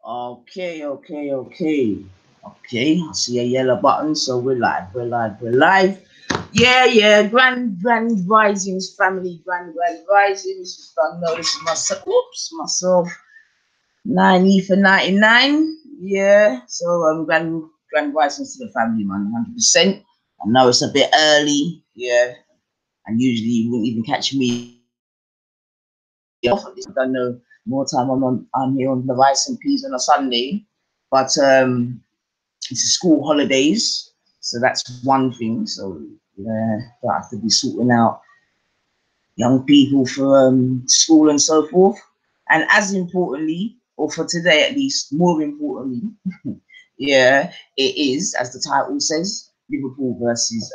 Okay. I see a yellow button, so we're live. Yeah. Grand risings, family, grand risings. I know this is myself. Oops, myself. 90 for 99. Yeah. So grand risings to the family, man. 100%. I know it's a bit early. Yeah. And usually you wouldn't even catch me. I don't know more time I'm here on the rice and peas on a Sunday, but it's school holidays, so that's one thing. So yeah, I have to be sorting out young people for school and so forth. And as importantly, or for today at least, more importantly, yeah, it is, as the title says, Liverpool versus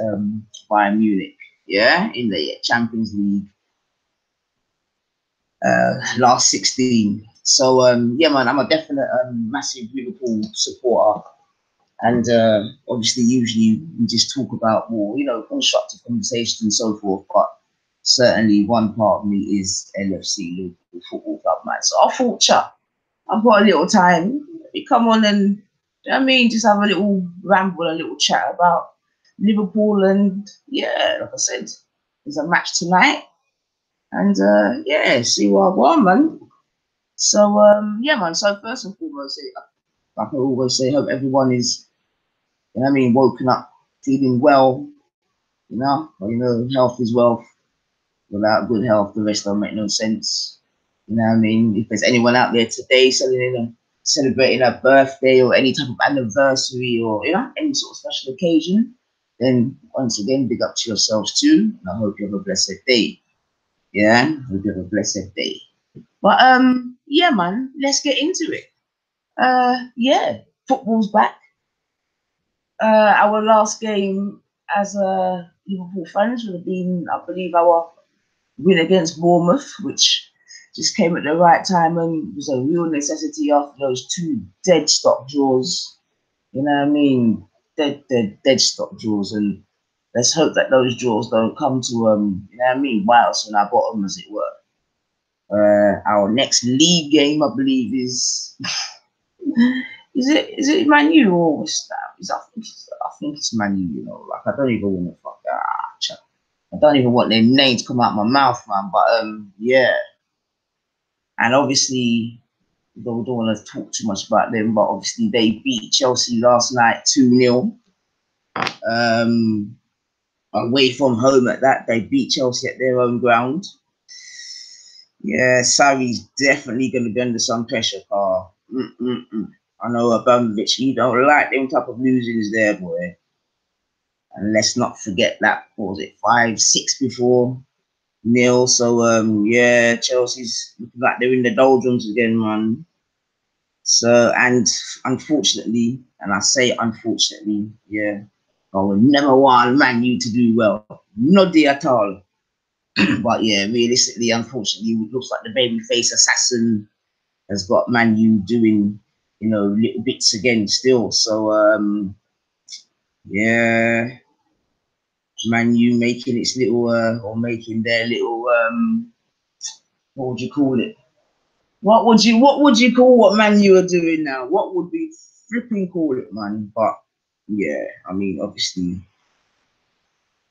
Bayern Munich. Yeah, in the Champions League. Last 16. So yeah, man, I'm a definite massive Liverpool supporter, and obviously usually we just talk about more, constructive conversations and so forth. But certainly one part of me is L.F.C. Liverpool Football Club, man. So I thought, Chuck, I've got a little time. You come on and, you know what I mean, just have a little ramble, a little chat about Liverpool, and yeah, like I said, there's a match tonight. And yeah, see what I want, man. So yeah, man. So first and foremost, like I always say, hope everyone is, woken up, feeling well. Health is wealth. Without good health, the rest don't make no sense. If there's anyone out there today celebrating a birthday or any type of anniversary or any sort of special occasion, then once again, big up to yourselves too. And I hope you have a blessed day. Yeah, hope you have a blessed day. But yeah, man, let's get into it. Yeah, football's back. Our last game as Liverpool fans would have been, I believe, our win against Bournemouth, which just came at the right time and was a real necessity after those two dead stop draws. You know what I mean? Dead stop draws, and let's hope that those draws don't come to bite us on our bottom, as it were. Our next league game, I believe, is it Man U or West Ham? I think it's Man U. Like I don't even want to I don't even want their name to come out my mouth, man. But yeah, and obviously don't want to talk too much about them, but obviously they beat Chelsea last night 2-0. Away from home at that, they beat Chelsea at their own ground. Yeah, Sarri's definitely going to be under some pressure, Carl. I know Abramovich, he don't like them type of losings there, boy. And let's not forget that, what was it, 5-6 before nil. So yeah, Chelsea's looking like they're in the doldrums again, man. So, and unfortunately, and I say unfortunately, yeah, I will never want Man U to do well. Not at all. But yeah, realistically, unfortunately, it looks like the babyface assassin has got Man U doing, little bits again still. So yeah, Man U making its little or making their little what would you call it? What would you call what Man U are doing now? What would we flipping call it, man? But yeah, I mean, obviously,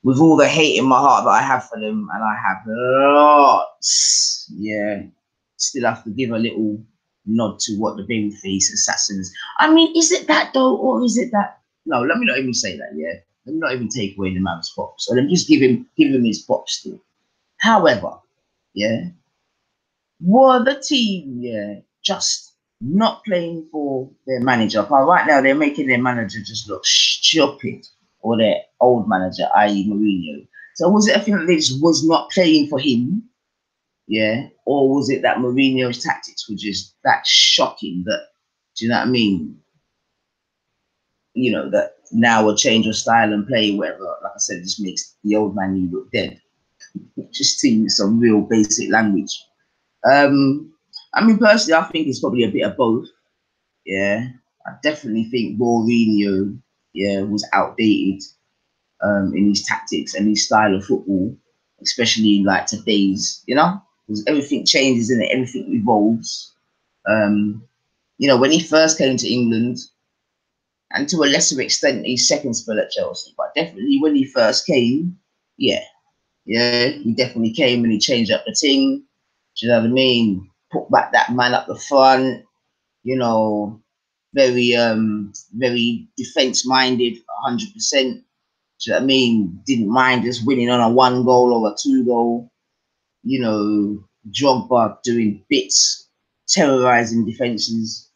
with all the hate in my heart that I have for them, and I have lots, yeah, still have to give a little nod to what the babyface assassins. I mean, is it that though, or is it that? No, let me not even say that. Yeah, let me not even take away the man's props. So let me just give him his props still. However, yeah, were the team, yeah, just not playing for their manager? But right now they're making their manager just look stupid, or their old manager, i.e. Mourinho. So was it a thing that they just was not playing for him? Yeah, or was it that Mourinho's tactics were just that shocking that, do you know what I mean? That now a change of style and play, whatever, like I said, it just makes the old man you look dead. Just to use some real basic language. I mean, personally, I think it's probably a bit of both. Yeah, I definitely think Mourinho, yeah, was outdated in his tactics and his style of football, especially in like today's, because everything changes and everything evolves. you know, when he first came to England, and to a lesser extent his second spell at Chelsea, but definitely when he first came, yeah, he definitely came and he changed up the thing. Do you know what I mean? Put back that man up the front, you know, very defense minded, 100%. Do you know what I mean? Didn't mind just winning on a 1 goal or a 2 goal. You know, Drogba doing bits, terrorizing defenses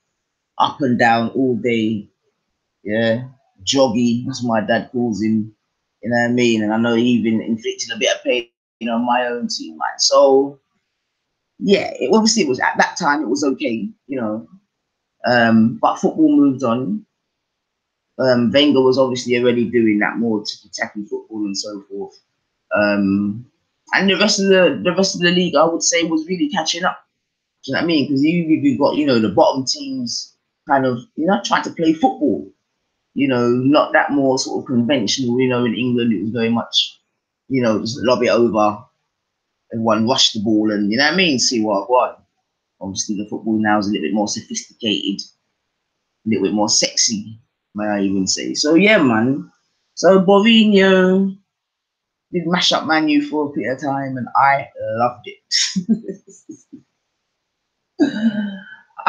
up and down all day. Yeah, Joggy, that's what my dad calls him. You know what I mean? And I know he even inflicted a bit of pain on my own team, man. So yeah, obviously it was at that time it was okay, you know. But football moved on. Wenger was obviously already doing that more attacking football and so forth. And the rest of the league, I would say, was really catching up. Do you know what I mean? Because you've got, you know, the bottom teams kind of, you know, trying to play football. You know, not that more sort of conventional. You know, in England it was very much, you know, just lob it over, everyone rush the ball, and you know what I mean. See what I want. Obviously, the football now is a little bit more sophisticated, a little bit more sexy, may I even say. So yeah, man. So Mourinho did mash up Man U for a bit of time, and I loved it.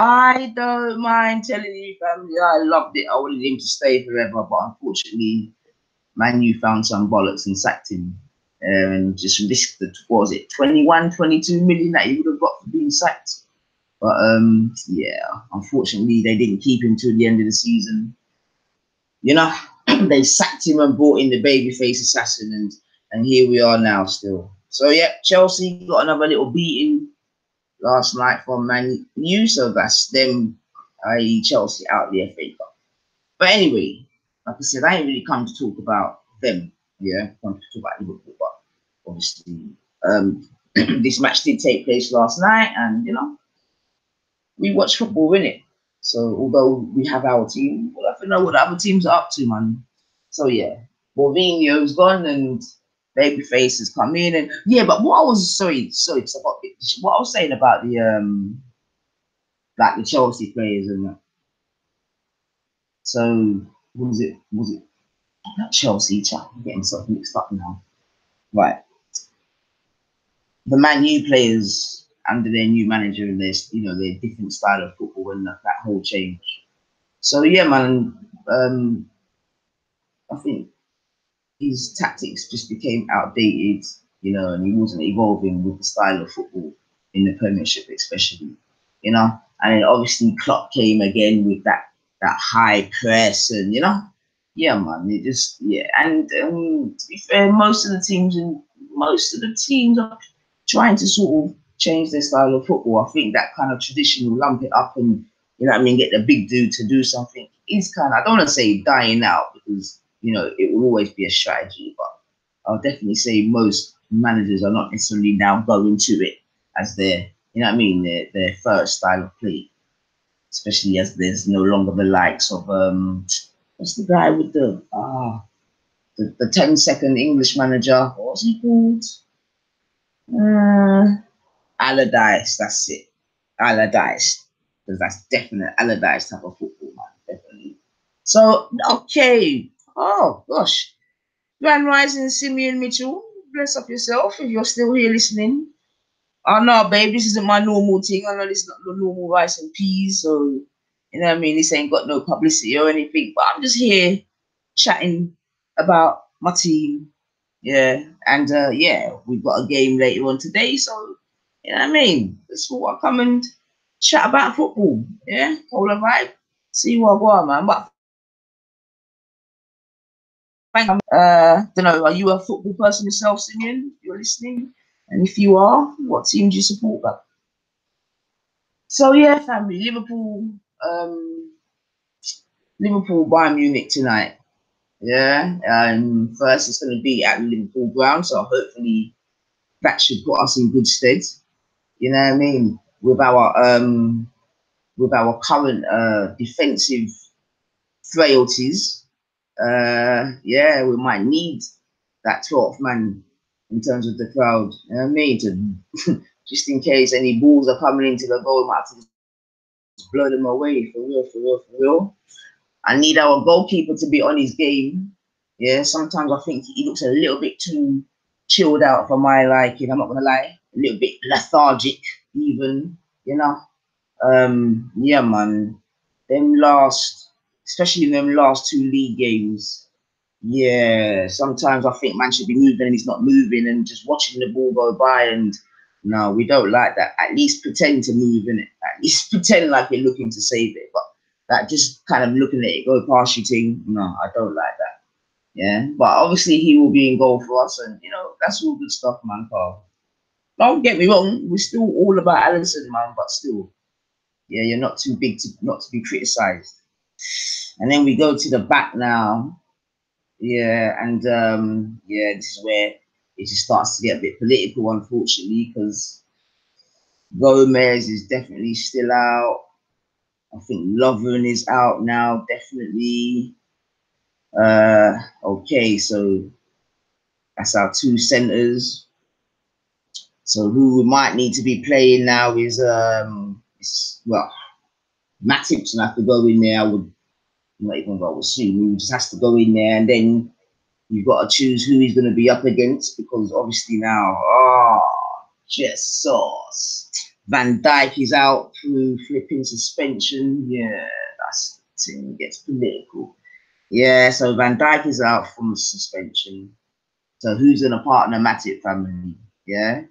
I don't mind telling you, family, I loved it. I wanted him to stay forever, but unfortunately, Man U found some bollocks and sacked him. And just risked the, what was it, 21, 22 million that he would have got for being sacked. But yeah, unfortunately, they didn't keep him till the end of the season. You know, they sacked him and brought in the babyface assassin, and here we are now still. So yeah, Chelsea got another little beating last night from Man U, so that's them, i.e. Chelsea, out the FA Cup. But anyway, like I said, I ain't really come to talk about them. Yeah, come to talk about Liverpool, but obviously, this match did take place last night, and you know, we watch football, innit? So although we have our team, we'll have to know what the other teams are up to, man. So yeah, Mourinho's gone and Babyface has come in, and yeah. But what I was because I got what I was saying about the like the Chelsea players and that. So was it not Chelsea? I'm getting something mixed up now. Right, the Man U players under their new manager and their different style of football and that whole change. So yeah, man. I think his tactics just became outdated, you know, and he wasn't evolving with the style of football in the Premiership, especially, you know. And then obviously Klopp came again with that high press, and you know, yeah, man, it just And to be fair, most of the teams are trying to sort of change their style of football. I think that kind of traditional lump it up and you know what I mean, get the big dude to do something is kind of, I don't want to say dying out because you know, it will always be a strategy, but I'll definitely say most managers are not necessarily now going to it as their, you know what I mean, their first style of play, especially as there's no longer the likes of what's the guy with the 10-second English manager? What's he called? Allardyce. That's it, Allardyce, because that's definite Allardyce type of football, man, definitely. So okay, oh gosh. Grand Rising, Simeon Mitchell. Bless up yourself if you're still here listening. Oh no, babe, this isn't my normal thing. I know this is not the normal rice and peas, so you know what I mean. This ain't got no publicity or anything, but I'm just here chatting about my team. Yeah, and yeah, we've got a game later on today, so you know what I mean. That's what I come and chat about football. Yeah, hold on, right. See what I want, man. But don't know, are you a football person yourself, Simeon? If you're listening, and if you are, what team do you support? But so yeah, family, um, Liverpool Bayern Munich tonight. Yeah, first it's going to be at Liverpool ground, so hopefully that should put us in good stead. You know what I mean? With our current defensive frailties, yeah, we might need that 12th man in terms of the crowd. You know what I mean? To just in case any balls are coming into the goal, we might have to blow them away, for real, for real, for real. I need our goalkeeper to be on his game. Yeah, sometimes I think he looks a little bit too chilled out for my liking. I'm not gonna lie, a little bit lethargic, even. You know. Yeah, man. Them last, especially in them last two league games. Yeah, sometimes I think man should be moving and he's not moving, and just watching the ball go by. And no, we don't like that. At least pretend to move in it. At least pretend like you're looking to save it. But that just kind of looking at it go past you thing, no, I don't like that. Yeah, but obviously he will be in goal for us, and you know that's all good stuff, man. Carl. Don't get me wrong, we're still all about Allison, man. But still, yeah, you're not too big to not to be criticised. And then we go to the back now. Yeah, and yeah, this is where it just starts to get a bit political, unfortunately, because Gomez is definitely still out. I think Lovren is out now, definitely. Okay, so that's our two centers. So who we might need to be playing now is well, Matip's gonna have to go in there. I would not even go assume he just has to go in there, and then you've got to choose who he's going to be up against, because obviously now, just sauce. Van Dijk is out through flipping suspension. Yeah, that's the thing, gets political. Yeah, so Van Dijk is out from suspension. So who's going to partner Matip family? Yeah.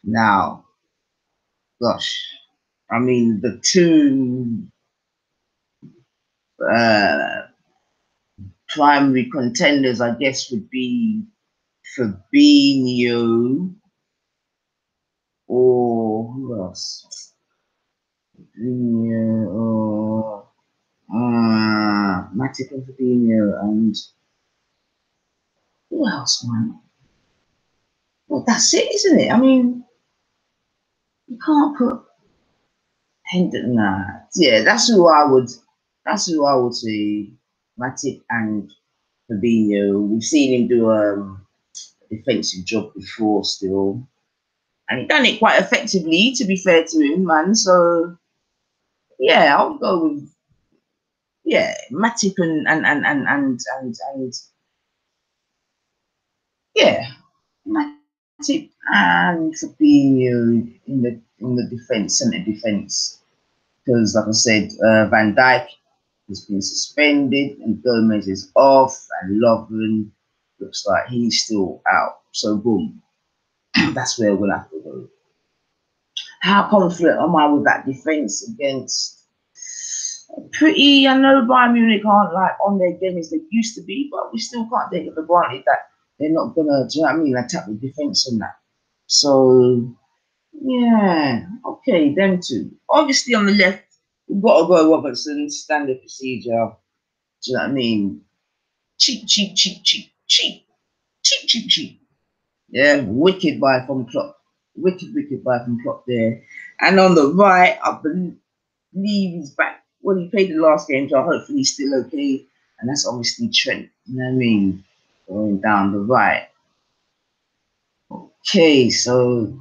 Now, gosh, I mean, the two primary contenders, I guess, would be Fabinho or who else? Fabinho or Matip and Fabinho, and who else, man? Well, that's it, isn't it? I mean, you can't put Henderson. Nah. Yeah, that's who I would. That's who I would say. Matip and Fabinho. We've seen him do a defensive job before, still, and he done it quite effectively. To be fair to him, man. So yeah, I'll go with Matip and yeah, Matip and Fabinho in the defense, centre defense, because like I said, Van Dijk has been suspended and Gomez is off, and Lovren looks like he's still out. So boom, that's where we'll have to go. How confident am I with that defense against? Pretty, I know Bayern Munich aren't like on their game as they used to be, but we still can't take it for granted that they're not gonna, do you know what I mean, attack the defense and that. So yeah, okay, them two. Obviously on the left, we've got to go Robertson, standard procedure. Do you know what I mean? Cheap, cheap, cheap, cheap, cheap, cheap, cheap, cheap. Yeah, wicked buy from Klopp. Wicked, wicked buy from Klopp there. And on the right, I believe he's back. Well, he played the last game, so hopefully he's still okay. And that's obviously Trent. You know what I mean? Going down the right. Okay, so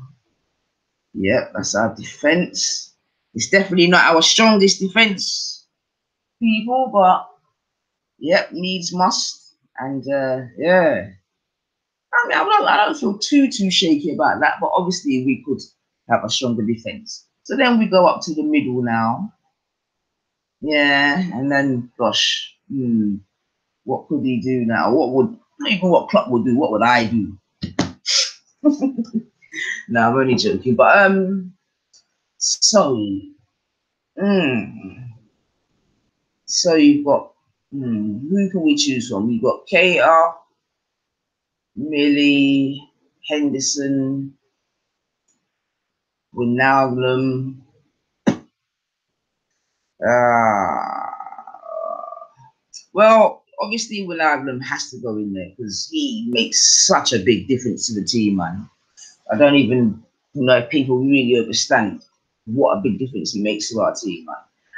yeah, that's our defense. It's definitely not our strongest defense, people, but yep, needs must. And yeah, I mean, I don't feel too shaky about that, but obviously we could have a stronger defense. So then we go up to the middle now. Yeah, and then gosh, what could he do now? What would, not even what Klopp would do, what would I do? No, I'm only joking. But so so you've got who can we choose from? We've got KR, Millie, Henderson, Wijnaldum. Well, obviously Wijnaldum has to go in there because he makes such a big difference to the team, man. I don't even know if people really understand what a big difference he makes to our team, man.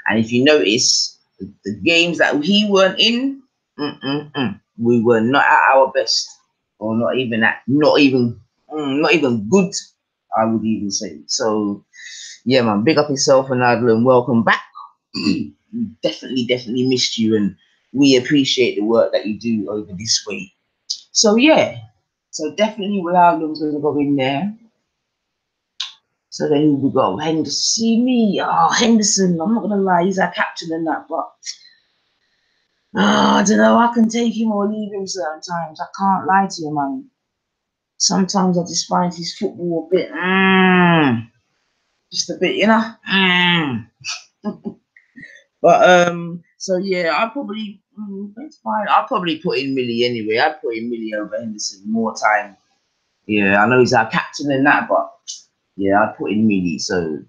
And if you notice, the games that he weren't in, we were not at our best, or not even good, I would even say. So Yeah, man, big up yourself, Ronaldo, and welcome back. Definitely missed you, and we appreciate the work that you do over this week. So yeah, so definitely Ronaldo's gonna go in there. So then we go Henderson. See me, Henderson. I'm not gonna lie, he's our captain and that, but I don't know. I can take him or leave him certain times. I can't lie to you, man. Sometimes I just find his football a bit, just a bit, you know. But so yeah, I'll probably it's fine. I'll probably put in Millie anyway. I'd put in Millie over Henderson more time. Yeah, I know he's our captain and that, but yeah, I'd put in Millie. So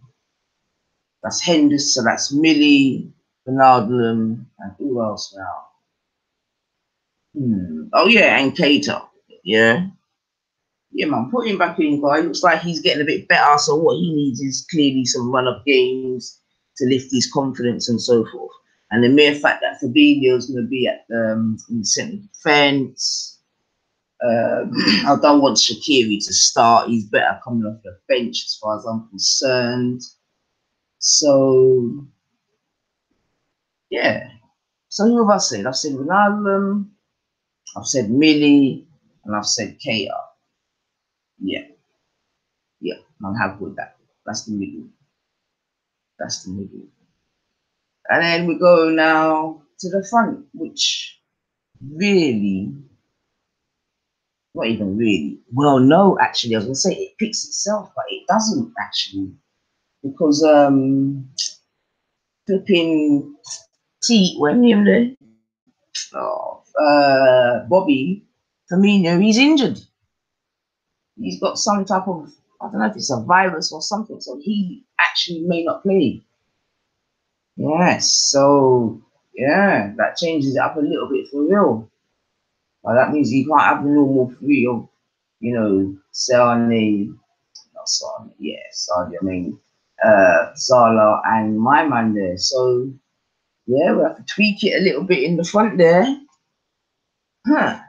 that's Henderson, so that's Millie, Ronaldo, and who else now? Oh yeah, and Keita. Yeah. Yeah, man, put him back in, guy. Looks like he's getting a bit better. So what he needs is clearly some run of games to lift his confidence and so forth. And the mere fact that Fabinho is going to be at in the centre defence, I don't want Shaqiri to start. He's better coming off the bench as far as I'm concerned. So yeah. So who have I said? I've said Ronaldo, I've said Millie, and I've said Keita. Yeah. Yeah, I'm happy with that. That's the middle. That's the middle. And then we go now to the front, which really, not even really. Well, no, actually, I was gonna say it picks itself, but it doesn't actually, because flipping T when him there, Bobby Firmino, he's injured. He's got some type of, I don't know if it's a virus or something, so he actually may not play. Yes, so yeah, that changes it up a little bit for real. Well, that means you can't have the normal three of, Sane, not Sane, yeah, Sadio, I mean, Salah and my man there. So yeah, we have to tweak it a little bit in the front there. Huh.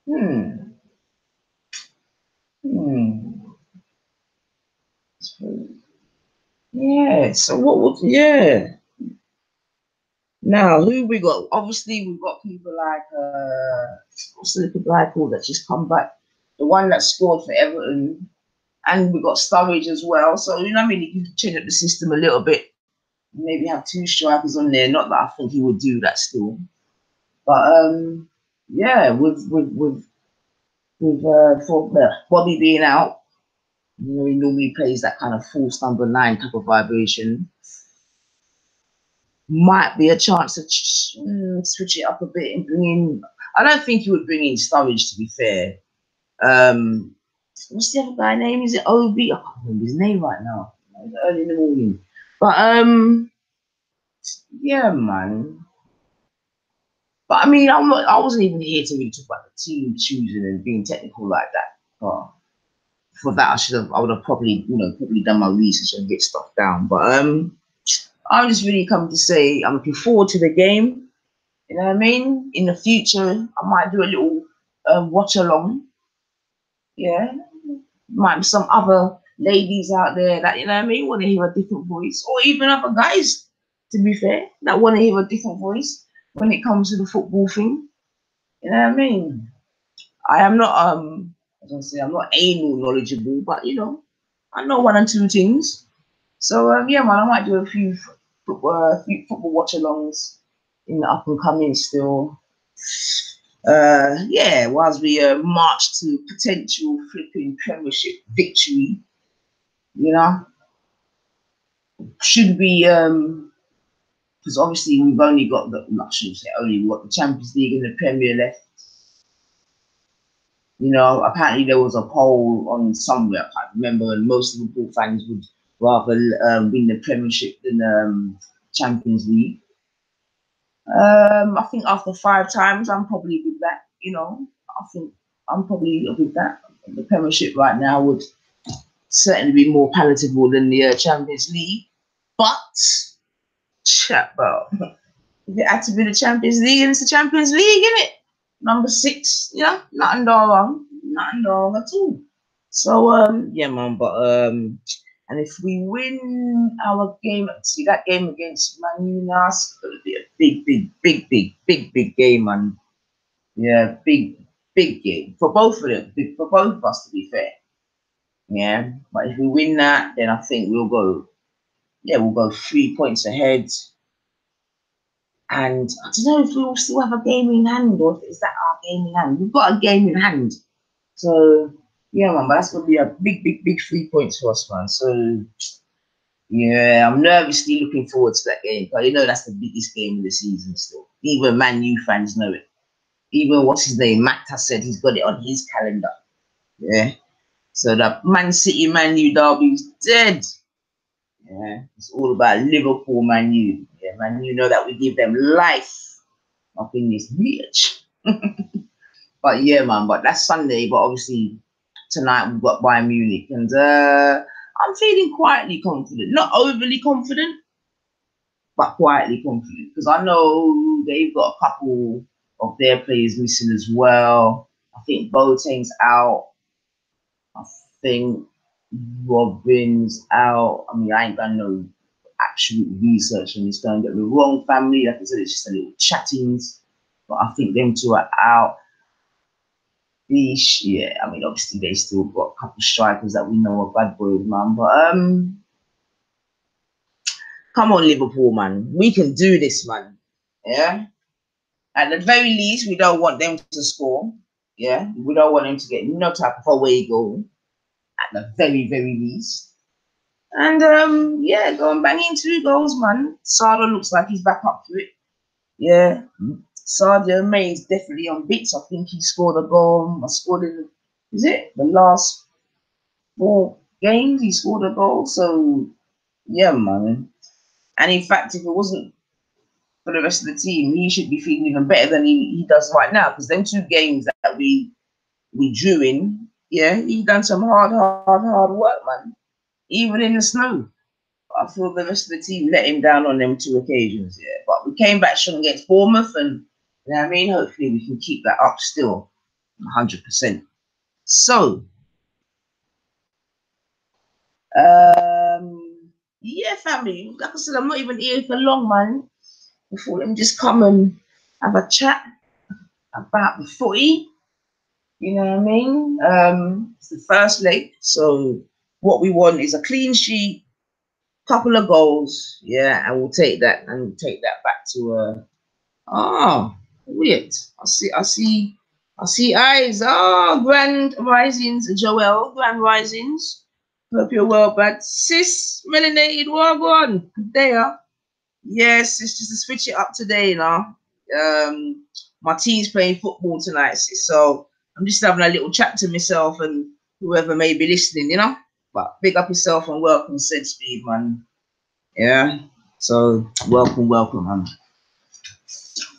Hmm. Hmm. Yeah. So what would Now, who we got? Obviously, we've got people like what's the little guy called that just come back? The one that scored for Everton, and we've got Sturridge as well. So you know, what I mean, you can change up the system a little bit. Maybe have two strikers on there. Not that I think he would do that still, but yeah, for Bobby being out, he normally plays that kind of false number 9 type of vibration. Might be a chance to switch it up a bit and bring in. I don't think he would bring in Sturridge, to be fair. What's the other guy name? Is it OB? I can't remember his name right now. It's early in the morning. But yeah, man. But I mean, I wasn't even here to really talk about the team choosing and being technical like that. But for that, I would have probably done my research and get stuff down. But I'm just really coming to say I'm looking forward to the game. You know what I mean? In the future, I might do a little watch along. Yeah. Might be some other ladies out there that, you know what I mean, want to hear a different voice. Or even other guys, to be fair, that want to hear a different voice when it comes to the football thing. You know what I mean? I am not, as I say, I'm not anal knowledgeable, but, I know one or two things. So, yeah, man, I might do a few football watch-alongs in the up-and-coming still. Yeah, whilst we march to potential flipping Premiership victory, should we? Because obviously we've only got not should say only what the Champions League and the Premier left. Apparently there was a poll on somewhere, I can't remember, and most Liverpool fans would rather win the Premiership than Champions League. I think after 5 times, I'm probably with that. I think I'm probably with that. The Premiership right now would certainly be more palatable than the Champions League. But, if it had to be the Champions League, it's the Champions League, isn't it? Number 6, nothing wrong at all. So, yeah, man. But And if we win our game, see that game against Man U now, it's going to be a big game, man. Yeah, big game for both of them, for both of us, to be fair. Yeah, but if we win that, then I think we'll go. Yeah, we'll go 3 points ahead. And I don't know if we will still have a game in hand, or is that our game in hand? We've got a game in hand. So yeah, man, but that's gonna be a big 3 points for us, man. So yeah, I'm nervously looking forward to that game. But you know that's the biggest game of the season still. Even Man U fans know it. Even what's his name? Matt has said he's got it on his calendar. Yeah. So the Man City Man U derby is dead. Yeah. It's all about Liverpool Man U. Yeah, Man U know that we give them life up in this bitch. But yeah, man, but that's Sunday. But obviously tonight we've got Bayern Munich, and I'm feeling quietly confident. Not overly confident, but quietly confident, because I know they've got a couple of their players missing as well. I think Boateng's out. I think Robin's out. I mean, I ain't done no actual research on this. Don't get me wrong, family. Like I said, it's just a little chattings. But I think them two are out. Yeah, I mean, obviously they still got a couple of strikers that we know are bad boys, man. But come on, Liverpool, man. We can do this, man. Yeah. At the very least, we don't want them to score. Yeah. We don't want them to get no type of away goal. At the very least. And yeah, go and bang in 2 goals, man. Sada looks like he's back up to it. Yeah. Sadio May is definitely on bits. I think he scored a goal. I scored in the last 4 games he scored a goal. So yeah, man. And in fact, if it wasn't for the rest of the team, he should be feeling even better than he does right now. Because them 2 games that we drew in, yeah, he done some hard work, man. Even in the snow. I feel the rest of the team let him down on them 2 occasions, yeah. But we came back strong against Bournemouth, and you know what I mean? Hopefully we can keep that up still 100%. So yeah, family. Like I said, I'm not even here for long, man. Before let me just come and have a chat about the footy. You know what I mean? It's the first leg. So what we want is a clean sheet, couple of goals, yeah, and we'll take that back to weird. I see eyes. Oh, grand risings, Joel, grand risings. Hope you're well, bad. Sis, melanated, wagwan. There. Yes, it's just to switch it up today, you know. My team's playing football tonight, sis, so I'm just having a little chat to myself and whoever may be listening, you know. But big up yourself and welcome, said Speed, man. Yeah. So welcome, man.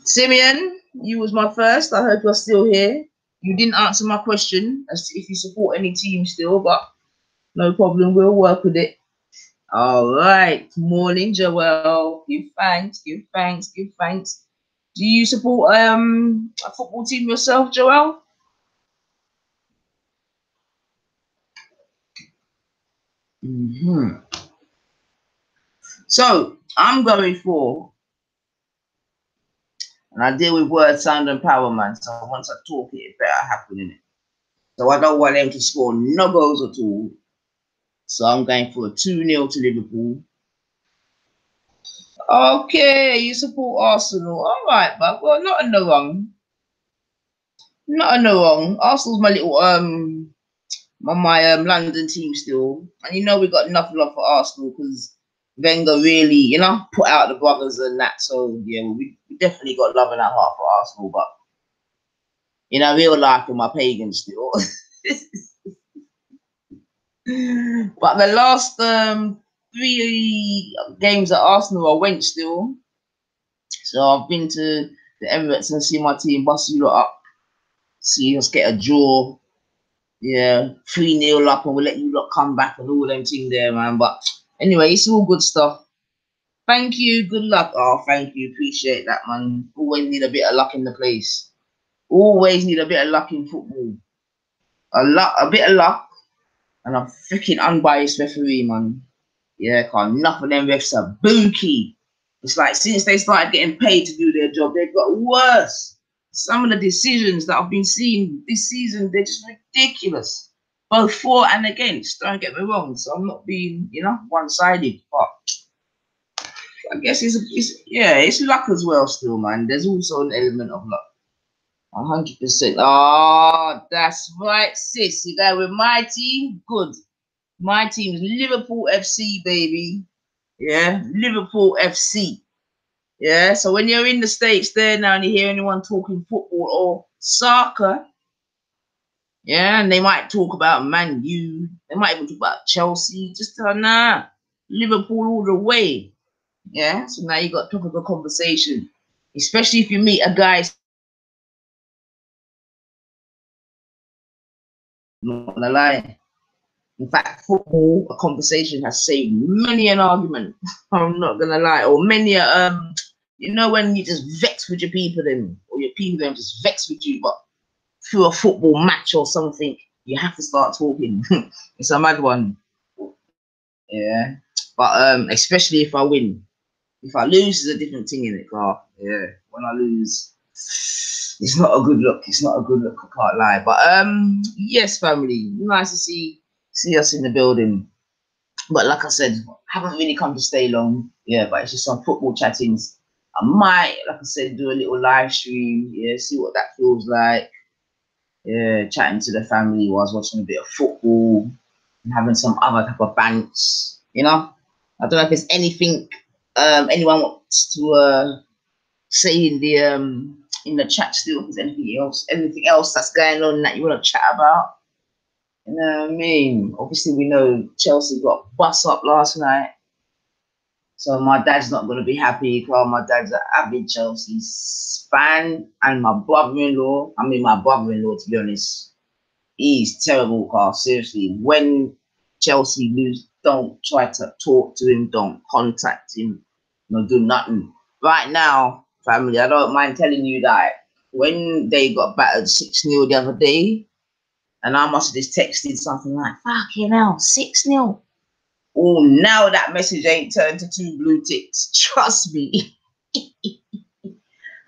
Simeon, you was my first. I hope you're still here. You didn't answer my question as to if you support any team still, but no problem. We'll work with it. All right. Morning, Joel. Give thanks. Do you support a football team yourself, Joel? So I'm going for, and I deal with word, sound, and power, man. So once I talk it better happen in it. So I don't want them to score no goals at all. So I'm going for a 2-0 to Liverpool. Okay, you support Arsenal. All right, but well, not in the wrong. Arsenal's my little my London team still, and you know we got enough love for Arsenal because Wenger really, you know, put out the brothers and that. So yeah, we definitely got love in our heart for Arsenal, but you know, real life with my pagans still. But the last 3 games at Arsenal I went still. So I've been to the Emirates and see my team bust you lot up. See us get a draw. Yeah, 3-0 up and we'll let you lot come back and all them things there, man. But anyway, it's all good stuff. Thank you. Good luck. Oh, thank you. Appreciate that, man. Always need a bit of luck in the place. Always need a bit of luck in football. A bit of luck And I'm freaking unbiased referee, man. Yeah, cause enough of them refs are bookie. It's like since they started getting paid to do their job, they've got worse. Some of the decisions that I've been seeing this season, they're just ridiculous. Both for and against, don't get me wrong. So I'm not being, you know, one-sided. But I guess it's luck as well still, man. There's also an element of luck. 100%. Oh, that's right, sis. You got with my team? Good. My team's Liverpool FC, baby. Yeah, Liverpool FC. Yeah, so when you're in the States there now and you hear anyone talking football or soccer, yeah, and they might talk about Man U, they might even talk about Chelsea, just tell them, nah, Liverpool all the way. Yeah, so now you got topical conversation, especially if you meet a guy, not gonna lie. In fact, football, a conversation has saved many an argument. I'm not gonna lie, or many you know when you just vex with your people then, or your people then just vex with you, but through a football match or something, you have to start talking. It's a mad one. Yeah. But especially if I win. If I lose is a different thing in it, car. Yeah. When I lose, it's not a good look. It's not a good look, I can't lie. But yes, family. Nice to see us in the building. But like I said, haven't really come to stay long. Yeah, but it's just some football chattings. I might, like I said, do a little live stream. Yeah, see what that feels like. Yeah, chatting to the family whilst watching a bit of football and having some other type of bants. You know, I don't know if there's anything anyone wants to say in the chat still. If there's anything else that's going on that you want to chat about. You know what I mean? Obviously, we know Chelsea got bust up last night. So my dad's not going to be happy because my dad's an avid Chelsea fan. And my brother-in-law, to be honest, he's terrible, Carl. Seriously, when Chelsea lose, don't try to talk to him. Don't contact him. No, do nothing. Right now, family, I don't mind telling you that when they got battered 6-0 the other day, and I must have just texted something like, fucking hell, 6-0. Oh, now that message ain't turned to 2 blue ticks. Trust me.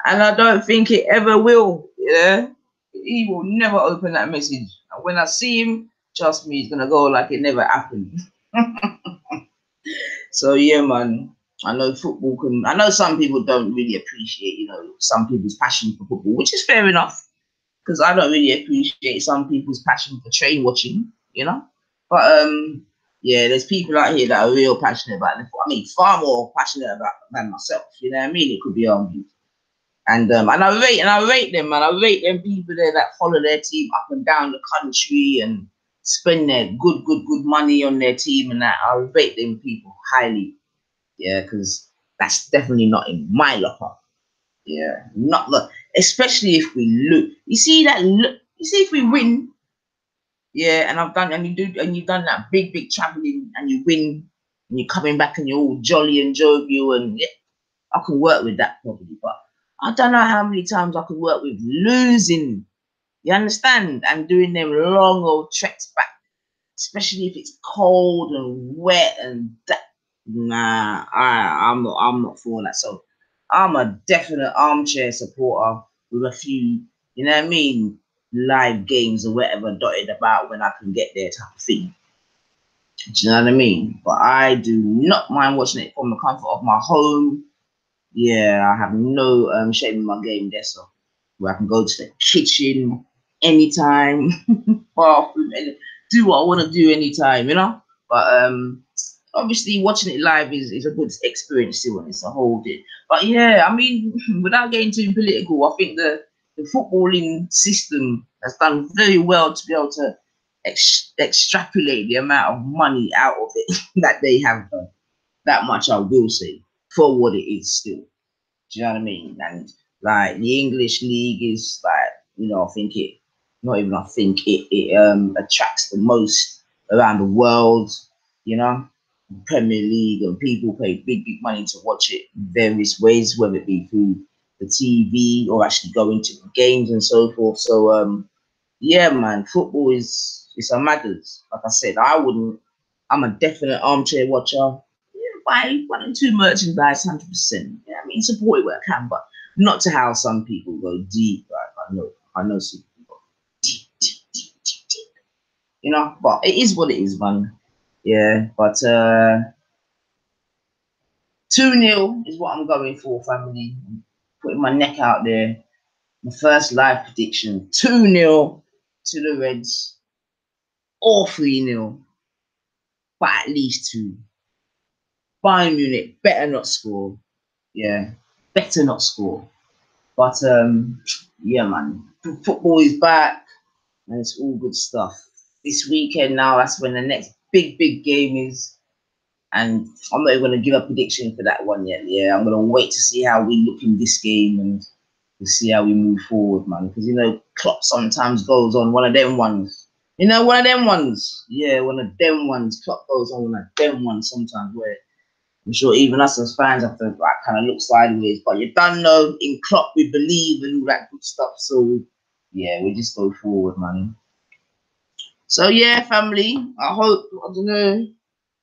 And I don't think it ever will. Yeah, he will never open that message. And when I see him, trust me, he's gonna go like it never happened. So yeah, man. I know football can. I know some people don't really appreciate, you know, some people's passion for football, which is fair enough. Because I don't really appreciate some people's passion for train watching, you know. But yeah, there's people out here that are real passionate about it. I mean, far more passionate about than myself. You know what I mean? It could be argued. And I rate them, man. I rate them people there that follow their team up and down the country and spend their good money on their team and that. I rate them people highly. Yeah, because that's definitely not in my locker. Yeah, not the, especially if we lose. You see that? You see if we win. Yeah, you've done that big traveling and you win and you're coming back and you're all jolly and jovial and yeah, I can work with that probably, but I don't know how many times I could work with losing. You understand? And doing them long old treks back, especially if it's cold and wet and that. Nah, I'm not for that. So I'm a definite armchair supporter with a few, you know what I mean, live games or whatever dotted about when I can get there type of thing. Do you know what I mean? But I do not mind watching it from the comfort of my home. Yeah, I have no shame in my game there, so where I can go to the kitchen anytime, bathroom, and do what I want to do anytime, you know. But obviously watching it live is a good experience still, and it's a whole thing. But yeah, I mean, without getting too political, I think the footballing system has done very well to be able to extrapolate the amount of money out of it that they have done. That much I will say for what it is still. Do you know what I mean? And like the English league is like, you know, I think it attracts the most around the world, you know. Premier League and people pay big money to watch it in various ways, whether it be through the TV or actually going to the games and so forth. So yeah, man, football is It's a matters. Like I said, I wouldn't. I'm a definite armchair watcher. Yeah, buy 1 or 2 merchandise, 100%. Yeah, I mean, support it where I can, but not to how some people go deep. Like I know some people go deep, deep, deep, deep, deep. You know, but it is what it is, man. Yeah, but 2-0 is what I'm going for, family. I'm putting my neck out there. My first live prediction: 2-0 to the Reds, or 3-0, but at least 2. Bayern Munich better not score. Yeah, better not score. But yeah, man, football is back and it's all good stuff. This weekend now, that's when the next big game is. And I'm not even going to give a prediction for that one yet. Yeah, I'm going to wait to see how we look in this game and to see how we move forward, man. Because, you know, Klopp sometimes goes on one of them ones. You know, one of them ones. Yeah, one of them ones. Klopp goes on one of them ones sometimes where I'm sure even us as fans have to like kind of look sideways. But you don't know, in Klopp we believe and all that good stuff. So, yeah, we just go forward, man. So, yeah, family, I don't know,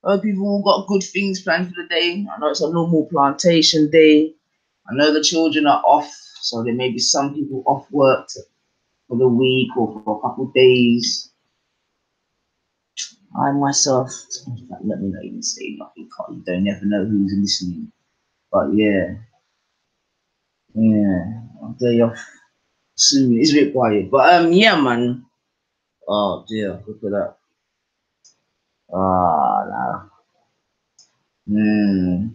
I hope you've all got good things planned for the day. I know it's a normal plantation day. I know the children are off, so there may be some people off work for the week or for a couple of days. I myself, let me not even say nothing. You don't never know who's listening. But yeah, I'll day off soon. It's a bit quiet, but yeah, man. Oh dear, look at that. Ah, no.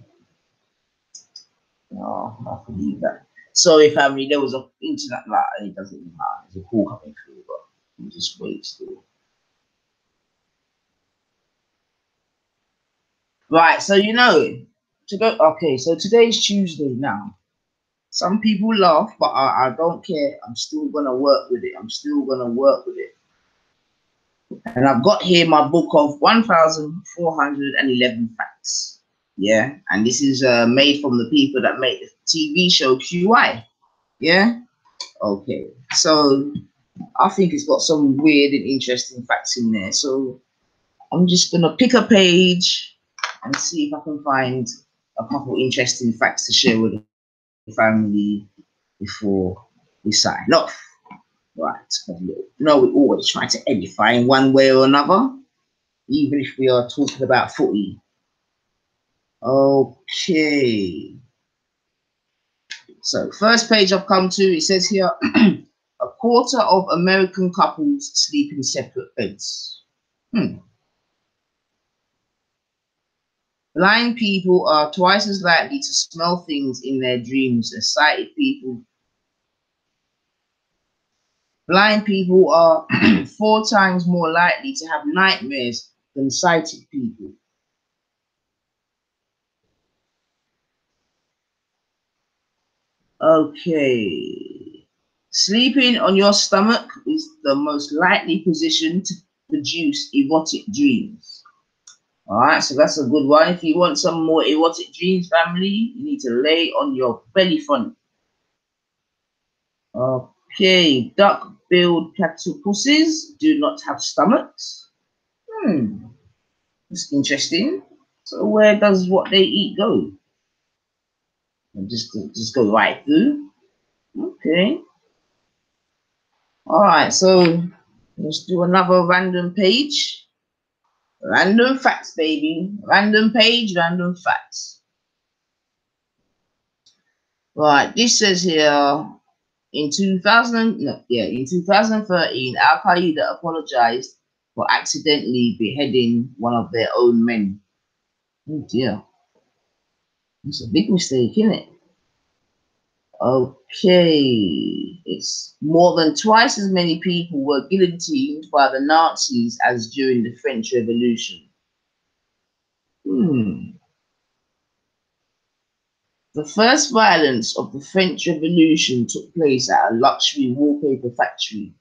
No, I can leave that. Sorry, family. There was a internet lag. It doesn't matter. There's a call coming through, but we'll just wait still. Right. So you know, to go. Okay. So today's Tuesday now. Some people laugh, but I don't care. I'm still gonna work with it. I'm still gonna work with it. And I've got here my book of 1,411 facts. Yeah, and this is made from the people that make the TV show QI. Yeah. Okay. So I think it's got some weird and interesting facts in there. So I'm just gonna pick a page and see if I can find a couple interesting facts to share with the family before we sign off. Right. No, we always try to edify in one way or another, even if we are talking about footy. Okay. So first page I've come to, it says here, a quarter of American couples sleep in separate beds. Blind people are twice as likely to smell things in their dreams as sighted people. Blind people are 4 times more likely to have nightmares than sighted people. Okay. Sleeping on your stomach is the most likely position to produce erotic dreams. All right, so that's a good one. If you want some more erotic dreams, family, you need to lay on your belly front. Okay, duck-billed platypuses do not have stomachs. That's interesting. So where does what they eat go? And just go right through. Okay. All right, so let's do another random page. Random facts, baby. Random page, random facts. Right, this says here in 2013, Al Qaeda apologized for accidentally beheading one of their own men. Oh dear, it's a big mistake, isn't it? Okay, it's more than twice as many people were guillotined by the Nazis as during the French Revolution. The first violence of the French Revolution took place at a luxury wallpaper factory.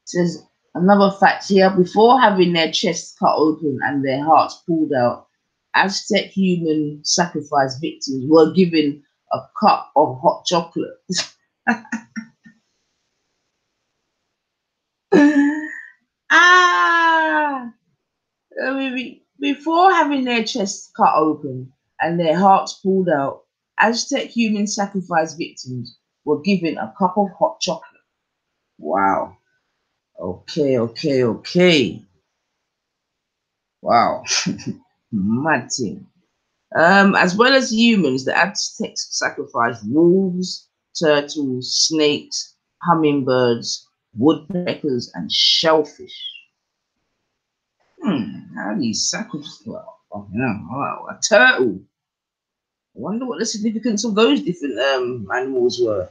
Says another fact here, before having their chests cut open and their hearts pulled out, Aztec human sacrifice victims were given a cup of hot chocolate. Ah, before having their chests cut open and their hearts pulled out, Aztec human sacrifice victims were given a cup of hot chocolate. Wow. Okay, okay, okay. Wow. Mad thing. As well as humans, the Aztecs sacrificed wolves, turtles, snakes, hummingbirds, woodpeckers, and shellfish. How do you sacrifice? Well, wow, a turtle. I wonder what the significance of those different animals were.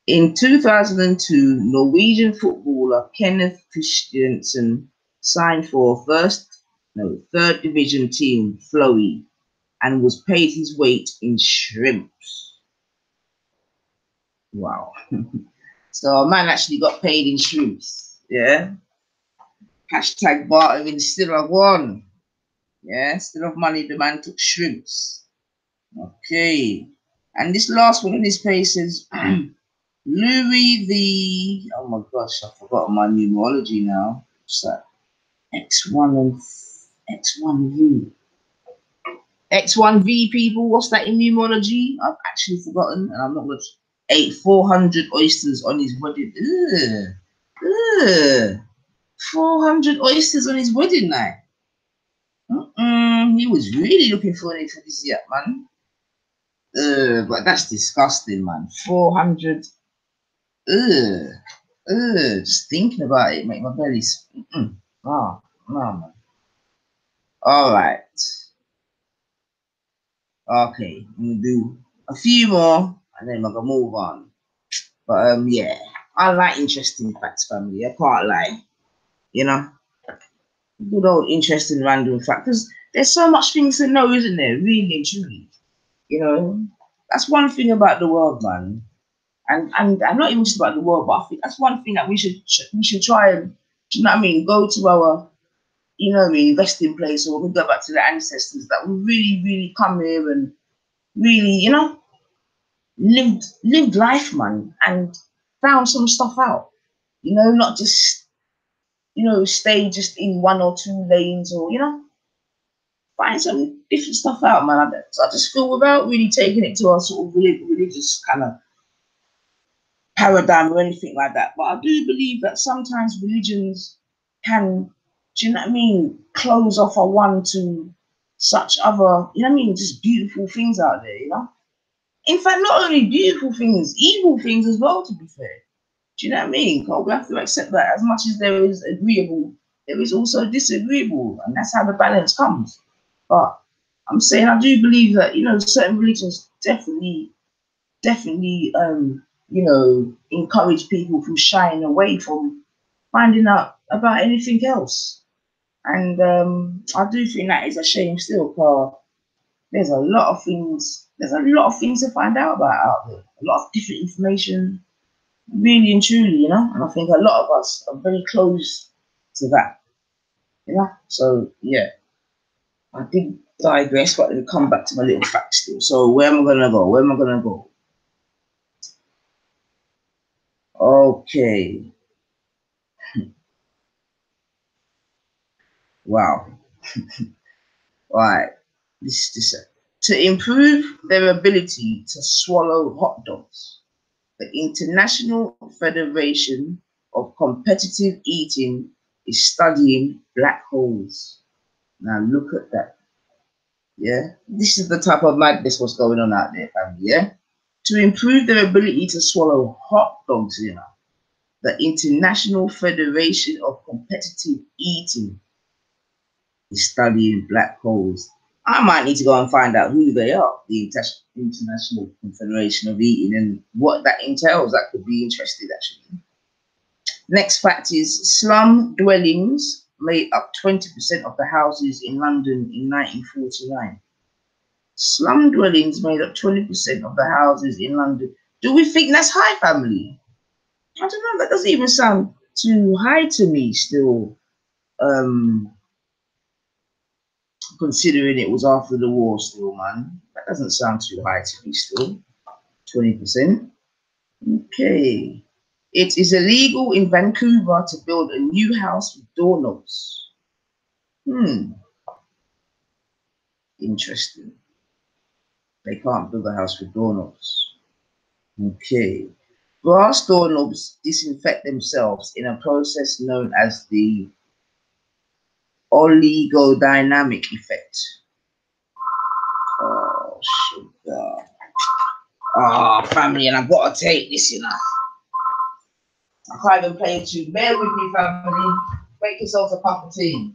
In 2002, Norwegian footballer Kenneth Christiansen signed for third division team Fløy and was paid his weight in shrimps. Wow. So a man actually got paid in shrimps. Yeah. Hashtag barter instead of one. Yeah. Instead of money, the man took shrimps. Okay. And this last one in this page says Louis the, oh my gosh, I forgot my numerology now. What's that? X1 and X1V. X1V people, what's that in numerology? I've actually forgotten, and I'm not going to. Ate 400 oysters on his wedding. Ugh. 400 oysters on his wedding night. He was really looking for an aphrodisiac, man. But that's disgusting, man. 400. Just thinking about it make my belly. Oh, no, man. All right. Okay, I'm gonna do a few more, and then I'm gonna move on. But yeah, I like interesting facts, family. I can't lie. You know, good old interesting random fact. Because there's so much things to know, isn't there? Really and truly. You know, that's one thing about the world, man. And I'm not even just about the world, but I think that's one thing that we should try and, do you know what I mean? Go to our, you know what I mean, resting place, or we go back to the ancestors that will really, really come here and really, you know, lived life, man, and found some stuff out. You know, not just, you know, stay just in one or two lanes, or, you know, find some different stuff out, man. I just feel without really taking it to a sort of religious kind of paradigm or anything like that. But I do believe that sometimes religions can, do you know what I mean, close off a one to such other, you know what I mean, just beautiful things out there, you know? In fact, not only beautiful things, evil things as well, to be fair. Do you know what I mean? We have to accept that as much as there is agreeable, there is also disagreeable, and that's how the balance comes. But I'm saying I do believe that, you know, certain religions definitely, you know, encourage people from shying away from finding out about anything else. And I do think that is a shame still, because there's a lot of things, to find out about out there. A lot of different information, really and truly, you know. And I think a lot of us are very close to that, you know. So yeah, I did digress, but then come back to my little fact still. So where am I gonna go? Where am I gonna go? Okay. Wow. All right. This to improve their ability to swallow hot dogs, the International Federation of Competitive Eating is studying black holes. Now look at that. Yeah, this is the type of madness what's going on out there, family. Yeah, to improve their ability to swallow hot dogs, you know, the International Federation of Competitive Eating is studying black holes. I might need to go and find out who they are, the International Confederation of Eating, and what that entails. That could be interesting, actually. Next fact is slum dwellings made up 20% of the houses in London in 1949. Slum dwellings made up 20% of the houses in London. Do we think that's high, family? I don't know. That doesn't even sound too high to me still, considering it was after the war still, man. That doesn't sound too high to me still. 20%. Okay. It is illegal in Vancouver to build a new house with doorknobs. Interesting. They can't build a house with doorknobs. Okay. Glass doorknobs disinfect themselves in a process known as the oligodynamic effect. Oh, sugar. Oh, family, and I've got to take this, you know. I can't even play it too. Bear with me, family. Make yourselves a cup of tea.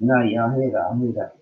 No, yeah, I hear that. I hear that.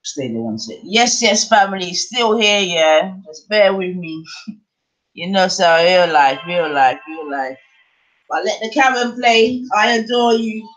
Stay there one sec. Yes, yes, family, still here, yeah. Just bear with me. You know, so real life, real life, real life. But let the camera play. I adore you.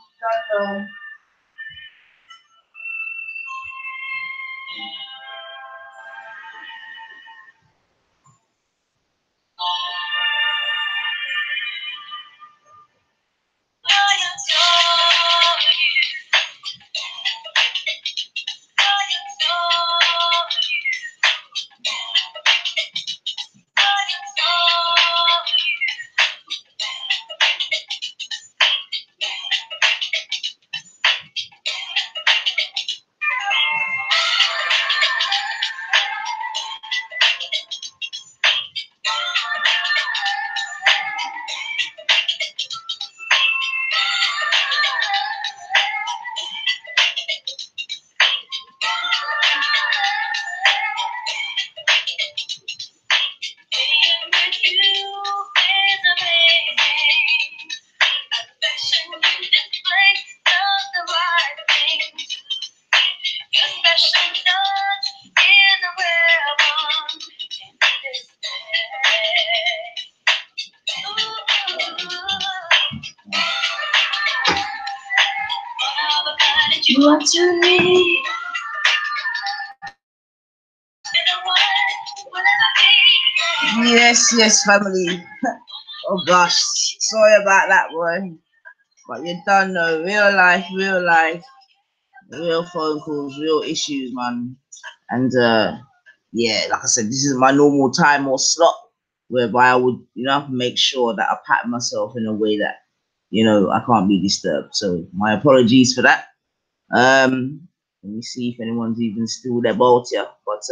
You are to me. Yes, yes, family. Oh gosh, sorry about that one. But you don't know, real life, real phone calls, real issues, man. And yeah, like I said, this is my normal time or slot whereby I would, make sure that I pattern myself in a way that, I can't be disturbed. So my apologies for that. Let me see if anyone's even still there about here. But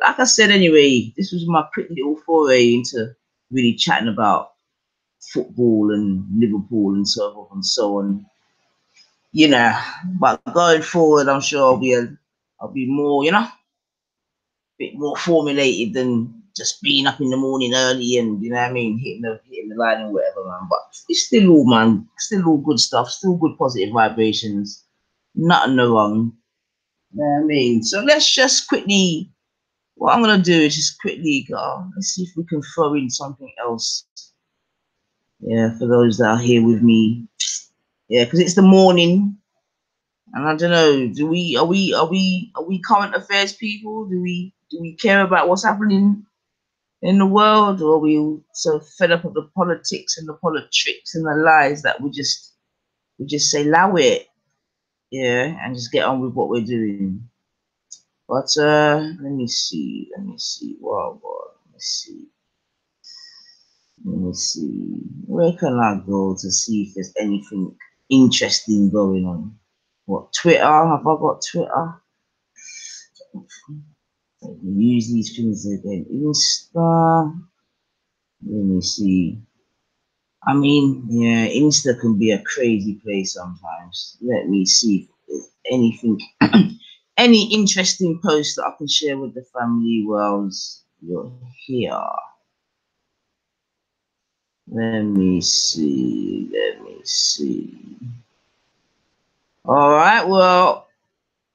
like I said, anyway, this was my quick little foray into really chatting about football and Liverpool and so forth and so on. But going forward, I'm sure I'll be more, bit more formulated than just being up in the morning early and hitting the line and whatever, man. But it's still all, man, still all good stuff, still good positive vibrations, nothing no wrong. You know what I mean? So let's just quickly, what I'm gonna do is just quickly go. Let's see if we can throw in something else. Yeah, for those that are here with me. Yeah, because it's the morning. And I don't know, are we current affairs people? Do we care about what's happening in the world, or are we so fed up of the politics and the politics and the lies that we just say allow it, yeah, and just get on with what we're doing? But let me see, wow, let me see, where can I go to see if there's anything interesting going on? What, Twitter? Have I got Twitter? Use these things again. Insta. Let me see. I mean, yeah, Insta can be a crazy place sometimes. Let me see if there's anything, any interesting posts that I can share with the family whilst you're here. Let me see. All right, well,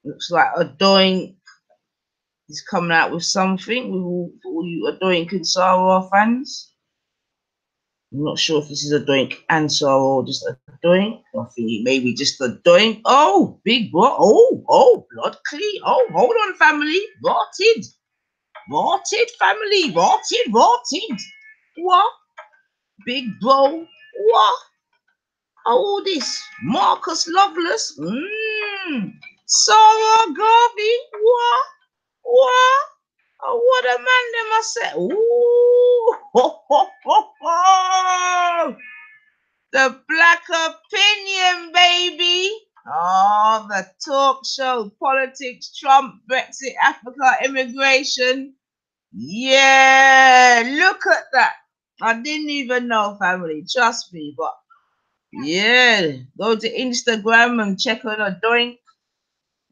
looks like Adoink is coming out with something for all you Adoink and Sarah fans. I'm not sure if this is a doink answer or just a doink. I think maybe just a doink. Oh, big bro. Oh, blood clean. Oh, hold on, family. Rotted, family. Rotted. What? Big bro. What? Oh, this. Marcus Loveless. Sarah Garvey. What? Oh, what a man them I said. Ooh. Ho. The Black Opinion, baby. Oh, the talk show, politics, Trump, Brexit, Africa, immigration. Yeah, look at that. I didn't even know, family. Trust me, but yeah, go to Instagram and check on a doink.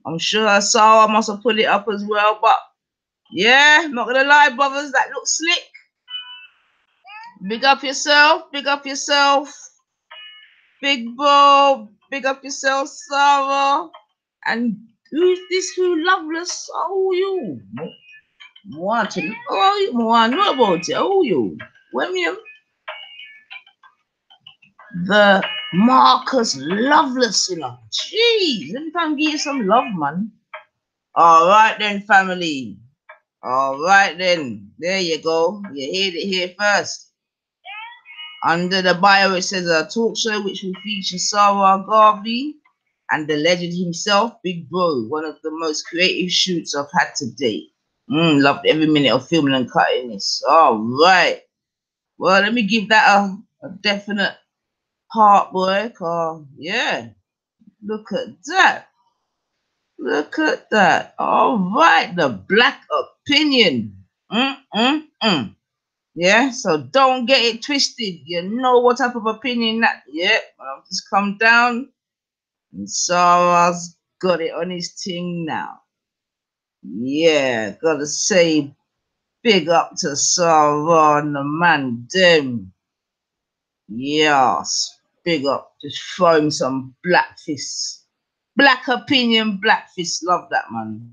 I'm sure I must have put it up as well, but yeah, not gonna lie, brothers, that looks slick. Big up yourself. Big bro, big up yourself, Sarah. And who's this? Who Loveless? Oh, you. Watching. Oh, you. I know about you. Oh, you. William. The Marcus Loveless, Jeez, let me try and give you some love, man. All right then, family. All right then. There you go. You heard it here first. Under the bio, it says a talk show which will feature Sarah Garvey and the legend himself, Big Bro, one of the most creative shoots I've had to date. Loved every minute of filming and cutting this. All right. Well, let me give that a definite heart, boy. Yeah. Look at that. All right. The Black Opinion. Yeah, so don't get it twisted. You know what type of opinion that. Yeah, I'll just come down. And Sarah's got it on his thing now. Yeah, gotta say big up to Sarah and the man, them. Yes, big up. Just throw him some black fists. Black Opinion, black fists. Love that, man.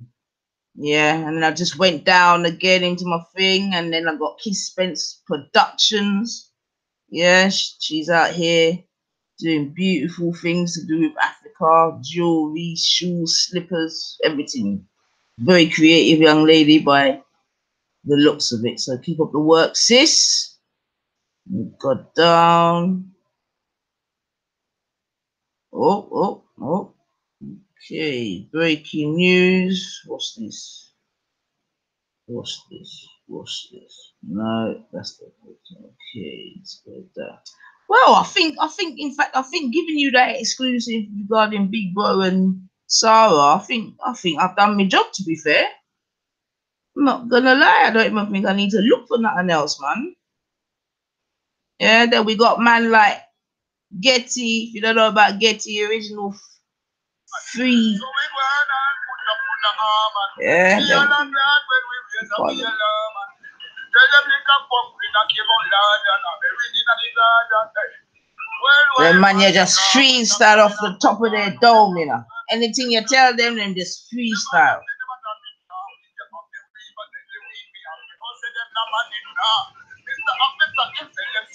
Yeah, and then I just went down again into my thing, and then I got Kiss Spence Productions. Yeah, she's out here doing beautiful things to do with Africa, jewelry, shoes, slippers, everything. Very creative young lady by the looks of it. So keep up the work, sis. Got down. Okay, breaking news. What's this? No, that's the okay. Let's go with that. Well, I think, in fact, giving you that exclusive regarding Big Bro and Sarah, I think I've done my job. To be fair, I'm not gonna lie. I don't even think I need to look for nothing else, man. Yeah, then we got man like Getty. If you don't know about Getty, original free. Yeah. The man, you just freestyle off the top of their dome, you know. Anything you tell them just freestyle.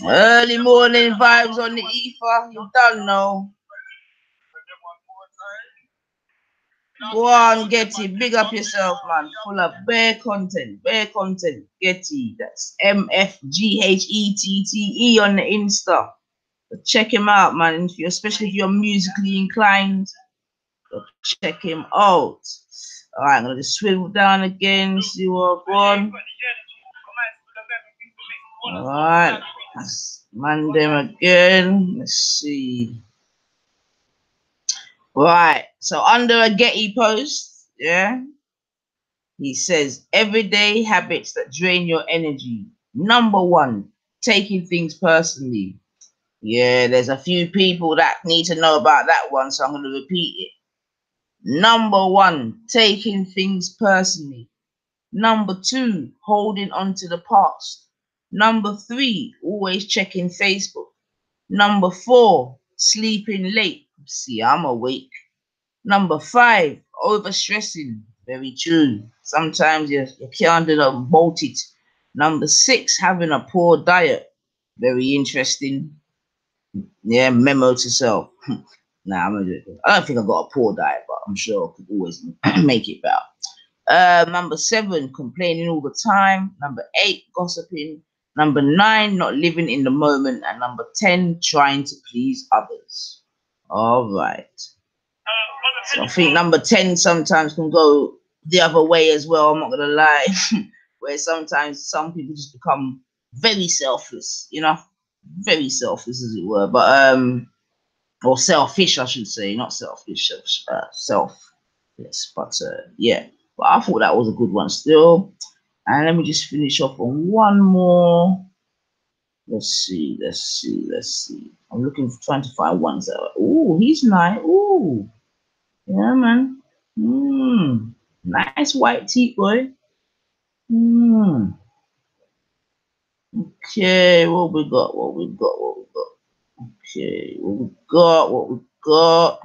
Early morning vibes on the ether, you don't know. Go on, Getty, big up yourself, man. Full of bare content, Getty. That's MFGHETTE on the Insta. So check him out, man. Especially if you're musically inclined, check him out. All right, I'm gonna just swivel down again, see what I've got. All right, man, them again. Let's see. Right, so under a Getty post, yeah, he says everyday habits that drain your energy. Number 1, taking things personally. Yeah, there's a few people that need to know about that one, so I'm going to repeat it. Number 1, taking things personally. Number 2, holding on to the past. Number 3, always checking Facebook. Number 4, sleeping late. See, I'm awake. Number 5, overstressing. Very true. Sometimes you can't bolt it. Number 6, having a poor diet. Very interesting. Yeah, memo to self. Nah, I don't think I've got a poor diet, but I'm sure I could always make it better. Number 7, complaining all the time. Number 8, gossiping. Number 9, not living in the moment. And number 10, trying to please others. All right. So I think number 10 sometimes can go the other way as well. I'm not going to lie. Where sometimes some people just become very selfless, you know? Very selfless, as it were. But, or selfish, I should say. Not selfish, selfless. But, yeah. But I thought that was a good one still. And let me just finish off on one more. Let's see. I'm trying to find ones that are, ooh, he's nice. Ooh. Yeah, man. Nice white teeth, boy. Okay, what we got? Okay, what we got?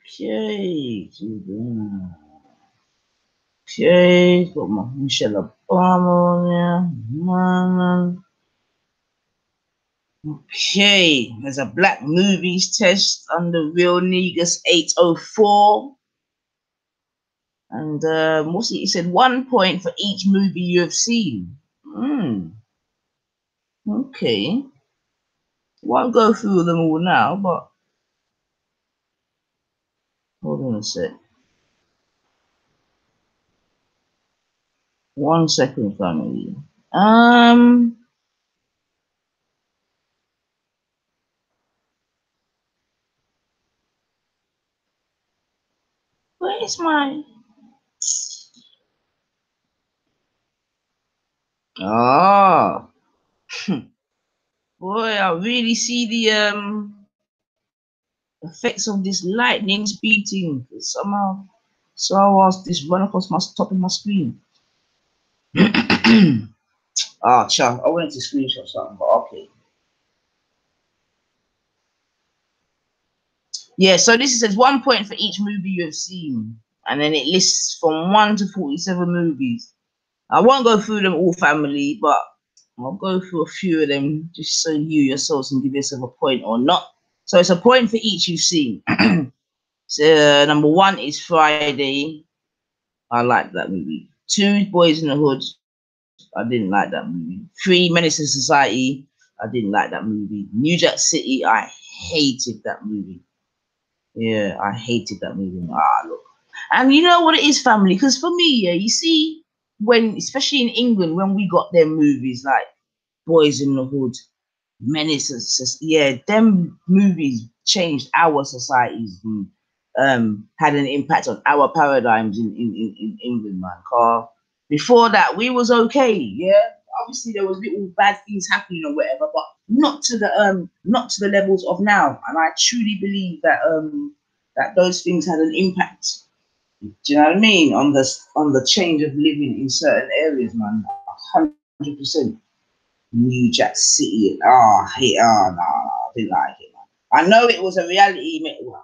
Okay. Okay, got my Michelle Obama on there. Okay, there's a Black Movies test under Real Negus 804. And what's it? He said 1 point for each movie you have seen. Okay. Won't go through them all now, but hold on a sec. 1 second, family. Where's my? Ah, boy, I really see the effects of this lightning beating. Somehow, so I was this run across my top of my screen. Ah, child, I wanted to screenshot something, but okay. Yeah, so this says 1 point for each movie you have seen, and then it lists from 1 to 47 movies. I won't go through them all, family, but I'll go through a few of them just so you yourselves can give yourself a point or not. So it's a point for each you've seen. So number 1 is Friday. I like that movie. 2, Boys in the Hood. I didn't like that movie. 3, Menace to Society. I didn't like that movie. New Jack City. I hated that movie. Yeah, I hated that movie. Ah, look. And you know what it is, family? Because for me, yeah, you see, when, especially in England, when we got their movies like Boys in the Hood, Menace, yeah, them movies changed our societies and had an impact on our paradigms in England, man. Car before that, we was okay, yeah. Obviously, there was little bad things happening or whatever, but not to the levels of now. And I truly believe that that those things had an impact. Do you know what I mean? On the change of living in certain areas, man. 100%. New Jack City. Oh, I hate. Oh no, I didn't like it, man. I know it was a reality. Well,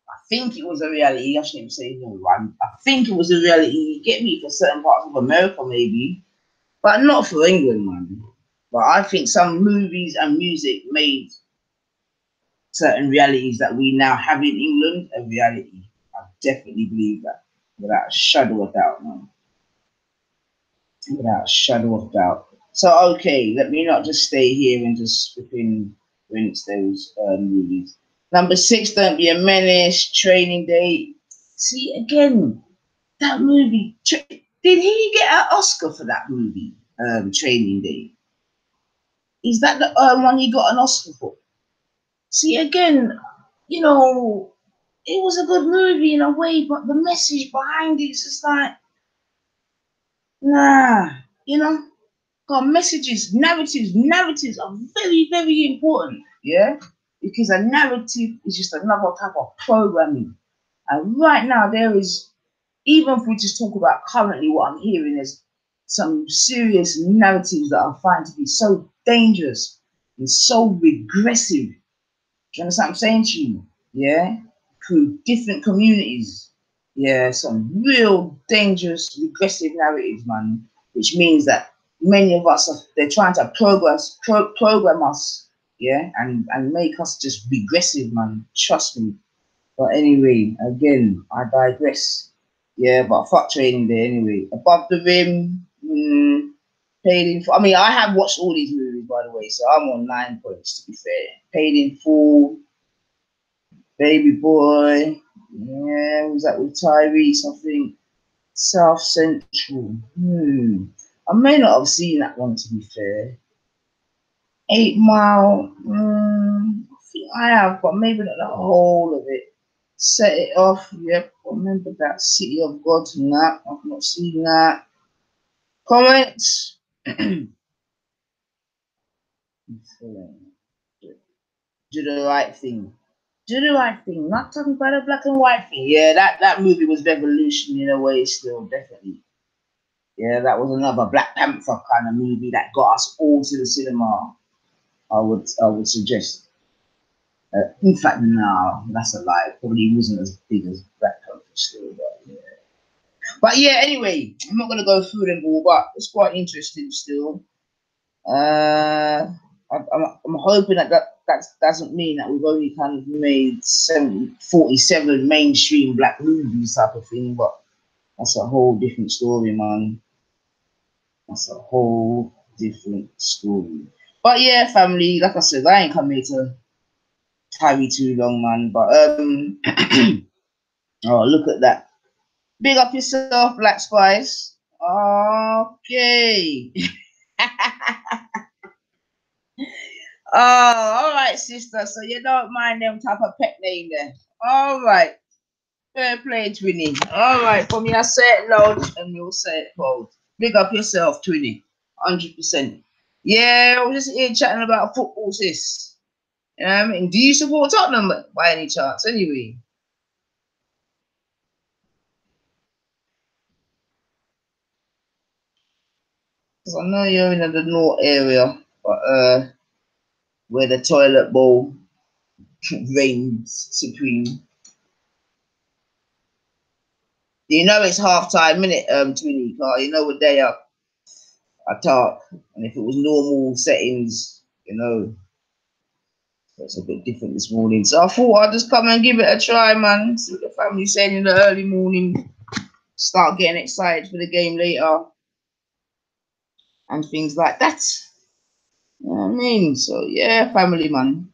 I think it was a reality. I shouldn't say no. I think it was a reality. You get me, for certain parts of America, maybe, but not for England, man. But I think some movies and music made certain realities that we now have in England a reality. I definitely believe that, without a shadow of doubt, man. Without a shadow of doubt. So okay, let me not just stay here and just flipping rinse those movies. Number 6, Don't Be a Menace, Training Day. See again, that movie. Did he get an Oscar for that movie? Training Day. Is that the one he got an Oscar for? See again, you know, it was a good movie in a way, but the message behind it's just like, nah, you know. Messages, narratives are very, very important. Yeah, because a narrative is just another type of programming. And right now, there is, even if we just talk about currently what I'm hearing, is some serious narratives that I find to be so dangerous and so regressive. Do you understand what I'm saying to you? Yeah, through different communities. Yeah, some real dangerous, regressive narratives, man. Which means that many of us they're trying to program us, yeah, and make us just regressive, man. Trust me. But anyway, again, I digress. Yeah, but fuck Training Day anyway. Above the Rim, Paid in Full. I mean, I have watched all these movies, by the way, so I'm on 9 points, to be fair. Paid in Full, Baby Boy, yeah, was that with Tyrese, I think? South Central. I may not have seen that one, to be fair. 8 Mile. I think I have, but maybe not the whole of it. Set It Off. Yep, I remember that. City of God and that. I've not seen that. Comments. Do the right thing. Do the right thing. Not talking about a black and white thing. Yeah, that movie was revolution in a way, still, definitely. Yeah, that was another Black Panther kind of movie that got us all to the cinema. I would suggest. In fact, no, that's a lie. It probably wasn't as big as Black Panther still, but yeah. But yeah, anyway, I'm not gonna go through them all, but it's quite interesting still. I'm hoping that doesn't mean that we've only kind of made 47 mainstream black movies type of thing, but that's a whole different story, man. That's a whole different story. But yeah, family, like I said, I ain't come here to carry too long, man. But oh, look at that. Big up yourself, Black Spice. Okay. Oh, all right, sister. So you don't mind them type of pet name there. All right. Fair play, Twinny. All right. For me, I say it loud and you'll say it bold. Big up yourself, Twinny. 100%. Yeah, I was just here chatting about football, sis. You know what I mean? Do you support Tottenham by any chance? Anyway. Because I know you're in the north area, but where the toilet bowl reigns supreme. You know it's half time, minute, Twinny car. You know what day up I talk. And if it was normal settings, you know, it's a bit different this morning. So I thought I'd just come and give it a try, man. See what the family's saying in the early morning. Start getting excited for the game later. And things like that. You know what I mean? So yeah, family, man.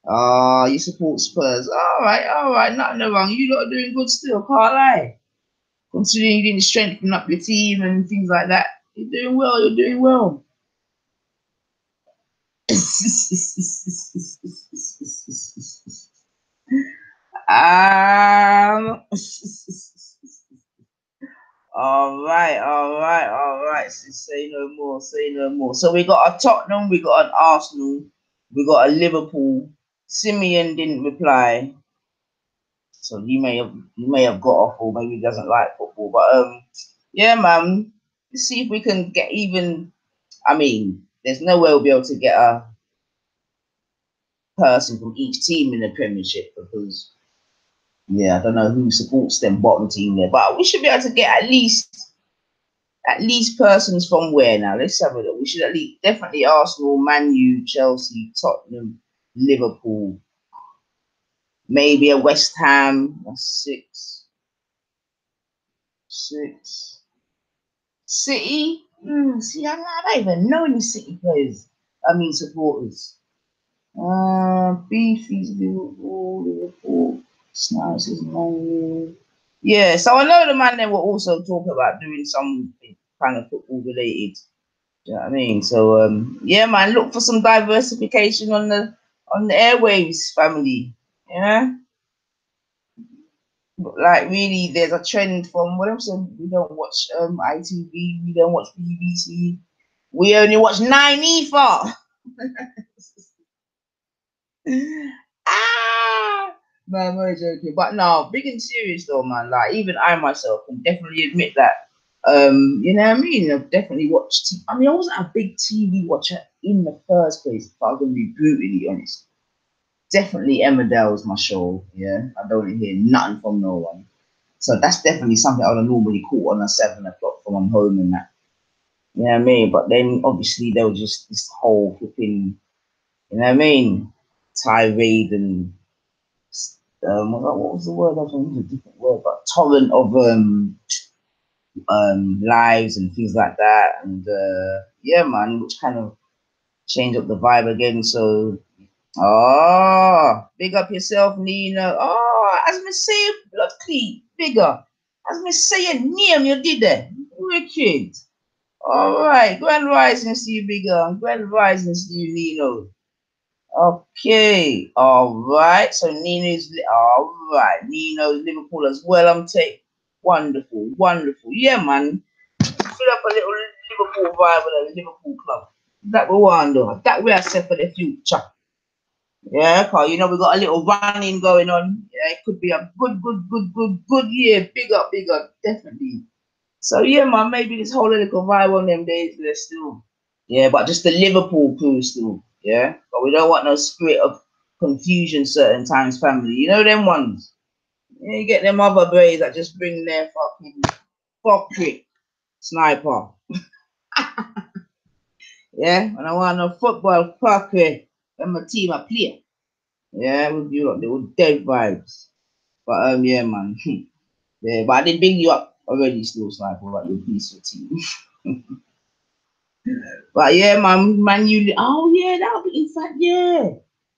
Ah, you support Spurs. All right. Nothing wrong. You lot are doing good still. Can't lie. Considering you didn't strengthen up your team and things like that. You're doing well. You're doing well. um. All right. So say no more. Say no more. So we got a Tottenham. We got an Arsenal. We got a Liverpool. Simeon didn't reply, so you may have got off, or maybe he doesn't like football. But yeah, man. Let's see if we can get even. I mean, there's no way we'll be able to get a person from each team in the Premiership because, yeah, I don't know who supports them bottom team there, but we should be able to get at least persons from where now. Let's have a look. We should at least definitely Arsenal, Man U, Chelsea, Tottenham, Liverpool, maybe a West Ham. That's six. City. See, I don't even know any City players. I mean supporters. Beefy's Liverpool, Snipes is Man U. Yeah, so I know the man then will also talk about doing something kind of football related. Do you know what I mean? So yeah, man, look for some diversification on the airwaves, family. Yeah. Like really, there's a trend from what I'm saying. We don't watch ITV, we don't watch BBC, we only watch 9 ah, man, I'm only joking. But no, big and serious though, man. Like even I myself can definitely admit that. You know what I mean? I've definitely watched. I mean, I wasn't a big TV watcher in the first place. If I'm gonna be brutally honest, definitely Emmerdale was my show. Yeah, I don't hear nothing from no one. So that's definitely something I would have normally caught on a 7 o'clock from home and that. You know what I mean? But then obviously there was just this whole flipping, you know what I mean? Tirade and what was the word? I was going to use a different word, but torrent of lives and things like that. And yeah, man, which kind of changed up the vibe again. So big up yourself, Nina. As me say, blood clean, bigger. As me say your name, you did it. Wicked. All right, Grand Rising to you, bigger. Grand Rising to you, Nino. Okay, all right. So Nino's all right. Nino's Liverpool as well. I'm taking wonderful, wonderful. Yeah, man. Fill up a little Liverpool vibe with a Liverpool club. That we want, though. That we are set for the future. Yeah, cause you know we got a little running going on. Yeah, it could be a good year. Big up, definitely. So yeah, man, maybe this whole little vibe on them days there still. Yeah, but just the Liverpool crew still. Yeah, but we don't want no spirit of confusion certain times, family. You know them ones. Yeah, you get them other boys that just bring their fucking fuckery sniper. Yeah, and I want no football fuckery. I'm a team I play. Yeah, with you lot, they were dead vibes. But yeah, man. Yeah, but I did bring you up already, still sniper, about your peaceful team. But yeah, man, you. Oh yeah, that'll be in fact, yeah.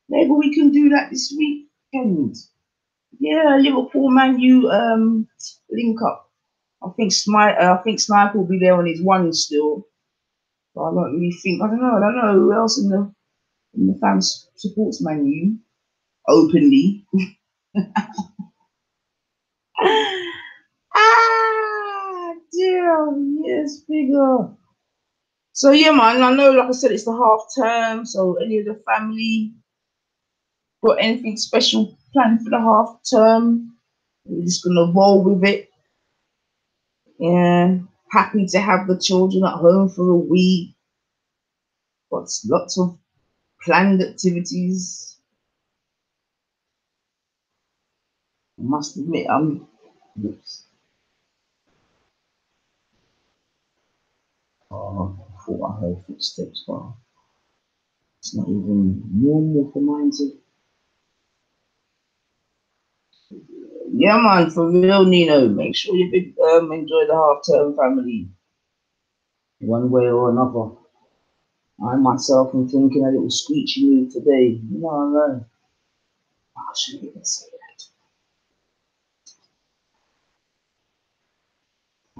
Maybe we can do that this weekend. Yeah, Liverpool, Man U, link up. I think Sniper will be there on his one still. But I don't really think. I don't know who else in the fans supports Man U openly. Dear, yes, bigger. So yeah, man. I know, like I said, it's the half term. So any of the family got anything special planned for the half term? We're just gonna roll with it. Yeah, happy to have the children at home for a week. Got lots of planned activities. I must admit, oops. I thought I heard footsteps, but it's not even normal for mine to. Yeah, man, for real, Nino. Make sure you enjoy the half term, family, one way or another. I myself am thinking a little screechy mood today. You know, I know. I shouldn't even say that.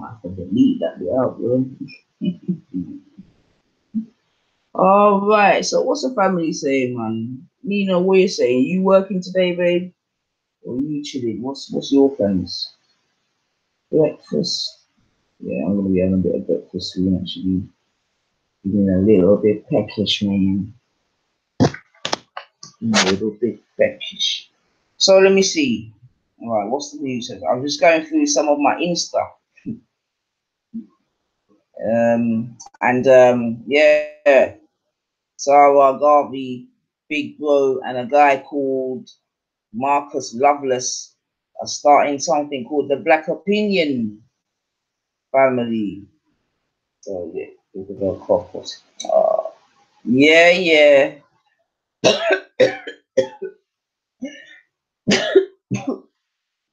I have to delete that bit out, bro. All right. So what's the family saying, man? Nina, what you saying? You working today, babe? Or you chilling? What's your plans? Breakfast. Yeah, I'm gonna be having a bit of breakfast soon. Actually, doing a little bit peckish, man. A little bit peckish. So let me see. All right, what's the news? I'm just going through some of my Insta. Yeah. So I got the big bro and a guy called Marcus Loveless are starting something called the Black Opinion Family. So yeah, we're gonna cough us. Yeah.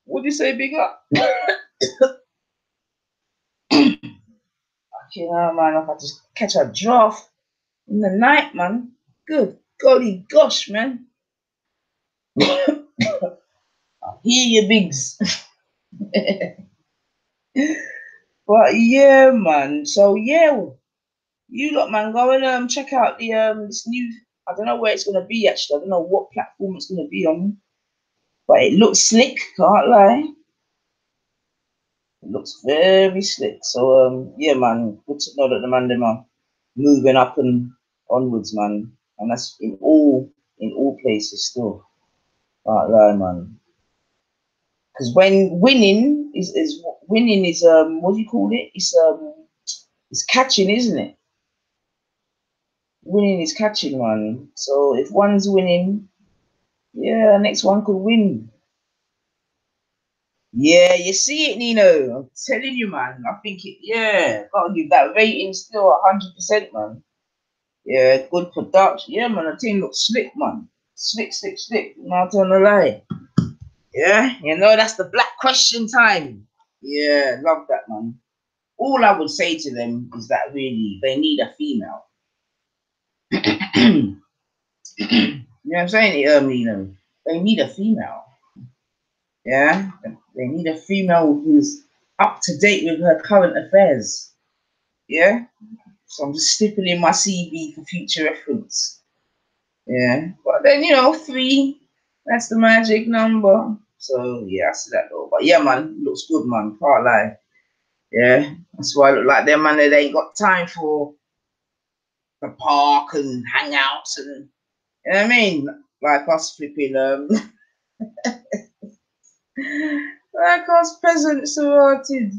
What do you say, big up? You know, man, if I just catch a draft in the night, man. Good golly gosh, man. I hear you, bigs. But yeah, man. So yeah, you lot, man, go and check out the this new. I don't know where it's gonna be actually. I don't know what platform it's gonna be on, but it looks slick. Can't lie. It looks very slick. So yeah, man. Good to know that the man them are moving up and onwards, man. And that's in all places still. Can't lie, man. Because when winning is what do you call it? It's catching, isn't it? Winning is catching, man. So if one's winning, yeah, next one could win. Yeah, you see it, Nino. I'm telling you, man. I think it. Yeah, gotta give that rating still 100%, man. Yeah, good production. Yeah, man. The team looks slick, man. Slick. Not gonna lie. Yeah, you know that's the black question time. Yeah, love that, man. All I would say to them is that really they need a female. You know what I'm saying? They need a female. Yeah, they need a female who's up to date with her current affairs. Yeah, so I'm just sticking in my CV for future reference. Yeah, but then three, that's the magic number. So yeah, I see that though. But yeah, man, looks good, man. Can't lie. Yeah, that's why I look like them, man. They ain't got time for the park and hangouts and you know what I mean. Like us flipping like us peasants who are did.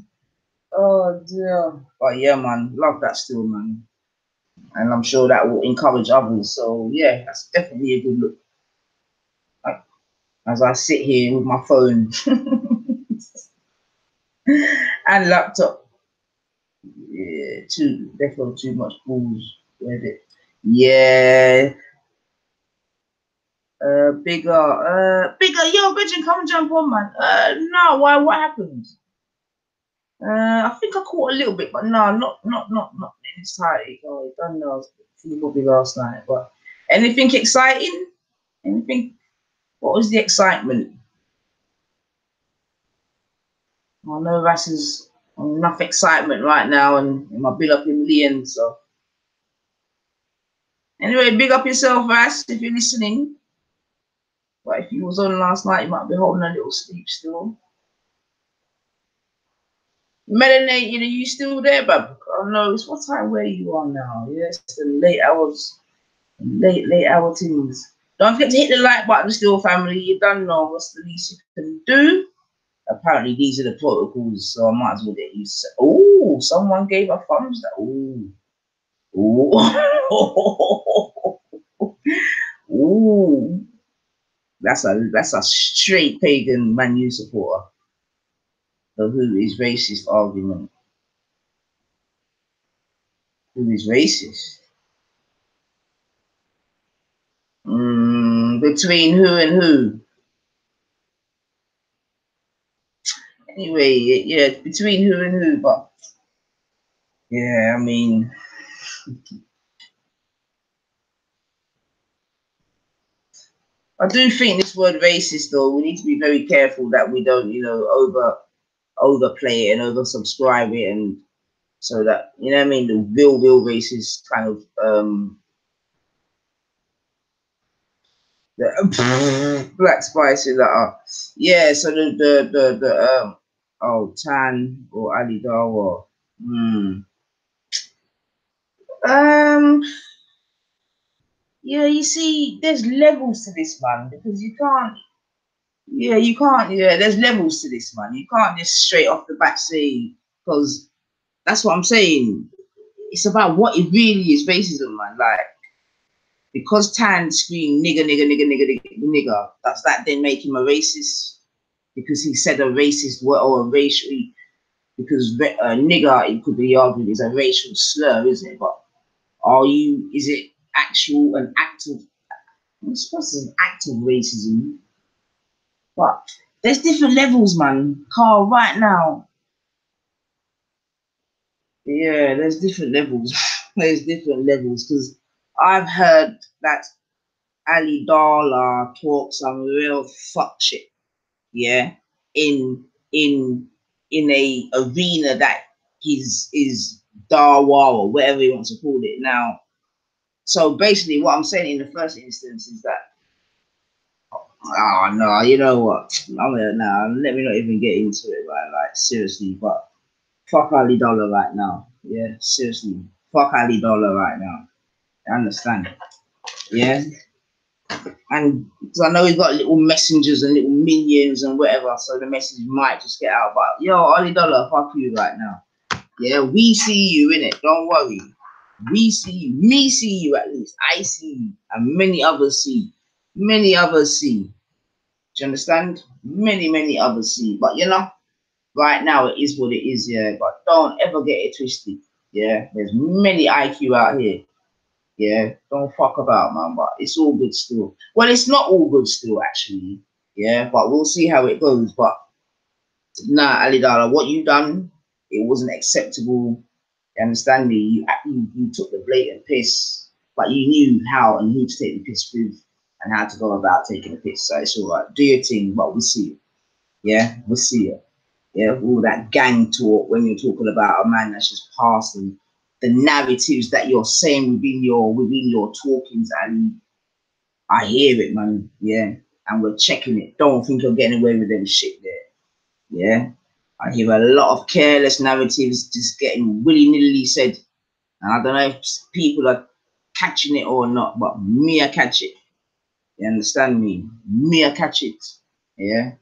Oh dear. But yeah, man, love that still, man. And I'm sure that will encourage others. So yeah, that's definitely a good look. As I sit here with my phone and laptop. Yeah, definitely too much balls with it. Yeah. Bigger, yo, Bridget, come jump on, man. No, why? What happened? I think I caught a little bit, but no, not entirely. Oh, I don't know. Probably last night, but anything exciting? Anything? What was the excitement? I know Ras is enough excitement right now, and my bill up in millions. So anyway, big up yourself, Ras, if you're listening. But if you was on last night, you might be holding a little sleep still. Melanated, are you still there, bub? Oh no, it's what time where you are now. Yes, the late hours, late hour things. Don't forget to hit the like button still, family. You don't know what's the least you can do. Apparently, these are the protocols, so I might as well get used to it. Oh, someone gave a thumbs up. Ooh. Ooh. That's a straight pagan Man U supporter. So who is racist argument? Who is racist? Between who and who? Anyway, yeah, between who and who, but yeah, I mean, I do think this word racist, though, we need to be very careful that we don't, you know, overplay it and oversubscribe it, and so that, you know what I mean, the real racist kind of the black spices that are, yeah. So the oh, Tan or Ali Dawa. Yeah, you see, there's levels to this, man, because you can't. Yeah, you can't. Yeah, there's levels to this, man. You can't just straight off the bat say, because that's what I'm saying. It's about what it really is, racism, man. Like, because Tan screamed nigger, nigger, nigger, nigger, nigger, nigger, does that then make him a racist? Because he said a racist word or a racially, because nigger, it could be argued, is a racial slur, isn't it? But is it actual, an act of, I suppose it's an act of racism? But there's different levels, man. Carl, right now, yeah, there's different levels. There's different levels, because I've heard that Ali Dala talk some real fuck shit, yeah, in in a arena that is Dawa or whatever you want to call it now. So basically, what I'm saying in the first instance is that, oh no, you know what? I'm gonna now let me not even get into it, right? Like, seriously, but fuck Ali Dollar right now. Yeah, seriously, fuck Ali Dollar right now. I understand. Yeah, and because I know he's got little messengers and little minions and whatever, so the message might just get out. But yo, Ali Dollar, fuck you right now. Yeah, we see you in it. Don't worry. We see you. Me see you at least. I see you, and many others see. Many others see. Do you understand? Many others see. But you know, right now it is what it is. Yeah. But don't ever get it twisted. Yeah. There's many IQ out here. Yeah, don't fuck about, man. But it's all good still. Well, it's not all good still, actually. Yeah, but we'll see how it goes. But nah, Ali Dala, what you done, it wasn't acceptable. You understand me? You took the blatant piss, but you knew how and who to take the piss with and how to go about taking the piss. So it's all right. Do your thing, but we'll see you. Yeah, we'll see you. Yeah, all that gang talk when you're talking about a man that's just passed, and the narratives that you're saying within your talkings, and I hear it, man. Yeah, and we're checking it. Don't think you're getting away with them shit there. Yeah, I hear a lot of careless narratives just getting willy-nilly said, and I don't know if people are catching it or not, but me, I catch it. You understand me? Me, I catch it. Yeah.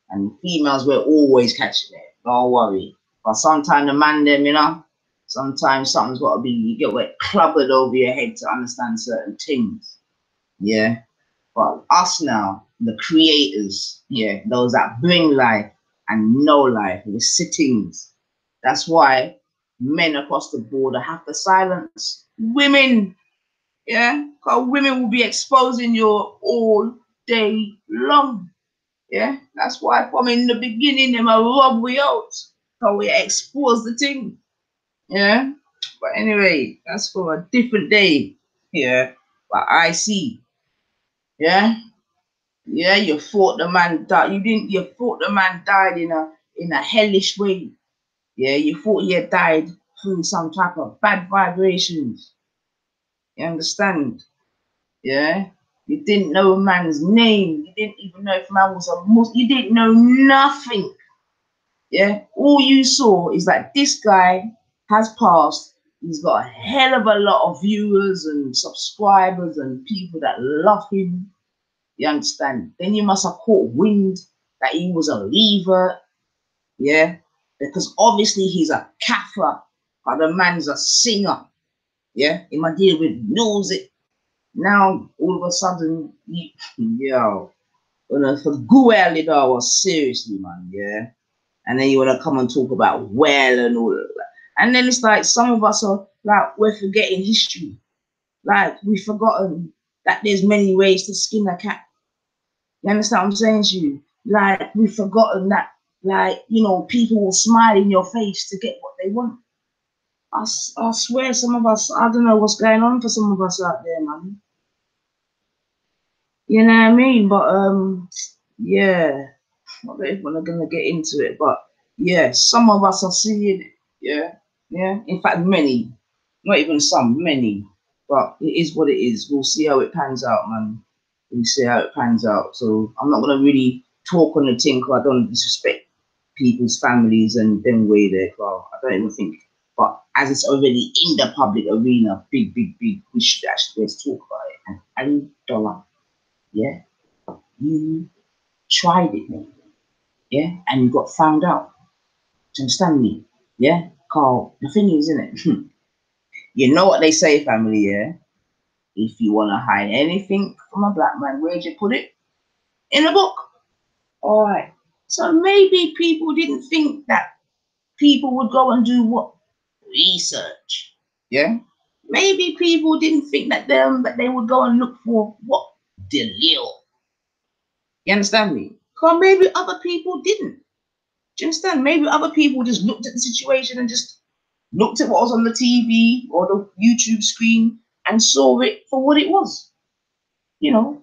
And females were always catching it. Don't worry. But sometimes the man them, you know, sometimes something's got to be, you get wet clubbered over your head to understand certain things. Yeah. But us now, the creators, yeah, those that bring life and know life, the sittings. That's why men across the border have to silence women. Yeah. Because women will be exposing you all day long. Yeah, that's why from in the beginning them a rob we out. So we expose the thing. Yeah. But anyway, that's for a different day. Yeah. But I see. Yeah. Yeah, you thought the man died. You thought the man died in a hellish way. Yeah, you thought he had died through some type of bad vibrations. You understand? Yeah. You didn't know a man's name. You didn't even know if man was a Muslim. You didn't know nothing. Yeah, all you saw is that this guy has passed. He's got a hell of a lot of viewers and subscribers and people that love him. You understand? Then you must have caught wind that he was a lever. Yeah, because obviously he's a kafra, but the man's a singer. Yeah, he might deal with music. Now all of a sudden, yo, for Guel Lidar was seriously, man. Yeah. And then you want to come and talk about well and all of that. And then it's like some of us are like, we're forgetting history. Like, we've forgotten that there's many ways to skin a cat. You understand what I'm saying to you? Like, we've forgotten that, like, you know, people will smile in your face to get what they want. I swear some of us, I don't know what's going on for some of us out there, man. You know what I mean? But yeah, not that we're not gonna get into it, but yeah, some of us are seeing it. Yeah, yeah. In fact, many, not even some, many. But it is what it is. We'll see how it pans out, man. We'll see how it pans out. So I'm not gonna really talk on the thing because I don't disrespect people's families and them way there. Well, I don't even think. But as it's already in the public arena, big, big, big, we should actually let's talk about it. And dollar, yeah, you tried it, mate. Yeah, and you got found out. Do you understand me? Yeah, Carl. The thing is, isn't it? You know what they say, family. Yeah, if you want to hide anything from a black man, where'd you put it? In a book. All right. So maybe people didn't think that people would go and do what research. Yeah. Maybe people didn't think that they would go and look for what deal. You understand me? Because maybe other people didn't. Do you understand? Maybe other people just looked at the situation and just looked at what was on the TV or the YouTube screen and saw it for what it was, you know.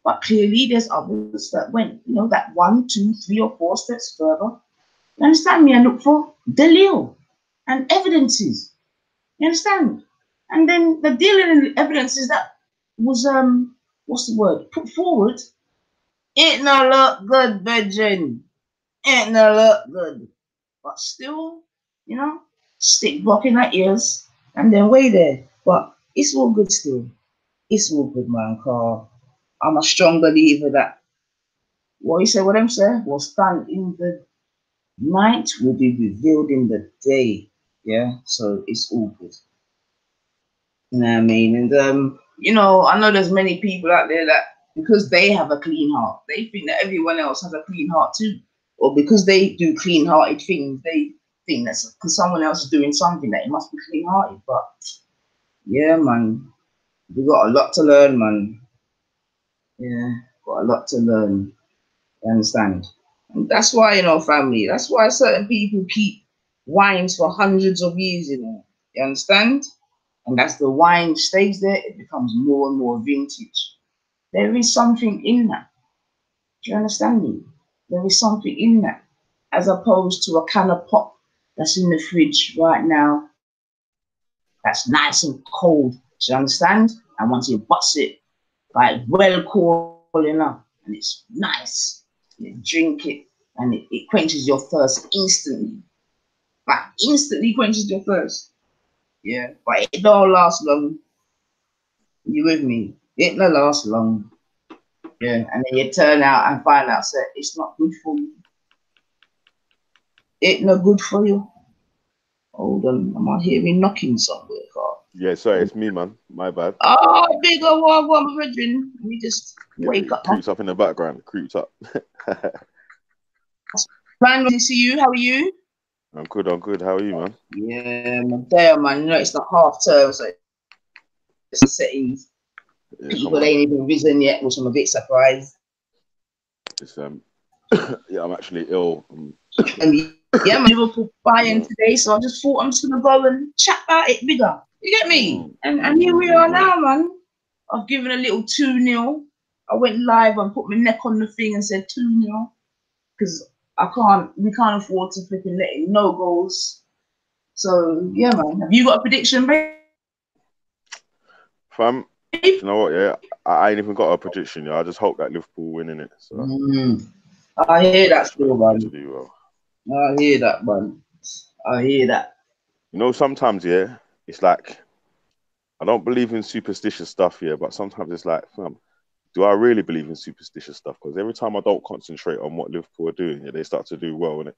But clearly, there's others that went, you know, that 1, 2, 3, or 4 steps further. You understand me? And look for Dalil and evidences. You understand? And then the dealing and evidences that was what's the word? Put forward. It no look good, virgin. It no look good. But still, you know, stick block in our ears and then wait there. But it's all good still. It's all good, man, Carl. I'm a strong believer that what you say, what I'm saying, will stand in the night, will be revealed in the day. Yeah, so it's all good. You know what I mean? And you know, I know there's many people out there that because they have a clean heart, they think that everyone else has a clean heart too. Or because they do clean hearted things, they think that's because someone else is doing something that it must be clean hearted. But yeah, man, we got a lot to learn, man. Yeah, got a lot to learn. You understand? And that's why, you know, family, that's why certain people keep wines for hundreds of years, you know. You understand? And as the wine stays there, it becomes more and more vintage. There is something in that. Do you understand me? There is something in that. As opposed to a can of pop that's in the fridge right now, that's nice and cold. Do you understand? And once you bust it, like well cool enough, and it's nice, you drink it, and it quenches your thirst instantly. Like instantly quenches your thirst. Yeah, but it don't last long. You with me? It don't last long. Yeah, and then you turn out and find out that it's not good for you. It not good for you. Hold on, am I hearing knocking somewhere, Carl? Yeah, sorry, it's me, man. My bad. Oh, bigger one, brethren. Let me just Yeah, wake it up. creeps up in the background. It creeps up. Man, to see you. How are you? I'm good. I'm good. How are you, man? Yeah, I'm there, man. You know, it's the half term, so it's the settings. Yeah, People ain't even risen yet, which I'm a bit surprised. It's yeah, I'm actually ill. Yeah, man, Liverpool Bayern today, so I just thought I'm just gonna go and chat about it bigger. You get me? And here we are now, man. I've given a little 2-0. I went live and put my neck on the thing and said 2-0 because we can't afford to flipping let in no goals. So yeah, man. Have you got a prediction, babe? Fam, you know what? Yeah, I ain't even got a prediction. Yeah, I just hope that Liverpool winning it. So I hear that still, man. To do well. I hear that, man. I hear that. You know, sometimes, yeah, it's like I don't believe in superstitious stuff, yeah, but sometimes it's like, fam, do I really believe in superstitious stuff? Because every time I don't concentrate on what Liverpool are doing, yeah, they start to do well, innit?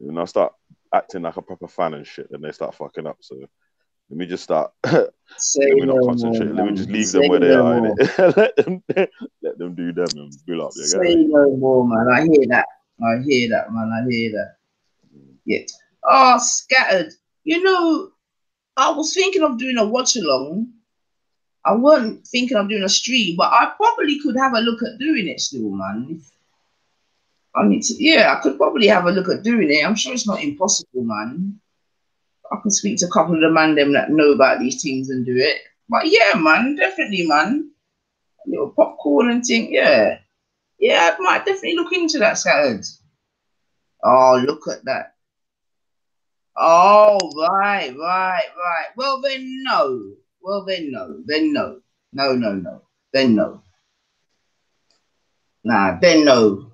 And I start acting like a proper fan and shit, and they start fucking up. So let me just start. Say let me not no concentrate. more, Let me man. just leave Say them where they no are. more. Let them do them and build up. Say no more, man. I hear that. I hear that, man. I hear that. Yeah. Oh, scattered. You know, I was thinking of doing a watch along. I wasn't thinking of doing a stream, but I probably could have a look at doing it still, man. Yeah, I could probably have a look at doing it. I'm sure it's not impossible, man. I can speak to a couple of the man them that know about these things and do it. But yeah, man, definitely, man. A little popcorn and thing. Yeah. Yeah, I might definitely look into that salad. Oh, look at that. Oh, right. Well, then no. Then no. No. Then no. Nah, then no.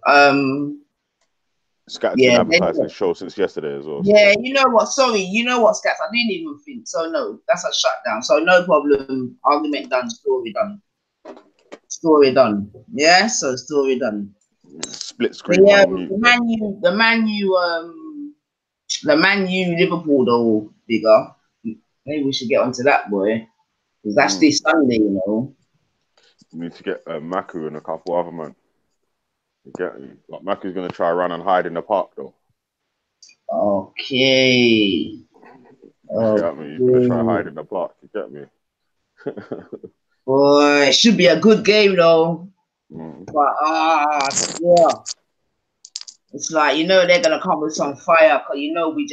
Scat's been Yeah, then advertising no. the show since yesterday as well. Yeah, So. you know what? Sorry, you know what, Scats? I didn't even think. So no, that's a shutdown. So no problem. Argument done. Story done. Story done. Yeah, so story done. Split But screen, man yeah, on mute. Yeah. the Man U Liverpool though, bigger. Maybe we should get onto that, boy, because that's this Sunday, you know. You need to get Maku and a couple other man. You get me? Like Maku's gonna try run and hide in the park though. Okay. You get me? He's gonna try Okay. hide in the park. You get me? Boy, it should be a good game though. But yeah. It's like, you know, they're gonna come with some fire, cause you know we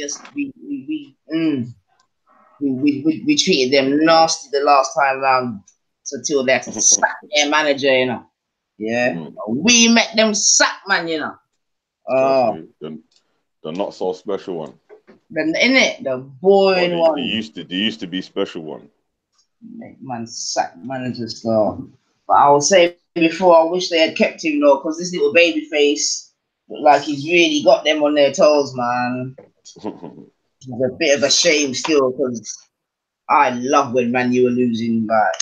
treated them nasty the last time round until they had to sack their manager, you know. Yeah, we met them sack, man, you know. Trust me, the not so special one. Then in it, the boring one. They used to be special one. Man, sack manager stuff. But I will say before, I wish they had kept him though, because this little baby face look like he's really got them on their toes, man. It's a bit of a shame still, because I love when Man U are losing. Like,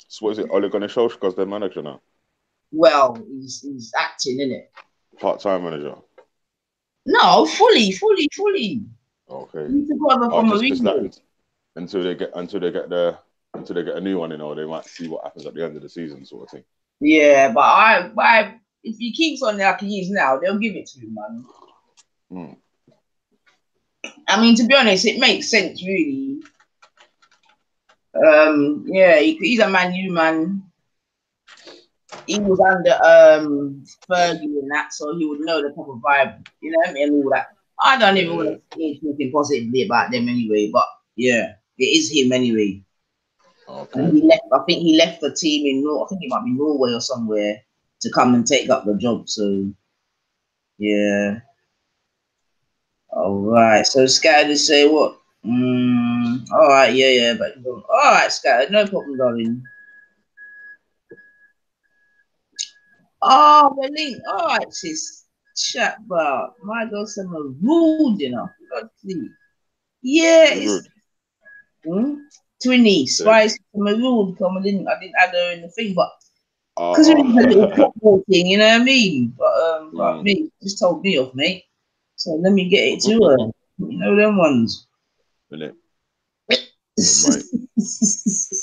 So what is it? Ole Gunnar Solskjaer's their manager now? Well, he's acting, in it. Part-time manager. No, fully. Okay. He's the brother from Mourinho. Until they get a new one, you know, they might see what happens at the end of the season, sort of thing. Yeah, but I if he keeps on like he is now, they'll give it to him, man. I mean, to be honest, it makes sense, really. Yeah, he's a Man U man. He was under Fergie and that, so he would know the type of vibe, you know what I mean, and all that. I don't even want to say anything positively about them anyway, but yeah, it is him anyway. Okay. And he left. I think he left the team in I think it might be Norway or somewhere to come and take up the job. So yeah. All right. So Scattered say what? All right. Yeah. But all right, Scattered. No problem, darling. Oh, the link. All right, sis. Chat about my girl. Some rude, you know. Yeah, it's Twinny Spice rude. I didn't add her in the thing, but because it was a little football thing, you know what I mean. But me just told me off, mate. So let me get it to her. You know them ones. Innit?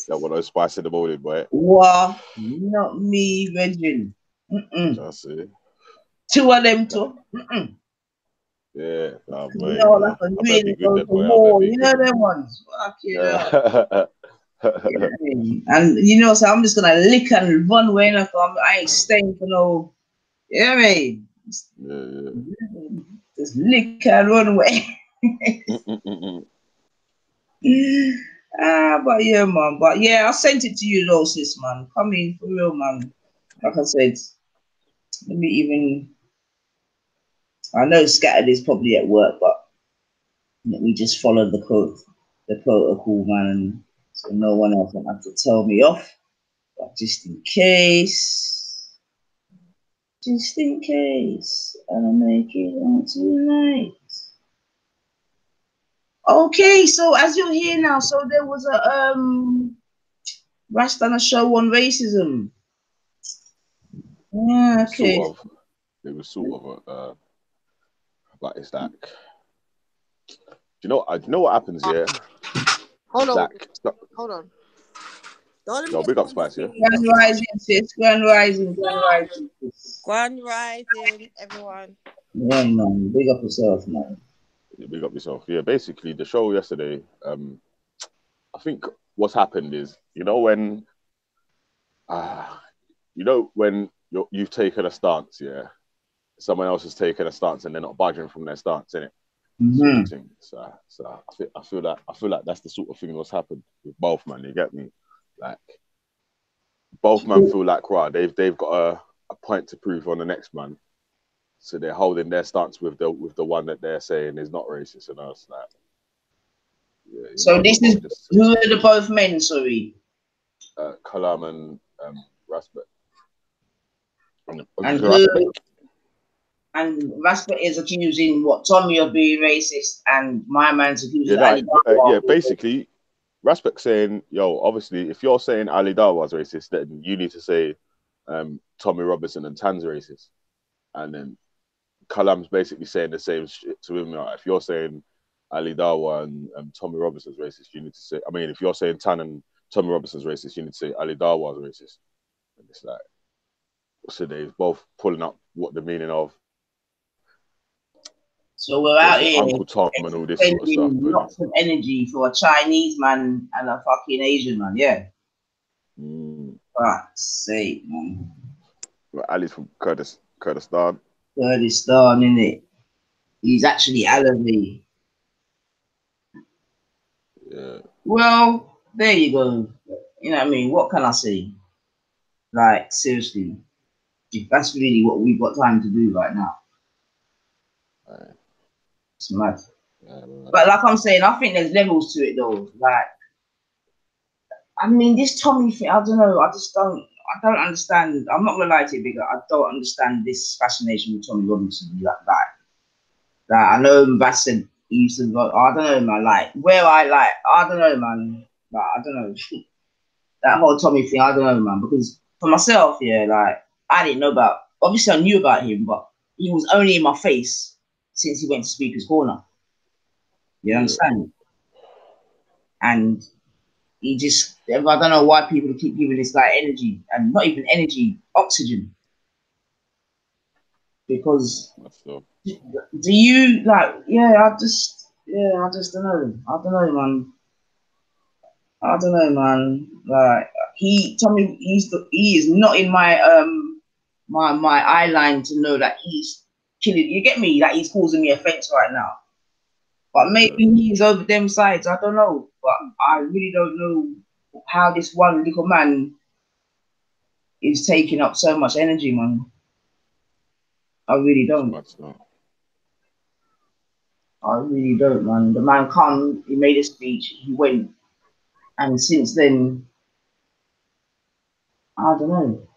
That one I spice in the morning, boy. What? Not me, Virgin. Just see. Two of them too. Yeah, boy, you know, like a really go to war. You know them ones. Fuck yeah. And you know, so I'm just gonna lick and run away. Like I ain't staying for no. You know what I mean? Yeah. Just lick and run away. But yeah, man. But yeah, I sent it to you though, sis, man. Come in for real, man. Like I said, let me even. I know Scattered is probably at work, but let me just follow the protocol, man, so no one else will have to tell me off. But just in case, I'll make it on tonight. Okay, so as you're here now, so there was a Rash done a show on racism. Yeah, okay. It was sort of like it's like, do you know what happens here? Hold on. Like, hold on. Yo, big up Spice, yeah. Grand rising, sis. Grand rising, everyone. Yeah, man. Big up yourself, man. Yeah, big up yourself. Yeah, basically the show yesterday, I think what's happened is, you know when you've taken a stance, yeah, someone else has taken a stance and they're not budging from their stance, innit? Sort of thing. So I feel like that's the sort of thing that's happened with both, man. You get me? Like both men feel like, right, they've got a point to prove on the next man. So they're holding their stance with the one that they're saying is not racist, and I was like, yeah, so this is who are the both men? Sorry, Kalam and Rasbek. And who? And Rasper is accusing what Tommy of being racist, and my man's accusing Ali Dawa. Yeah, basically, Rasbek saying, yo, obviously, if you're saying Ali Dawa is racist, then you need to say Tommy Robinson and Tan's racist, and then Kalam's basically saying the same shit to him. Like, if you're saying Ali Dawa and Tommy Robinson's racist, you need to say. I mean, if you're saying Tan and Tommy Robinson's racist, you need to say Ali Dawa's racist. And it's like, so they're both pulling up what the meaning of. So we're out here Uncle Tom and all this sort of stuff. Lots of energy for a Chinese man and a fucking Asian man, yeah. Fuck's sake, man. Ali's from Kurdistan. Kurdistan, innit? He's actually Alawi. Yeah. Well, there you go. You know what I mean? What can I say? Like, seriously, if that's really what we've got time to do right now. It's mad. But like I'm saying, I think there's levels to it though. Like, I mean, this Tommy thing, I don't know. I don't understand. I'm not gonna lie to you, bigger. I don't understand this fascination with Tommy Robinson. Like I know Bass said he used to go. I don't know, man. Like I don't know, man. Like I don't know. That whole Tommy thing, I don't know, man. Because for myself, yeah, like I didn't know about. Obviously, I knew about him, but he was only in my face since he went to Speaker's Corner. You understand? And he just, I don't know why people keep giving this guy energy, and not even energy, oxygen. Because do you like? I just don't know. I don't know, man. I don't know, man. Like he is not in my my eye line to know that he's killing. You get me? That he's causing me offense right now. But maybe he's over them sides. I don't know. But I really don't know how this one little man is taking up so much energy, man. I really don't. I really don't, man. The man come, he made a speech, he went. And since then, I don't know.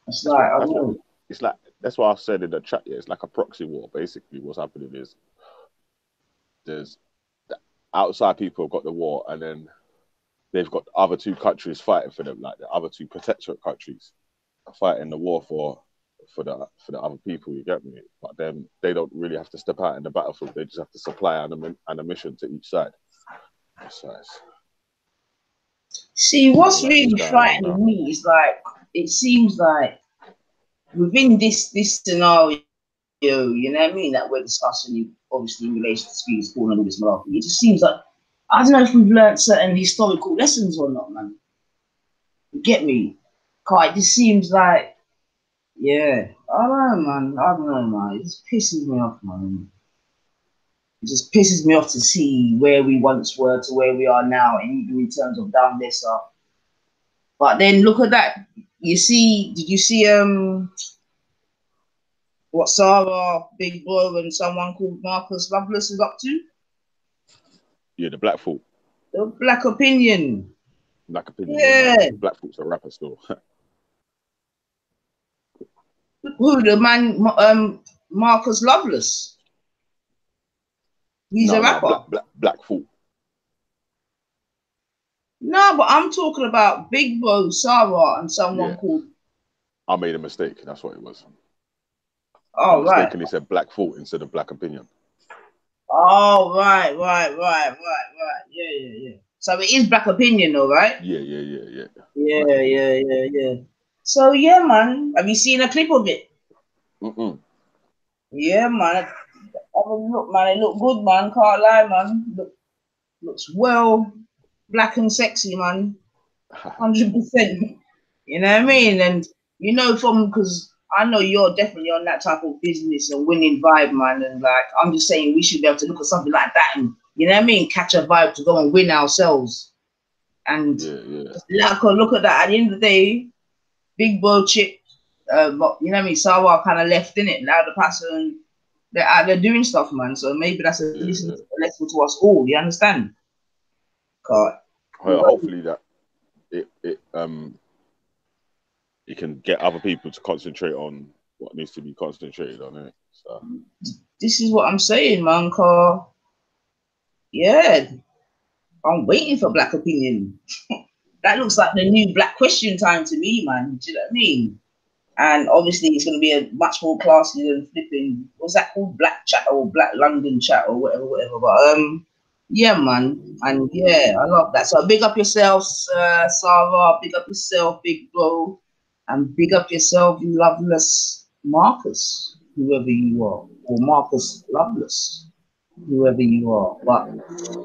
It's like, I don't know. It's like, that's what I said in the chat. Yeah, it's like a proxy war. Basically, what's happening is there's the outside people have got the war, and then they've got the other two countries fighting for them, like the other two protectorate countries are fighting the war for the other people. You get me? But then they don't really have to step out in the battlefield. They just have to supply ammunition to each side. See, what's really frightening me is like it seems like within this scenario, you know what I mean, that we're discussing, obviously in relation to Speaker's Corner and all this malarkey, it just seems like I don't know if we've learned certain historical lessons or not, man. You get me? It just seems like, yeah, I don't know, man. It just pisses me off, man. It just pisses me off to see where we once were to where we are now, and even in terms of down lesser. But then look at that. You see, did you see what Sarah, Big Bro, and someone called Marcus Loveless is up to? Yeah, the Black Thought. The Black Opinion. Black Opinion. Yeah. Black Thought's a rapper still. Who, the man, Marcus Loveless? He's a rapper. Black Thought. No, but I'm talking about Big Bro, Sarah, and someone called. I made a mistake. That's what it was. Oh, right. Mistakenly said Black Thought instead of Black Opinion. Oh, right. Yeah. So it is Black Opinion, though, right? Yeah. Yeah. So, yeah, man. Have you seen a clip of it? Yeah, man. Have a look, man. It look good, man. Can't lie, man. Looks well black and sexy, man. 100%. You know what I mean? And you know, because I know you're definitely on that type of business and winning vibe, man. And like, I'm just saying, we should be able to look at something like that and, you know what I mean, catch a vibe to go and win ourselves. And like, look at that. At the end of the day, big bro chit. But you know what I mean? Sawa kind of left in it. Now the person they're out there doing stuff, man. So maybe that's a lesson to us all. You understand? God. Hopefully that you can get other people to concentrate on what needs to be concentrated on, innit? So this is what I'm saying, man. Car. Yeah, I'm waiting for black opinion. That looks like the new black question time to me, man. Do you know what I mean? And obviously, it's going to be a much more classy than flipping. What's that called? Black chat or Black London chat or whatever, whatever. But yeah, man. And yeah, I love that. So big up yourself, Sarah. Big up yourself, big bro. And big up yourself, you loveless Marcus, whoever you are, or Marcus Loveless, whoever you are. But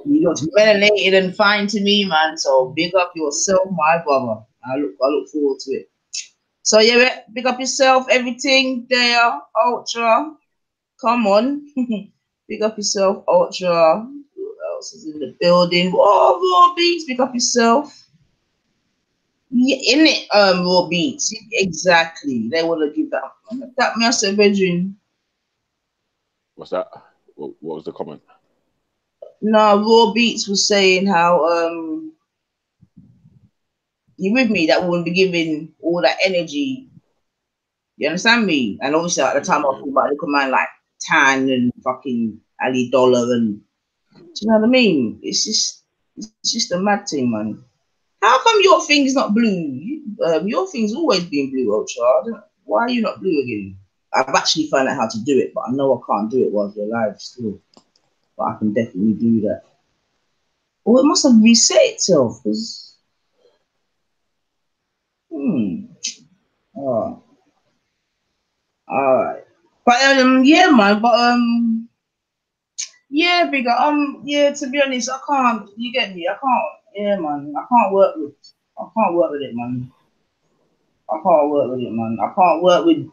you look melanated and fine to me, man. So big up yourself, my brother. I look forward to it. So yeah, big up yourself, everything there, Ultra. Come on. Big up yourself, Ultra. Who else is in the building? Oh, Raw Beats, big up yourself. Yeah, in it, Raw Beats. Exactly. They want to give that massive bedroom. what's that? What was the comment? No, Raw Beats was saying how you with me, that we wouldn't be giving all that energy. You understand me? And obviously at the time I thought about little man like Tan and fucking Ali Dollar and do you know what I mean? It's just a mad thing, man. How come your thing's not blue? Your thing's always been blue, Ultra. Why are you not blue again? I've actually found out how to do it, but I know I can't do it whilst we're live still. But I can definitely do that. Oh, it must have reset itself because oh. All right. But yeah, man. But yeah, bigger. Yeah. To be honest, I can't. You get me? I can't. Yeah, man. I can't work with it, man. I can't work with it, man. I can't work with.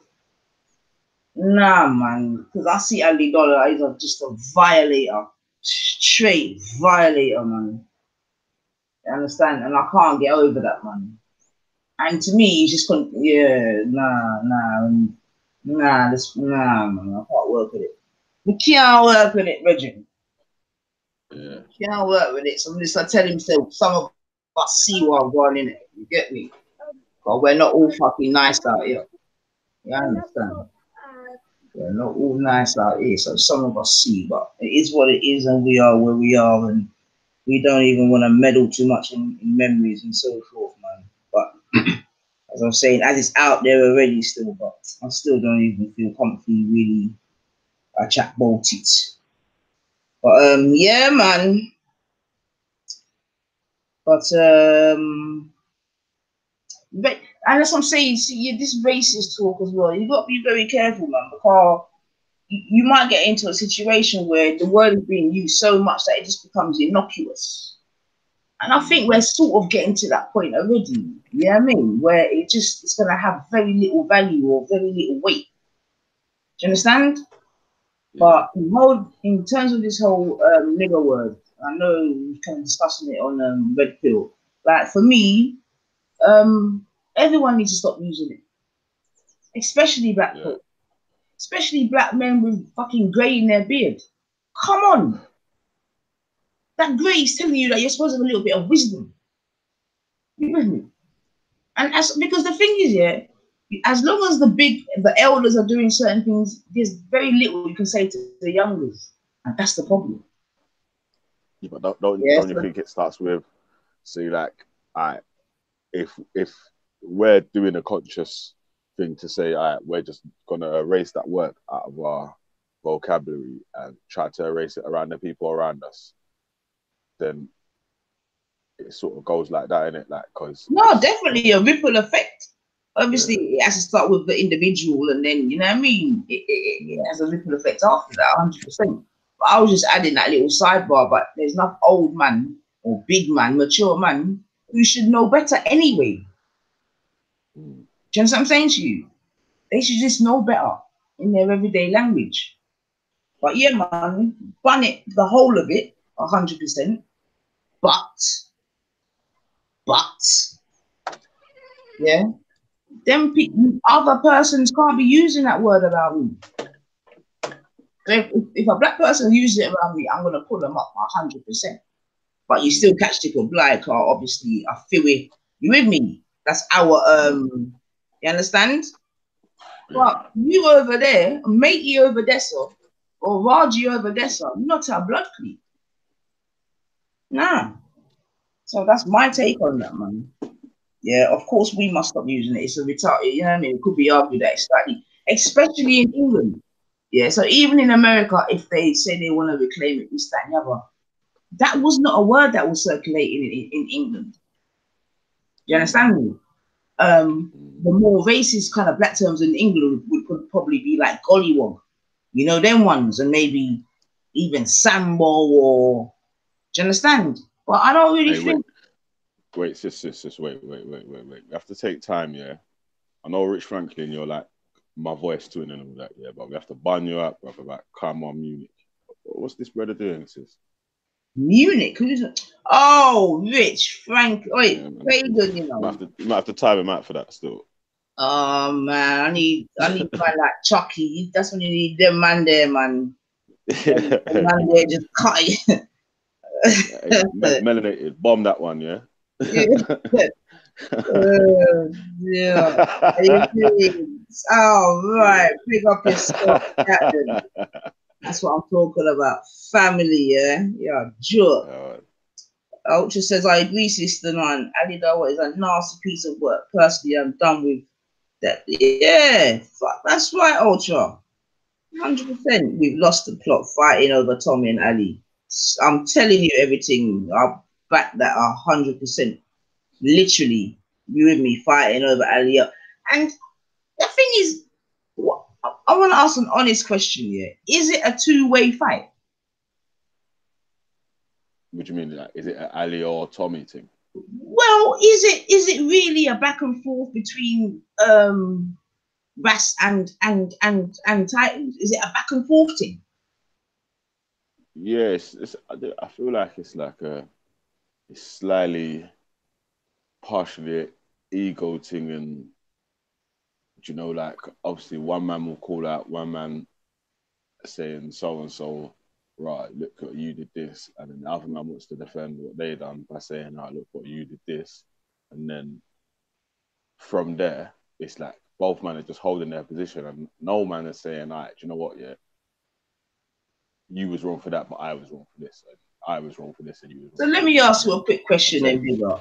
Nah, man. Because I see Ali Dollar. He's just a violator, straight violator, man. You understand? And I can't get over that, man. And to me, he's just yeah, nah, man. I can't work with it. We can't work with it, Reggie. Yeah. Can't work with it. So I tell him, some of us see what I'm going in it. You get me? But we're not all fucking nice out here. You understand? We're not all nice out here. So some of us see, but it is what it is, and we are where we are, and we don't even want to meddle too much in memories and so forth, man. But as I'm saying, as it's out there already still, but I still don't even feel comfy really. I chat about it. But yeah, man. But and that's what I'm saying. See, this racist talk as well. You got to be very careful, man, because you might get into a situation where the word is being used so much that it just becomes innocuous. And I think we're sort of getting to that point already. You know what I mean? Where it's going to have very little value or very little weight. Do you understand? Yeah. But in terms of this whole nigger word, I know we've kind of discussing it on Red Pill. Like for me, everyone needs to stop using it, especially black people, especially black men with fucking grey in their beard. Come on, that grey is telling you that you're supposed to have a little bit of wisdom. You with me? And because the thing is, yeah, as long as the elders are doing certain things, there's very little you can say to the youngers, and that's the problem. Yeah, but don't you think it starts with, see, like, if we're doing a conscious thing to say, we're just gonna erase that word out of our vocabulary and try to erase it around the people around us, then it sort of goes like that, innit? Like, cause no, definitely a ripple effect. Obviously, it has to start with the individual, and then you know what I mean. It has a ripple effect after that, 100%. But I was just adding that little sidebar. But there's enough old man or big man, mature man who should know better anyway. Do you understand what I'm saying to you? They should just know better in their everyday language. But yeah, man, bun it, the whole of it, 100%. But, yeah, other persons can't be using that word about me. So if a black person uses it around me, I'm gonna pull them up 100%. But you still catch the good blind car. Obviously, I feel it. You with me? That's our You understand? But you over there, matey over there, so, or Raji over there, so, not a blood clean. Nah. So that's my take on that, man. Yeah, of course we must stop using it. It's a retarded, you know what I mean? It could be argued that it's slightly, especially in England. Yeah, so even in America, if they say they want to reclaim it, this, that, and the other, that was not a word that was circulating in England. Do you understand me? The more racist kind of black terms in England would probably be like gollywog, you know, them ones, and maybe even Sambo or, do you understand? But I don't really think. Wait, sis, wait. We have to take time, yeah. I know, Rich Franklin, you're like my voice twin and all that, yeah, but we have to bun you up, brother. Like, come on, Munich. What's this brother doing, sis? Munich? Who's it? Oh, Rich Frank. Wait, very good, you know. You might have to time him out for that still. Oh man, I need man like Chucky. That's when you need them man there, man. The man there just cut it. Melanated, bomb that one, yeah. Yeah. Oh right, pick up your stuff. That's what I'm talking about. Family, yeah. Yeah, sure. Ultra says, I agree, sister man. Alidawa is a nasty piece of work. Personally, I'm done with that. Yeah, that's right, Ultra. 100%. We've lost the plot fighting over Tommy and Ali. I'm telling you everything. I'll back that 100%. Literally, you with me fighting over Ali. And the thing is, I want to ask an honest question here. Is it a two-way fight? What do you mean? Like, is it an Ali or Tommy thing? Well, is it really a back and forth between Ras and Titans? Is it a back and forth thing? Yes, I feel like it's like it's slightly partially ego thing, and you know, like obviously one man will call out one man saying so and so, right, look what you did this, and then the other man wants to defend what they done by saying, right, look what you did this, and then from there it's like both men are just holding their position, and no man is saying, all right, do you know what, yeah, you was wrong for that, but I was wrong for this, and I was wrong for this, and you was wrong. So let me ask you a quick question, then, Bigger.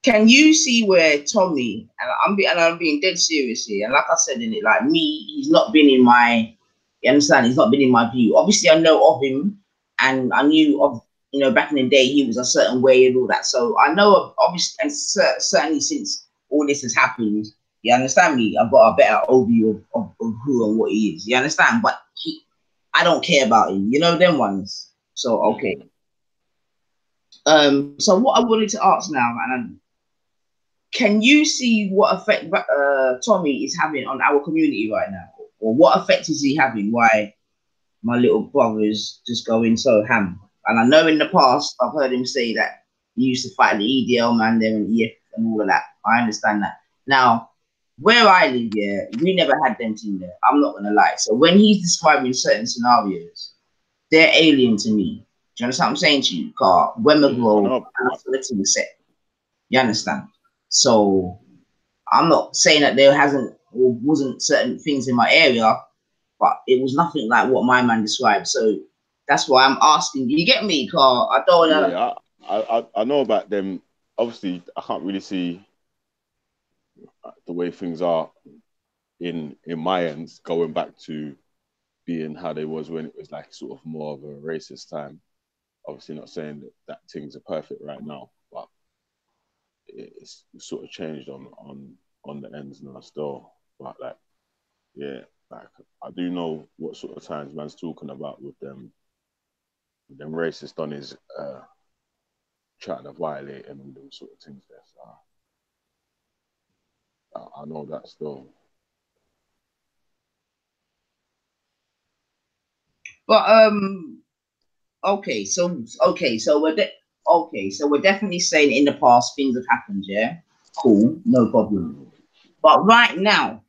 Can you see where Tommy, and I'm being dead serious here, and like I said in it, like me, he's not been in my, you understand, he's not been in my view. Obviously, I know of him, and I knew of, you know, back in the day, he was a certain way and all that. So I know of, obviously, and certainly since all this has happened, you understand me, I've got a better overview of who and what he is, you understand? But I don't care about him, you know, them ones. So, okay. So what I wanted to ask now, man, can you see what effect Tommy is having on our community right now? Or what effect is he having? Why my little brother is just going so ham? And I know in the past, I've heard him say that he used to fight the EDL man there and EF and all of that. I understand that. Now, where I live, yeah, we never had them team there. I'm not going to lie. So when he's describing certain scenarios, they're alien to me. Do you understand what I'm saying to you? Because Wemmergrove and that's the set. You understand? So I'm not saying that there hasn't or wasn't certain things in my area, but it was nothing like what my man described. So that's why I'm asking. You get me, Carl? I don't know. Yeah, I know about them. Obviously, I can't really see the way things are in my ends going back to being how they was when it was like sort of more of a racist time. Obviously, not saying that things are perfect right now, but it's sort of changed on the ends now still. But like, yeah, like I do know what sort of times man's talking about with them racist on his trying to violate and all them sort of things there. So I know that still. But okay, so we're okay, so we're definitely saying in the past things have happened, yeah? Cool, no problem. But right now,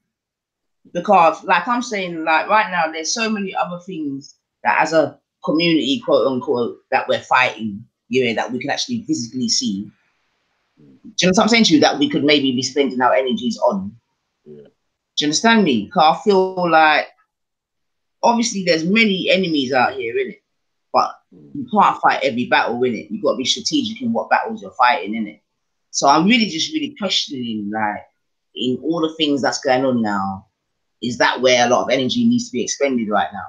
because like I'm saying, like right now, there's so many other things that as a community, quote unquote, that we're fighting, yeah, that we can actually physically see. Do you know what I'm saying to you? That we could maybe be spending our energies on. Yeah. Do you understand me? Because I feel like obviously there's many enemies out here, innit? But you can't fight every battle, innit? You've got to be strategic in what battles you're fighting, innit? So I'm really questioning, like, in all the things that's going on now, is that where a lot of energy needs to be expended right now?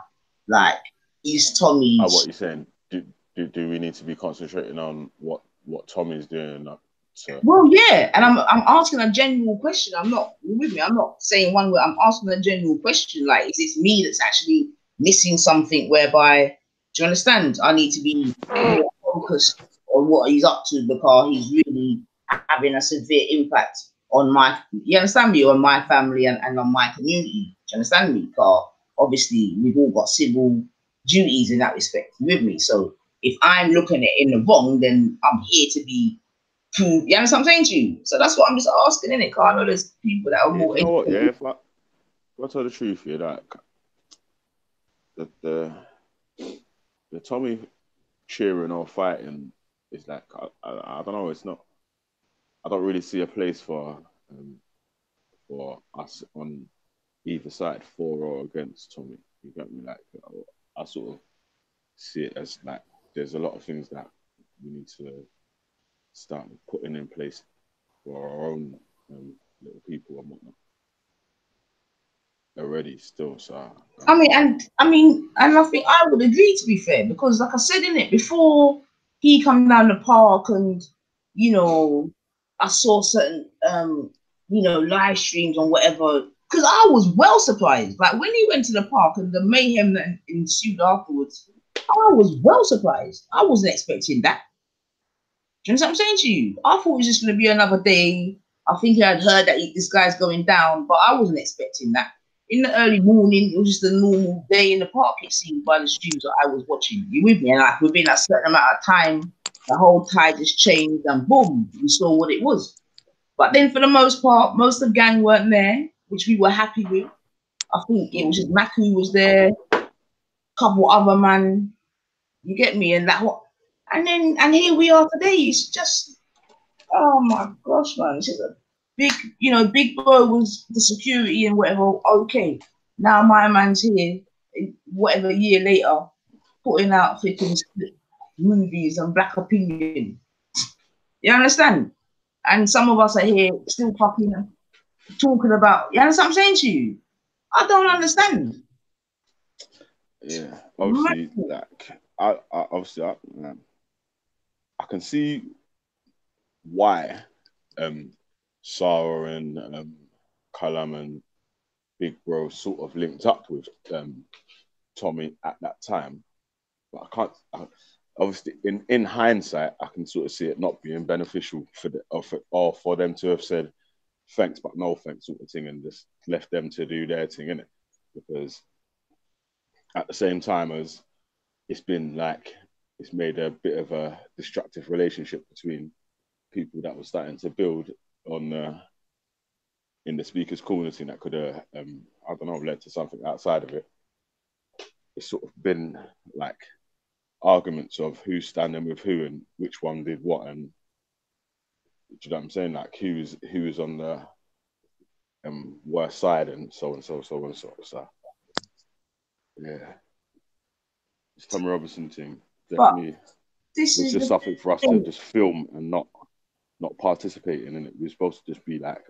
Like, is Tommy's... What you're saying? Do we need to be concentrating on what Tommy's doing? Well, yeah, and I'm asking a general question. I'm not with me. I'm not saying one word. I'm asking a general question. Like, is it me that's actually missing something? Whereby, do you understand? I need to be more focused on what he's up to because he's really having a severe impact on my. You understand me? On my family and on my community. Do you understand me? Because obviously we've all got civil duties in that respect. You with me? So if I'm looking at it in the wrong, then I'm here to be. You understand what I'm saying to you? So that's what I'm just asking, innit? Because I know there's people that are more... You know what, yeah, if I tell the truth, yeah, like, the Tommy cheering or fighting is like, I don't know, it's not... I don't really see a place for us on either side, for or against Tommy. You get me? Like, I sort of see it as, like, there's a lot of things that we need to start putting in place for our own little people and whatnot already still. So I mean, and I think I would agree, to be fair, because like I said in it before, he come down the park and I saw certain live streams on whatever, because I was well surprised. Like when he went to the park and the mayhem that ensued afterwards, I was well surprised. I wasn't expecting that. Do you know what I'm saying to you? I thought it was just going to be another day. I think I had heard that this guy's going down, but I wasn't expecting that. In the early morning, it was just a normal day in the park, it seemed, by the streams that I was watching. You with me? And like within a certain amount of time, the whole tide just changed and boom, we saw what it was. But then for the most part, most of the gang weren't there, which we were happy with. I think it was just Maku was there, a couple other man, you get me? And that what? And here we are today. It's just, oh my gosh, man. It's just a big, Big Bro was the security and whatever. Okay, now my man's here, whatever year later, putting out flipping movies and Black Opinion. You understand? And some of us are here still fucking talking about. You understand what I'm saying to you? I don't understand. Yeah, obviously, like I can see why Sarah and Callum and Big Bro sort of linked up with Tommy at that time, but I can't. Obviously, in hindsight, I can sort of see it not being beneficial for them to have said thanks but no thanks sort of thing and just left them to do their thing, innit? Because at the same time as it's been like it's made a bit of a destructive relationship between people that were starting to build on in the speaker's corner thing that could have I don't know, led to something outside of it. It's sort of been like arguments of who's standing with who and which one did what, and do you know what I'm saying? Like who was on the worst side and so and so. So yeah, this Tommy Robinson thing definitely was just something for us to just film and not participate in, and it was supposed to just be like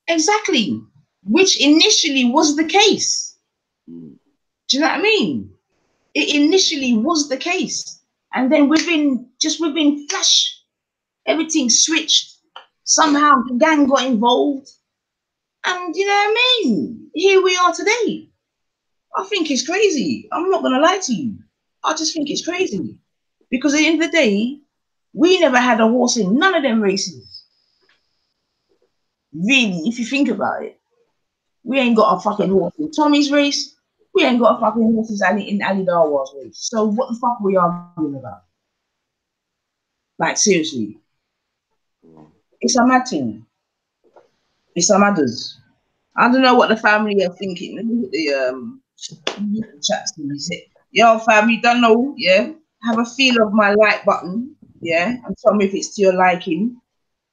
exactly, which initially was the case. Do you know what I mean? It initially was the case, and then within flash, everything switched. Somehow the gang got involved, and you know what I mean? Here we are today. I think it's crazy. I'm not gonna lie to you. I just think it's crazy because at the end of the day, we never had a horse in none of them races. Really, if you think about it, we ain't got a fucking horse in Tommy's race. We ain't got a fucking horse in Ali Darwar's race. So what the fuck are we arguing about? Like seriously, it's a mad thing. It's a matters. I don't know what the family are thinking. Let me look at the chats and we say, yo, family, don't know, yeah. Have a feel of my like button, yeah, and tell me if it's to your liking.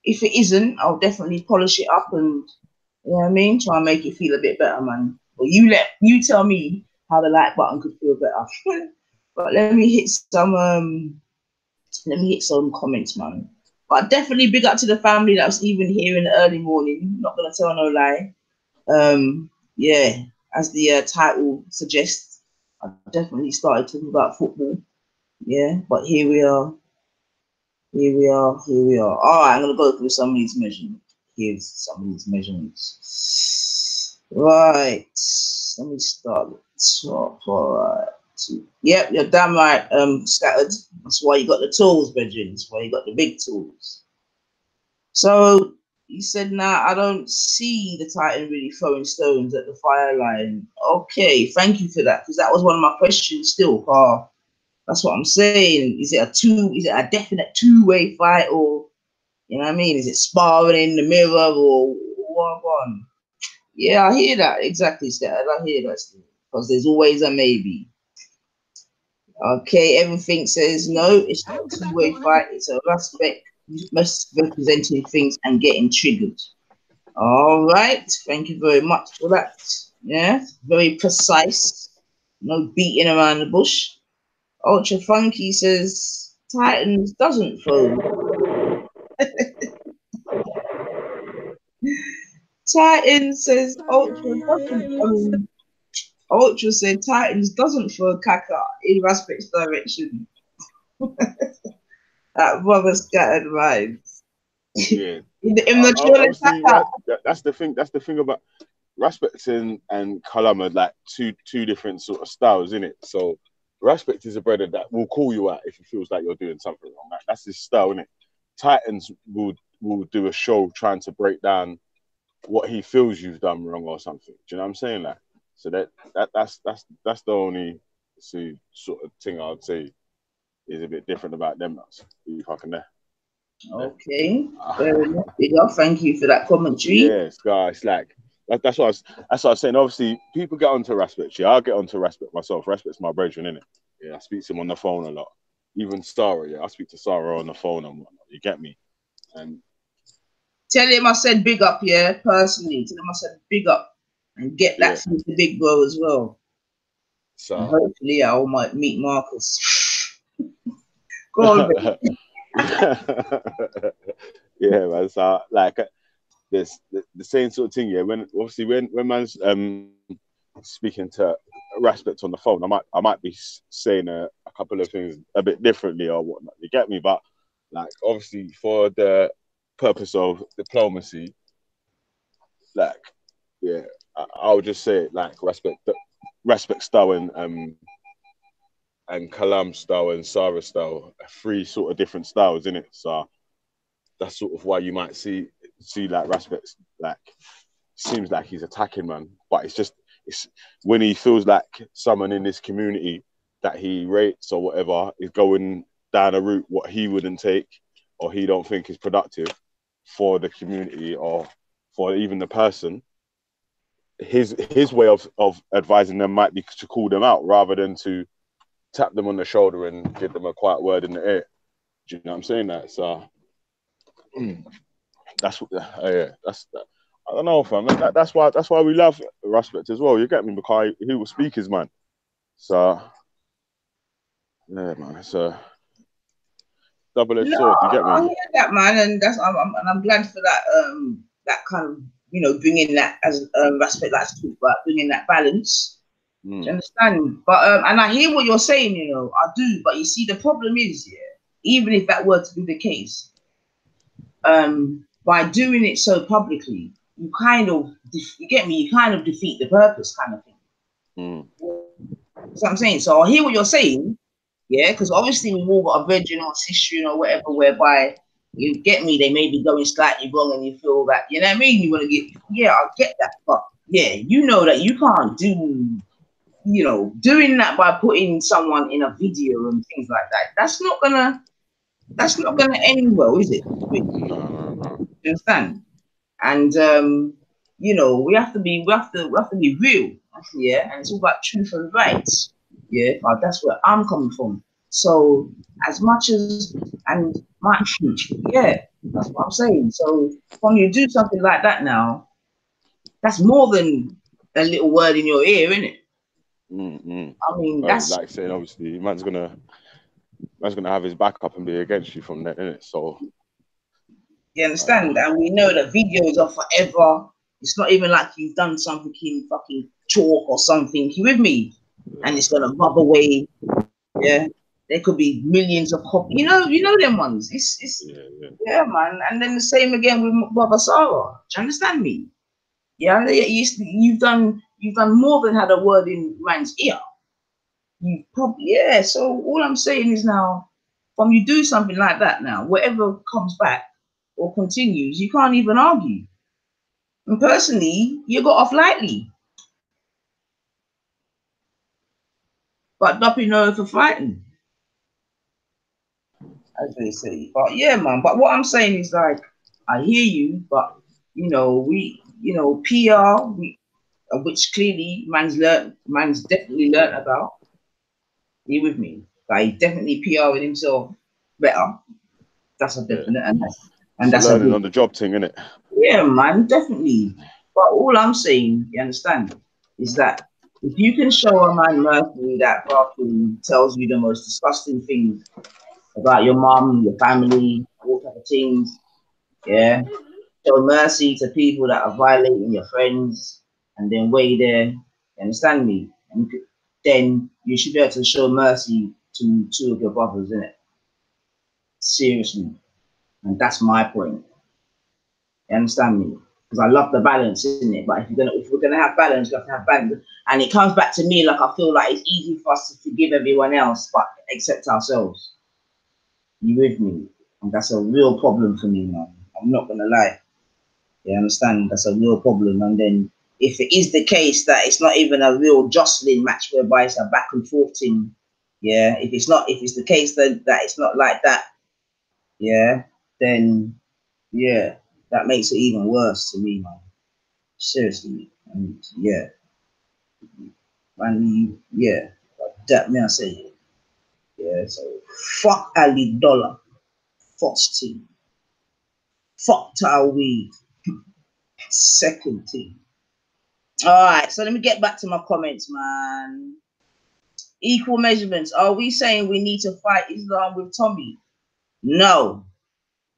If it isn't, I'll definitely polish it up and you know what I mean, try and make it feel a bit better, man. But you tell me how the like button could feel better. But let me hit some comments, man. But definitely big up to the family that was even here in the early morning. Not gonna tell no lie. Yeah, as the title suggests, I definitely started talking about football. Yeah, but here we are. All right, I'm gonna go through some of these measurements. Here's some of these measurements. Right, let me start with the top. All right. Yep, you're damn right. Scattered. That's why you got the tools, Benjamin. That's why you got the big tools. So he said, "Nah, I don't see the Titan really throwing stones at the fire line." Okay, thank you for that, because that was one of my questions. Still, that's what I'm saying. Is it a definite two-way fight, or you know what I mean? Is it sparring in the mirror, or what? Yeah, I hear that exactly, Stat. I hear that because there's always a maybe. Okay, everything says no. It's not a two-way fight. It's a respect, misrepresenting things and getting triggered. All right, thank you very much for that. Yeah, very precise. No beating around the bush. Ultra Funky says Titans doesn't throw. Titans says Ultra doesn't. Ultra said Titans doesn't throw Kaka in Raspet's direction. That brother scattered minds. Yeah. in the Obviously, that's the thing. That's the thing about Respect and Kalam are like two different sort of styles, isn't it? So Respect is a brother that will call you out if he feels like you're doing something wrong. Like, that's his style, isn't it? Titans will do a show trying to break down what he feels you've done wrong or something. Do you know what I'm saying? Like, so that's the only sort of thing I would say is a bit different about them. You fucking there. Okay, fair enough. Thank you for that commentary. Yes, guys, like that's what I was saying. Obviously, people get onto Respect. Yeah, I'll get onto Respect myself. Respect's my brethren, innit? Yeah, I speak to him on the phone a lot. Even Sarah, yeah, I speak to Sarah on the phone and whatnot. You get me? And tell him I said big up, yeah, personally. Tell him I said big up and get that from the big bro as well. So and hopefully I might meet Marcus. Go on, baby. Yeah, man. So like this the same sort of thing, yeah. When man's speaking to Respect on the phone, I might be saying a couple of things a bit differently or whatnot. You get me? But like obviously for the purpose of diplomacy, like yeah, I would just say like Respect style and Kalam style and Sarah style, three sort of different styles, innit? So that's sort of why you might see like Respect like seems like he's attacking, man. But it's when he feels like someone in this community that he rates or whatever is going down a route what he wouldn't take or he don't think is productive for the community or for even the person. His way of advising them might be to call them out rather than to tap them on the shoulder and give them a quiet word in the ear. Do you know what I'm saying? That so that's what I don't know, fam. That's why we love Respect as well. You get me? Because he will speak his man. So yeah, man. It's a double-edged sword. You get me? I hear that, man, and I'm glad for that. That kind of bringing that as Respect likes to talk about, bringing that balance. Do you understand? But and I hear what you're saying. I do. But you see, the problem is, even if that were to be the case, by doing it so publicly, you kind of defeat the purpose, kind of thing. That's what I'm saying. So I hear what you're saying, yeah, because obviously we've all got a virgin or sister or whatever, whereby you get me, they may be going slightly wrong, and you feel that, you know what I mean? You want to I get that, but yeah, you know that you can't do. Doing that by putting someone in a video and things like that, that's not gonna That's not going to end well, is it? No. You understand? And you know, we have to be real, yeah. And it's all about truth and rights, yeah. That's where I'm coming from. So as much as and my yeah, that's what I'm saying. So when you do something like that now, that's more than a little word in your ear, isn't it? I mean, that's like saying, obviously, man's gonna have his back up and be against you from there, innit? So you understand, and we know that videos are forever. It's not even like you've done something in fucking chalk or something. You with me? And it's gonna rub away. Yeah, there could be millions of copies. You know them ones. It's yeah, man. And then the same again with Baba Sarah. Do you understand me? Yeah, you've done more than had a word in man's ear. You probably yeah. So all I'm saying is now, when you do something like that now, whatever comes back or continues, you can't even argue. And personally, you got off lightly, but nothing know for fighting, as they say. But yeah, man. But what I'm saying is like, I hear you, but PR, which clearly man's definitely learnt about. You with me? Like, he definitely PRing himself better. That's a definite, and it's a that's a learning good. on the job thing, innit? Yeah, man, definitely. But all I'm saying, you understand, is that if you can show a man mercy that fucking tells you the most disgusting things about your mom, your family, all type of things, yeah, show mercy to people that are violating your friends, and then way there, you understand me? And then you should be able to show mercy to two of your brothers, innit? Seriously. And that's my point. You understand me? Because I love the balance, isn't it? But if we're gonna have balance, we have to have balance. And it comes back to me like I feel like it's easy for us to forgive everyone else, but accept ourselves. You with me? And that's a real problem for me, man. I'm not gonna lie. You understand? That's a real problem. And then if it is the case that it's not even a real jostling match whereby it's a back and forth thing, yeah. If it's the case that it's not like that, yeah, then yeah, that makes it even worse to me, man. Seriously. And yeah, man, yeah, that me I say it. Yeah, so fuck Ali Dollar, first team. Fuck Tawweed, second team. Alright, so let me get back to my comments, man. Equal measurements. Are we saying we need to fight Islam with Tommy? No,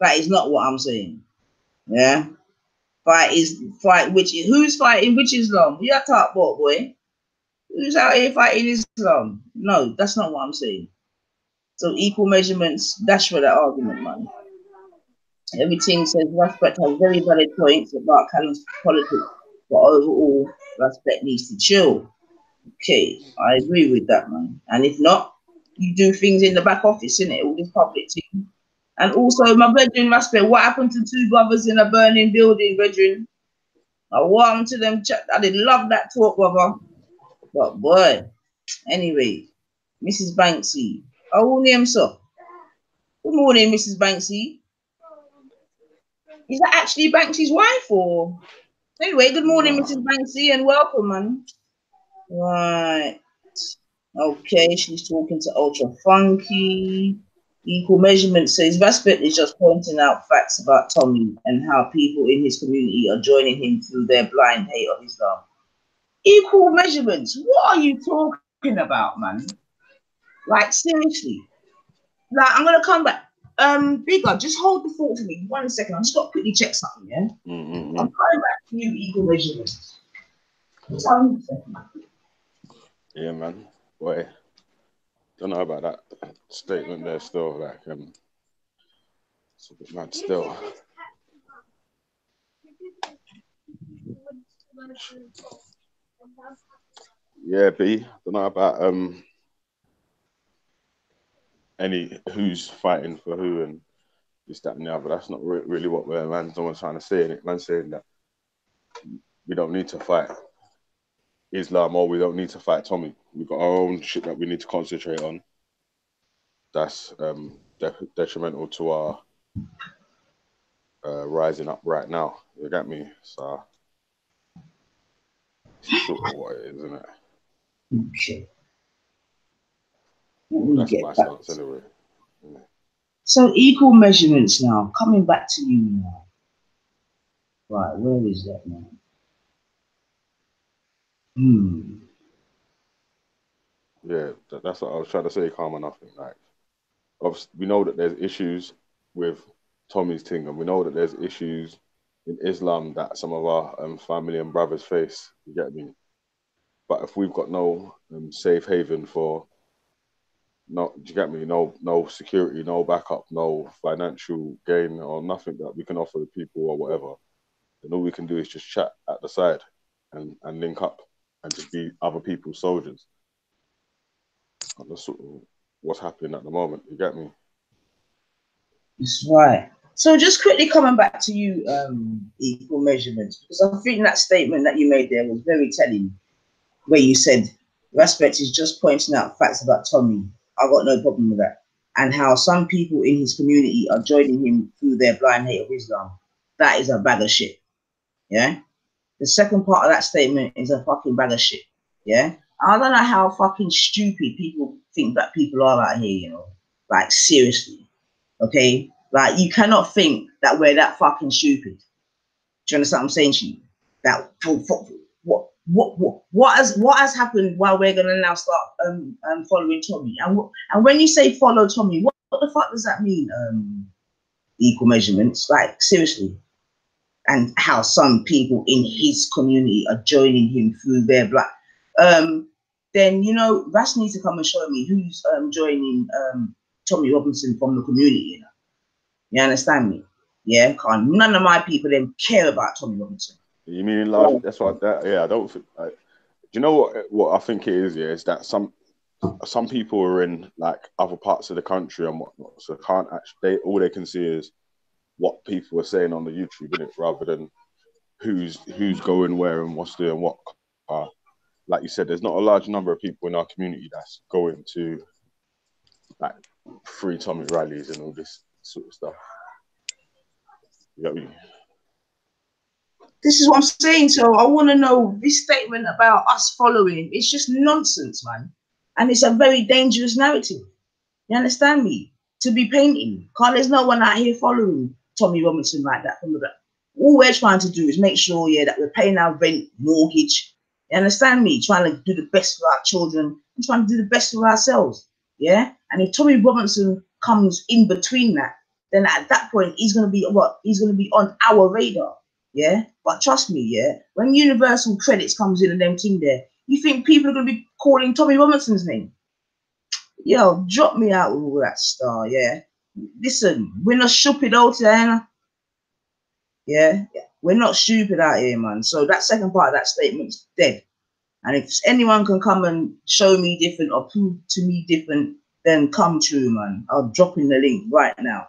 that is not what I'm saying. Yeah. Who's fighting which Islam? You are talk about, boy. Who's out here fighting Islam? No, that's not what I'm saying. So equal measurements, that's for that argument, man. Everything says Respect has very valid points about Callum's politics, but overall, Respect needs to chill. Okay, I agree with that, man. And if not, you do things in the back office, innit? All this public thing. And also, my brethren, Respect, what happened to two brothers in a burning building, brethren? I want to them. I did love that talk, brother. But boy, anyway, Mrs. Banksy. Oh, name so. Good morning, Mrs. Banksy. Is that actually Banksy's wife or? Anyway, good morning, Mrs. Banksy, and welcome, man. Right. Okay, she's talking to Ultra Funky. Equal Measurement says Respect is just pointing out facts about Tommy and how people in his community are joining him through their blind hate of Islam. Equal Measurements, what are you talking about, man? Like, seriously. Like, I'm gonna come back. Bigger, just hold the thought for me. 1 second. I'm just got to quickly check something, yeah? I'm coming back to you, Equal Measurements. Yeah, man. Boy, don't know about that statement there still. Like, it's a bit mad still. Yeah, B. Don't know about who's fighting for who and this, that, and the other. That's not really what man's trying to say. And man's saying that we don't need to fight Islam or we don't need to fight Tommy. We've got our own shit that we need to concentrate on. That's detrimental to our rising up right now. You get me? So it's sort of what it is, isn't it? Okay. That's my stance anyway. Yeah. So equal measurements now. Coming back to you now. Right, where is that now? Yeah, that's what I was trying to say, calm and nothing. Like, obviously, we know that there's issues with Tommy's thing, and we know that there's issues in Islam that some of our family and brothers face. You get me? But if we've got no safe haven for, do you get me? No security, no backup, no financial gain, or nothing that we can offer the people or whatever, then all we can do is just chat at the side and link up and just be other people's soldiers. And that's sort of what's happening at the moment. You get me? That's right. So just quickly coming back to you, equal measurements, because I think that statement that you made there was very telling, where you said Respect is just pointing out facts about Tommy. I got no problem with that. And how some people in his community are joining him through their blind hate of Islam. That is a bag of shit. Yeah. The second part of that statement is a fucking bag of shit. Yeah. I don't know how fucking stupid people think that people are out here, you know. Like, seriously. Okay? Like, you cannot think that we're that fucking stupid. Do you understand what I'm saying to you? That what has happened while we're gonna now start following Tommy? And when you say follow Tommy, what the fuck does that mean? Equal measurements, like, seriously. And how some people in his community are joining him through their black. Then, you know, Rash needs to come and show me who's joining Tommy Robinson from the community, you know. You understand me? Yeah, because none of my people then care about Tommy Robinson. You mean in large? That's what. Yeah, I don't think. Do you know what I think it is? Yeah, is that some people are in like other parts of the country and whatnot, so can't actually. All they can see is what people are saying on the YouTube, innit, rather than who's going where and what's doing what. Like you said, there's not a large number of people in our community that's going to like free Tommy rallies and all this sort of stuff. You get me? This is what I'm saying. So I want to know this statement about us following. It's just nonsense, man. And it's a very dangerous narrative. You understand me? To be painting. Because there's no one out here following Tommy Robinson like that. All we're trying to do is make sure, yeah, that we're paying our rent, mortgage. You understand me? Trying to do the best for our children and trying to do the best for ourselves. Yeah? And if Tommy Robinson comes in between that, then at that point, he's going to be what? He's going to be on our radar. Yeah? But trust me, yeah, when Universal Credits comes in and them thing there, you think people are going to be calling Tommy Robinson's name? Yo, drop me out with all that star, yeah. Listen, we're not stupid out here, yeah. We're not stupid out here, man. So that second part of that statement's dead. And if anyone can come and show me different or prove to me different, then come true, man. I'll drop in the link right now.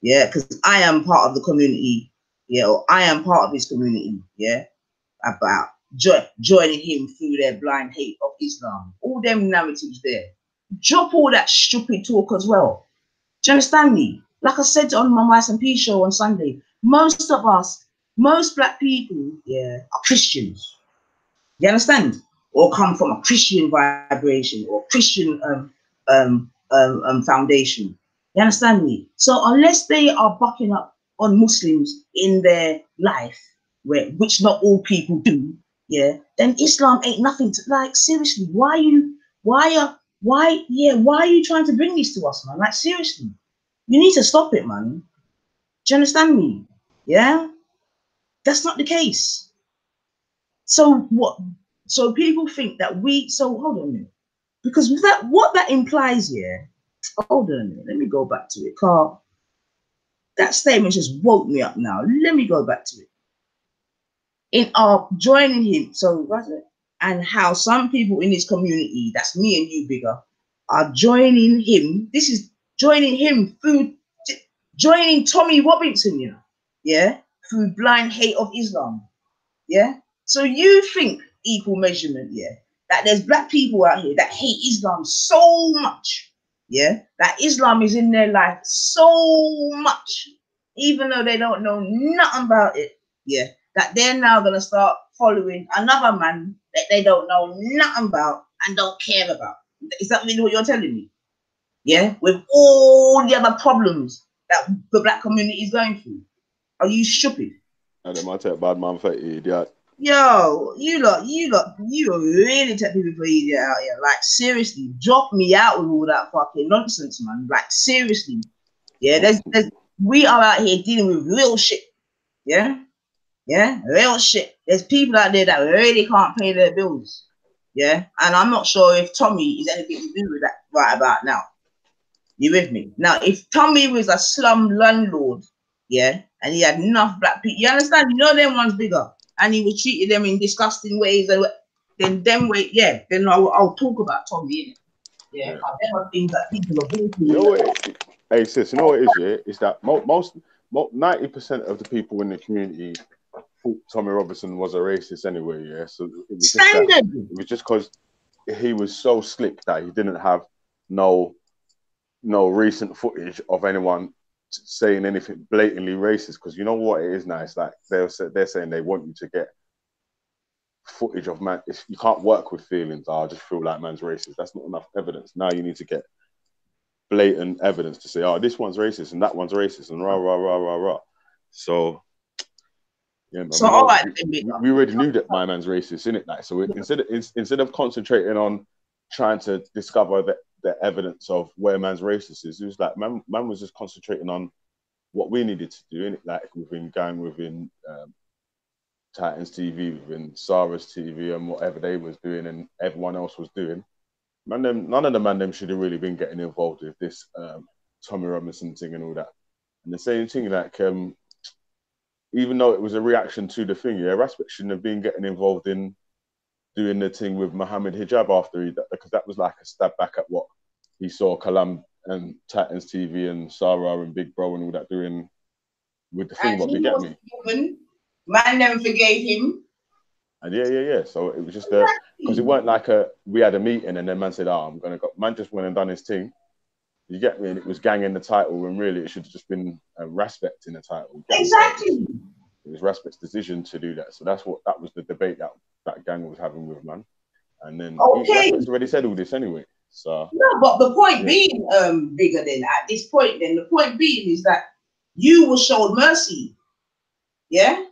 Yeah, because I am part of the community, yeah, or I am part of his community, yeah, about joining him through their blind hate of Islam. All them narratives there. Drop all that stupid talk as well. Do you understand me? Like I said on my Mice and P show on Sunday, most of us, most black people, yeah, are Christians. You understand? Or come from a Christian vibration or Christian foundation. You understand me? So unless they are bucking up on Muslims in their life, which not all people do, yeah, then Islam ain't nothing to, like, seriously, why are you trying to bring this to us, man? Like, seriously, you need to stop it, man. Do you understand me? Yeah, that's not the case. So what? So people think that so hold on a minute, because what that implies here. Hold on a minute. Let me go back to it, Carl. That statement just woke me up now. Let me go back to it. In our joining him, so and how some people in his community, that's me and you, bigger, are joining him. This is joining him through joining Tommy Robinson, you know, yeah, through blind hate of Islam, yeah. So you think equal measurement, yeah, that there's black people out here that hate Islam so much, yeah, that Islam is in their life so much, even though they don't know nothing about it, yeah, that they're now going to start following another man that they don't know nothing about and don't care about. Is that really what you're telling me? Yeah, with all the other problems that the black community is going through. Are you stupid? And then I take bad man for idiot. Yo, you really take people for idiot out here. Like, seriously, drop me out with all that fucking nonsense, man. Like, seriously. Yeah, we are out here dealing with real shit. Yeah? Yeah? Real shit. There's people out there that really can't pay their bills. Yeah? And I'm not sure if Tommy is anything to do with that right about now. You with me? Now, if Tommy was a slum landlord, yeah, and he had enough black people, you understand? You know them ones bigger, and he was treating them in disgusting ways, and then them way, yeah, then I'll talk about Tommy, yeah. There are things that people are going through. You know what? Hey sis, you know what it is? Yeah, it's that most 90% of the people in the community thought Tommy Robinson was a racist anyway. Yeah, so it was just that, it was just because he was so slick that he didn't have no recent footage of anyone saying anything blatantly racist. Because you know what it is now, it's like they're saying they want you to get footage of man. If you can't work with feelings, I just feel like man's racist. That's not enough evidence. Now you need to get blatant evidence to say, oh, this one's racist and that one's racist and rah rah rah rah rah. So yeah, man, so all right, we already knew that my man's racist, innit? Like, so instead of concentrating on trying to discover the evidence of where man's racist is, it was like man was just concentrating on what we needed to do, innit? Like within Titans TV, within Sarah's TV, and whatever they was doing and everyone else was doing. None of the man them should have really been getting involved with this Tommy Robinson thing and all that. And the same thing, like even though it was a reaction to the thing, yeah, Raspet shouldn't have been getting involved in doing the thing with Mohammed Hijab after because that was like a stab back at what he saw Kalam and Titans TV and Sarah and Big Bro and all that doing with the thing. But you get me? Man never forgave him. And yeah. So it was just because it weren't like we had a meeting and then man said, "Oh, I'm gonna go." Man just went and done his thing. You get me? And it was gang in the title when really it should have just been Raspet in the title. Exactly. It was Raspet's decision to do that. So that was the debate that gang was having with man. And then Raspet's already said all this anyway. So no, but the point being, bigger than at this point, then the point being is that you were showed mercy. Yeah?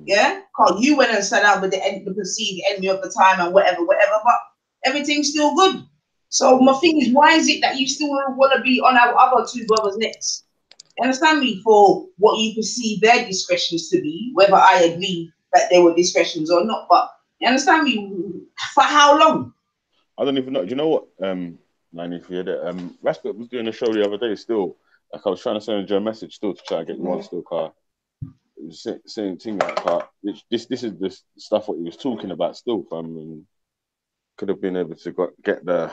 Yeah? Because you went and sat out with the perceived enemy of the time and whatever, but everything's still good. So my thing is, why is it that you still want to be on our other two brothers' necks? You understand me? For what you perceive their discretions to be, whether I agree that they were discretions or not, but you understand me? For how long? I don't even know. Do you know what? If you hear that, Raspet was doing a show the other day still. Like I was trying to send you a message still to try to get you on still, car. It was the same thing, like car. This is the stuff what he was talking about still, fam. And could have been able to get the.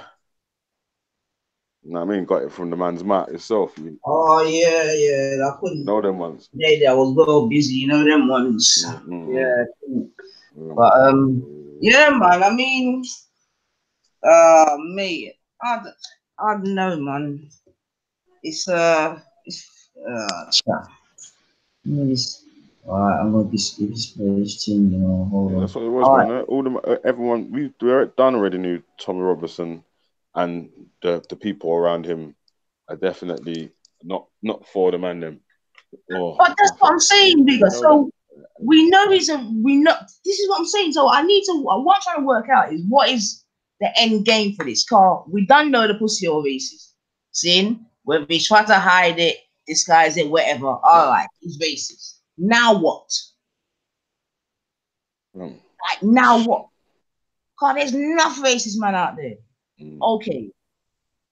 You know what I mean? Got it from the man's mouth itself. Oh yeah. I couldn't know them ones. Yeah, I was well busy. You know them ones. Yeah. But yeah, man. I mean, mate, I don't know, man. It's Alright, I'm gonna display this thing, you know. Hold on. That's what it was, man. Right. All everyone we done already knew Tommy Robinson, and the people around him are definitely not for the man them. But that's what I'm saying, bigger. So we know this is what I'm saying. So what I'm trying to work out is what is the end game for this car. We don't know the pussy or racist. Seeing whether he try to hide it, disguise it, whatever. All right, he's racist. Now what? Like now what? Cause there's enough racist man out there. Okay.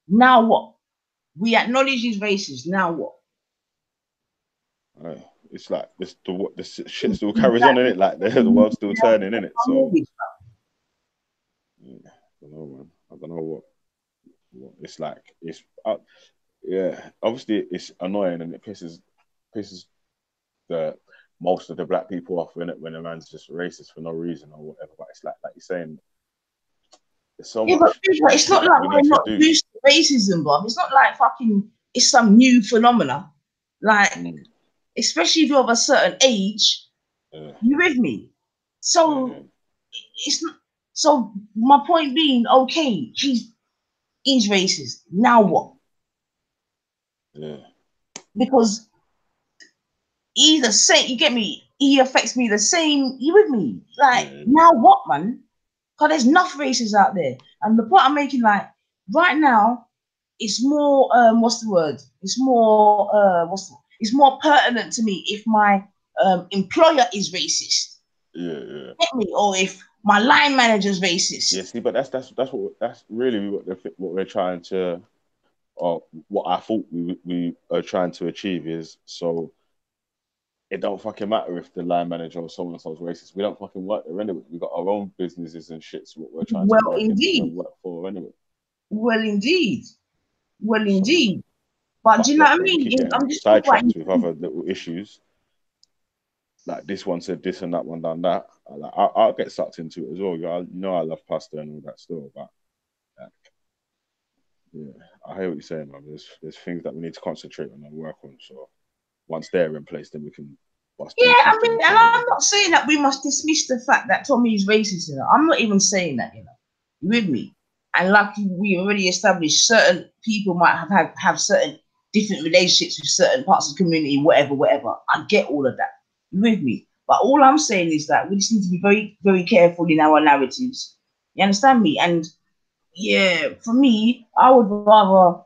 Now what? We acknowledge he's racist. Now what? It's like the shit still carries on in it. Like the world's still turning in it. So yeah, I don't know, man. I don't know what it's like. It's obviously it's annoying and it pisses the most of the black people off in it when a man's just racist for no reason or whatever. But it's like you're saying, there's so much. But it's not like we're not used racism, bro. It's not like fucking. It's some new phenomena. Like, especially if you're of a certain age, you with me? So it's not. So my point being, okay, he's racist. Now what? Yeah. Because he's the same. You get me? He affects me the same. You with me? Like, now what, man? Because there's enough racists out there. And the point I'm making, like, right now, it's more what's the word? It's more it's more pertinent to me if my employer is racist. Yeah. Get me? Or if my line manager's racist. Yeah, see, but that's really what we're trying to, or what I thought we are trying to achieve is, so it don't fucking matter if the line manager or someone else is racist. We don't fucking work there anyway. We got our own businesses and shits what we're trying to work in and work for anyway. Well, indeed. But do you know what I mean? I'm just sidetracked with other little issues. Like this one said this and that one done that. I'll get sucked into it as well. You know I love pasta and all that stuff, but yeah, I hear what you're saying, man. There's things that we need to concentrate on and work on. So once they're in place, then we can bust. Yeah, I mean, and I'm not saying that we must dismiss the fact that Tommy is racist. You know, I'm not even saying that. You know, you with me? And like we already established, certain people might have certain different relationships with certain parts of the community, whatever. I get all of that. You with me? But all I'm saying is that we just need to be very, very careful in our narratives. You understand me? And yeah, for me, I would rather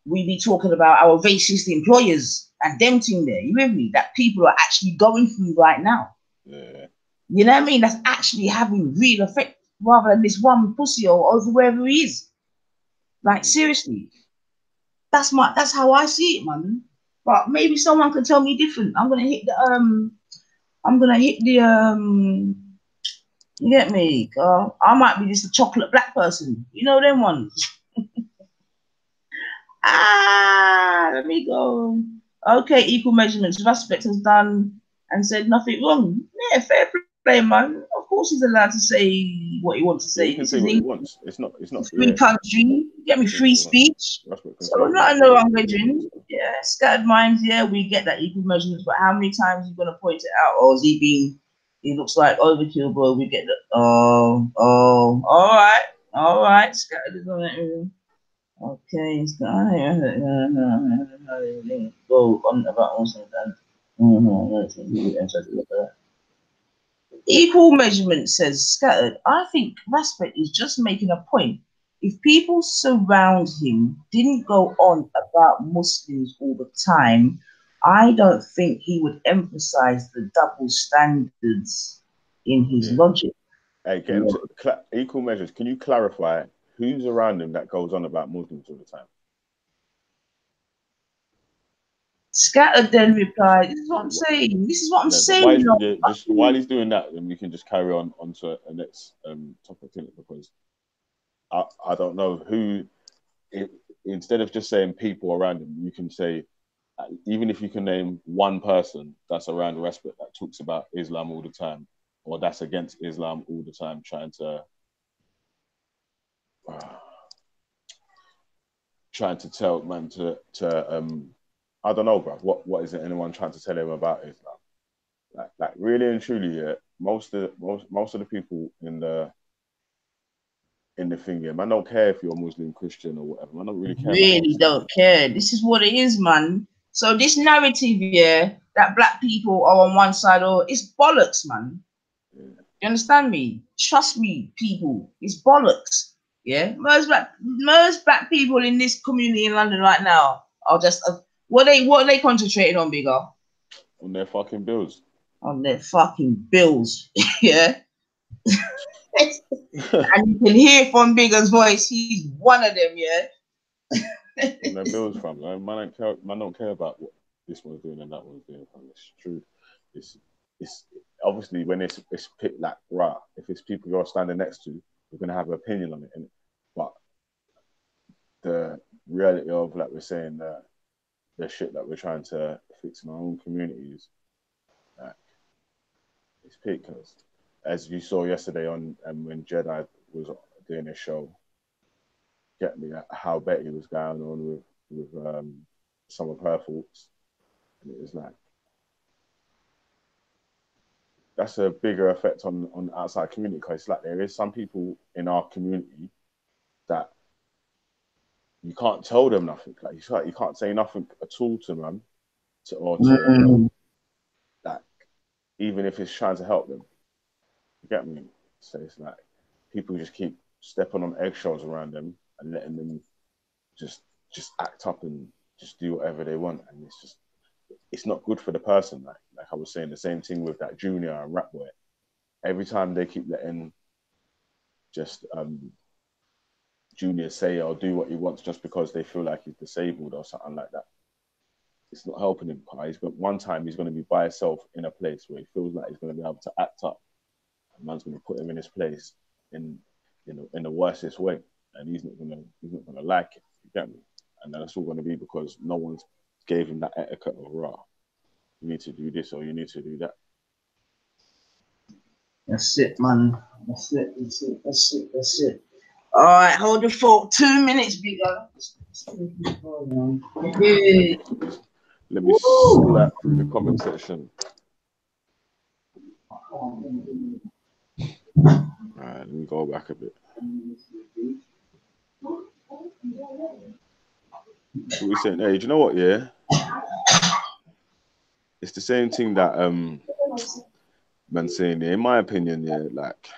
we be talking about our racist employers and them thing there. You with me? That people are actually going through right now. Yeah. You know what I mean? That's actually having real effect rather than this one pussy or over wherever he is. Like, seriously. That's how I see it, man. But maybe someone can tell me different. I'm gonna hit the you get me? I might be just a chocolate black person. You know them ones. Let me go. Okay, equal measurements. Respect has done and said nothing wrong. Yeah, fair play, man. Of course he's allowed to say what he wants to say. He can say what he wants. It's not free country. Get me free speech. So not no wrong religion. Yeah, scattered minds, yeah, we get that equal measurements, but how many times are you gonna point it out? Or is he looks like overkill, bro. We get that. All right. Scattered is on it. Okay, it's go on about also that. Equal measurement says scattered. I think Respect is just making a point. If people surround him didn't go on about Muslims all the time, I don't think he would emphasize the double standards in his logic. Hey, getting to equal measures, can you clarify who's around him that goes on about Muslims all the time? Scattered then replied, "This is what I'm saying. This is what I'm saying." While he's doing that, then we can just carry on to the next topic, because I don't know who. Instead of just saying people around him, you can say, even if you can name one person that's around Respect that talks about Islam all the time, or that's against Islam all the time, trying to tell man to I don't know, bro. What is it anyone trying to tell him about Islam? Like really and truly, yeah. Most of the people in the thing, yeah, man, don't care if you're Muslim, Christian, or whatever. Man, don't really care. Really don't care. This is what it is, man. So this narrative, yeah, that black people are on one side, or it's bollocks, man. Yeah. You understand me? Trust me, people. It's bollocks. Yeah, most black people in this community in London right now are just what are they concentrating on, bigger? On their fucking bills. On their fucking bills, yeah. And you can hear from Bigger's voice, he's one of them, yeah. On their bills, from man don't care about what this one's doing and that one's doing. It's true. It's obviously when it's picked like right. If it's people you're standing next to, you're gonna have an opinion on it. But the reality of, like we're saying, the shit that we're trying to fix in our own communities, like, it's picked. As you saw yesterday on when Jedi was doing a show, get me at how Betty was going on with some of her thoughts, and it was like that's a bigger effect on the outside community, because it's like there is some people in our community that you can't tell them nothing. Like you can't say nothing at all to them, that even if it's trying to help them. You get me? So it's like people just keep stepping on eggshells around them and letting them just act up and just do whatever they want, and it's not good for the person. Like I was saying, the same thing with that Junior and Rap Boy. Every time they keep letting just Junior say or do what he wants just because they feel like he's disabled or something like that, it's not helping him. One time he's going to be by himself in a place where he feels like he's going to be able to act up, and man's going to put him in his place in the worstest way, and he's not gonna like it. You get me? And then it's all going to be because no one's gave him that etiquette of raw. You need to do this or you need to do that. That's it, man. That's it. All right, hold the fort. 2 minutes, bigger. Let me slap through the comment section. Alright, let me go back a bit. So we're saying, hey, do you know what? Yeah, it's the same thing that man's saying. In my opinion, yeah, like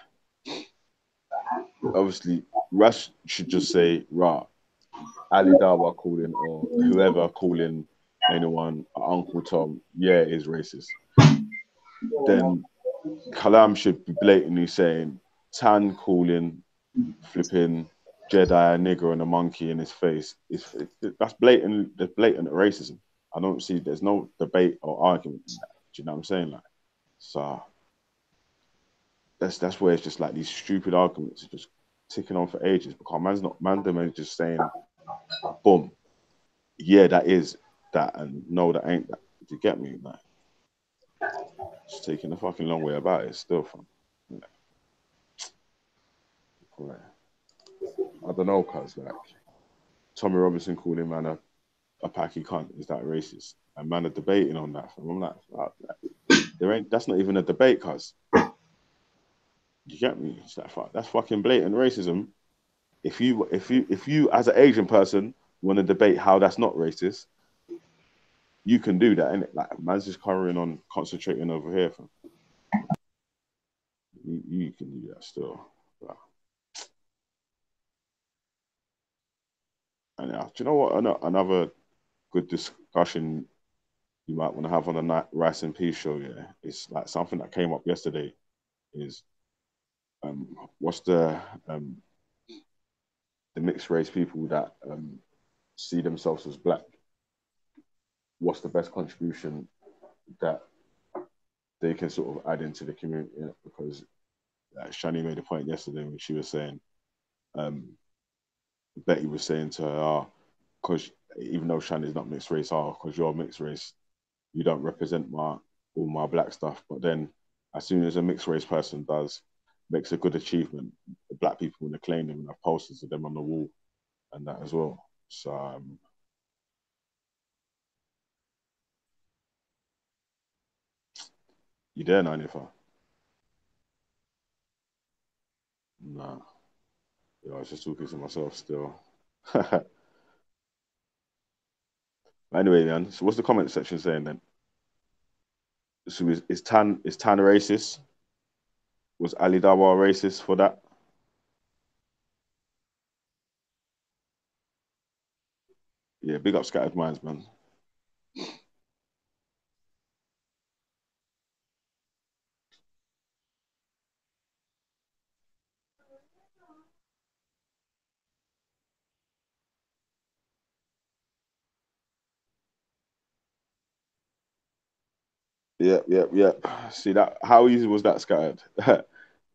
obviously Rush should just say, "Rah, Ali Dawa calling or whoever calling anyone Uncle Tom, yeah, is racist." Then Kalam should be blatantly saying, Tan calling flipping Jedi a nigger and a monkey in his face. That's blatant racism. I don't see, there's no debate or argument in that. Do you know what I'm saying? Like, so that's where it's just like these stupid arguments are just ticking on for ages, because them is just saying, boom, yeah, that is that, and no, that ain't that. Do you get me? Like, it's taking a fucking long way about it. It's still fun. Yeah. I don't know, cause like Tommy Robinson called him man a packy cunt. Is that racist? And man are debating on that. I'm like, that's not even a debate, cuz. You get me? It's like, that's fucking blatant racism. If you as an Asian person want to debate how that's not racist, you can do that, innit? Like, man's just carrying on concentrating over here. You can do that still. But, and do you know what? Another good discussion you might want to have on the night Rice and Peace show. Yeah, it's like something that came up yesterday. Is what's the mixed race people that see themselves as black? What's the best contribution that they can sort of add into the community? Yeah? Because Shani made a point yesterday when she was saying, Betty was saying to her, because even though Shani's not mixed race, because you're mixed race, you don't represent all my black stuff. But then as soon as a mixed race person makes a good achievement, the black people want to claim them and have posters of them on the wall and that as well. So you there, 95? Nah. Yeah, I was just talking to myself still. Anyway, man, so what's the comment section saying then? So is Tan racist? Was Ali Dawa racist for that? Yeah, big up Scattered Minds, man. Yep. See that? How easy was that, Scattered?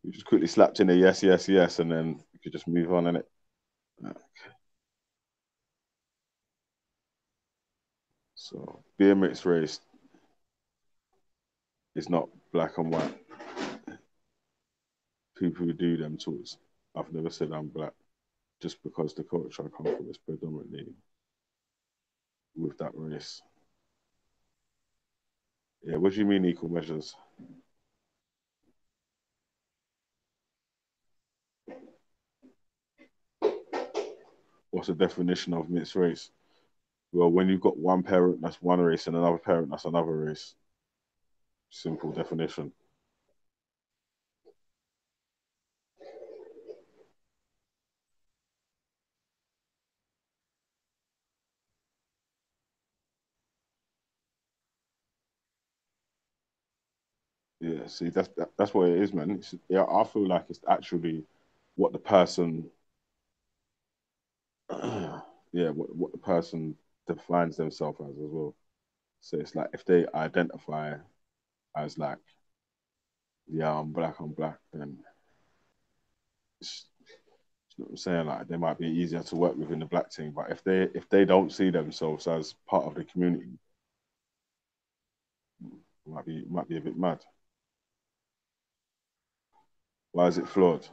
You just quickly slapped in a yes, and then you could just move on, innit? So being mixed race is not black and white. People who do them talks, I've never said I'm black. just because the culture I come from is predominantly with that race. Yeah, what do you mean equal measures? What's the definition of mixed race? Well, when you've got one parent, that's one race, and another parent, that's another race. Simple definition. Yeah, see, that's what it is, man. Yeah, I feel like it's actually what the person, yeah, what the person defines themselves as well. So it's like if they identify as like, yeah, I'm black, then you know what I'm saying? Like they might be easier to work with in the black team, but if they don't see themselves as part of the community, it might be a bit mad. Why is it flawed?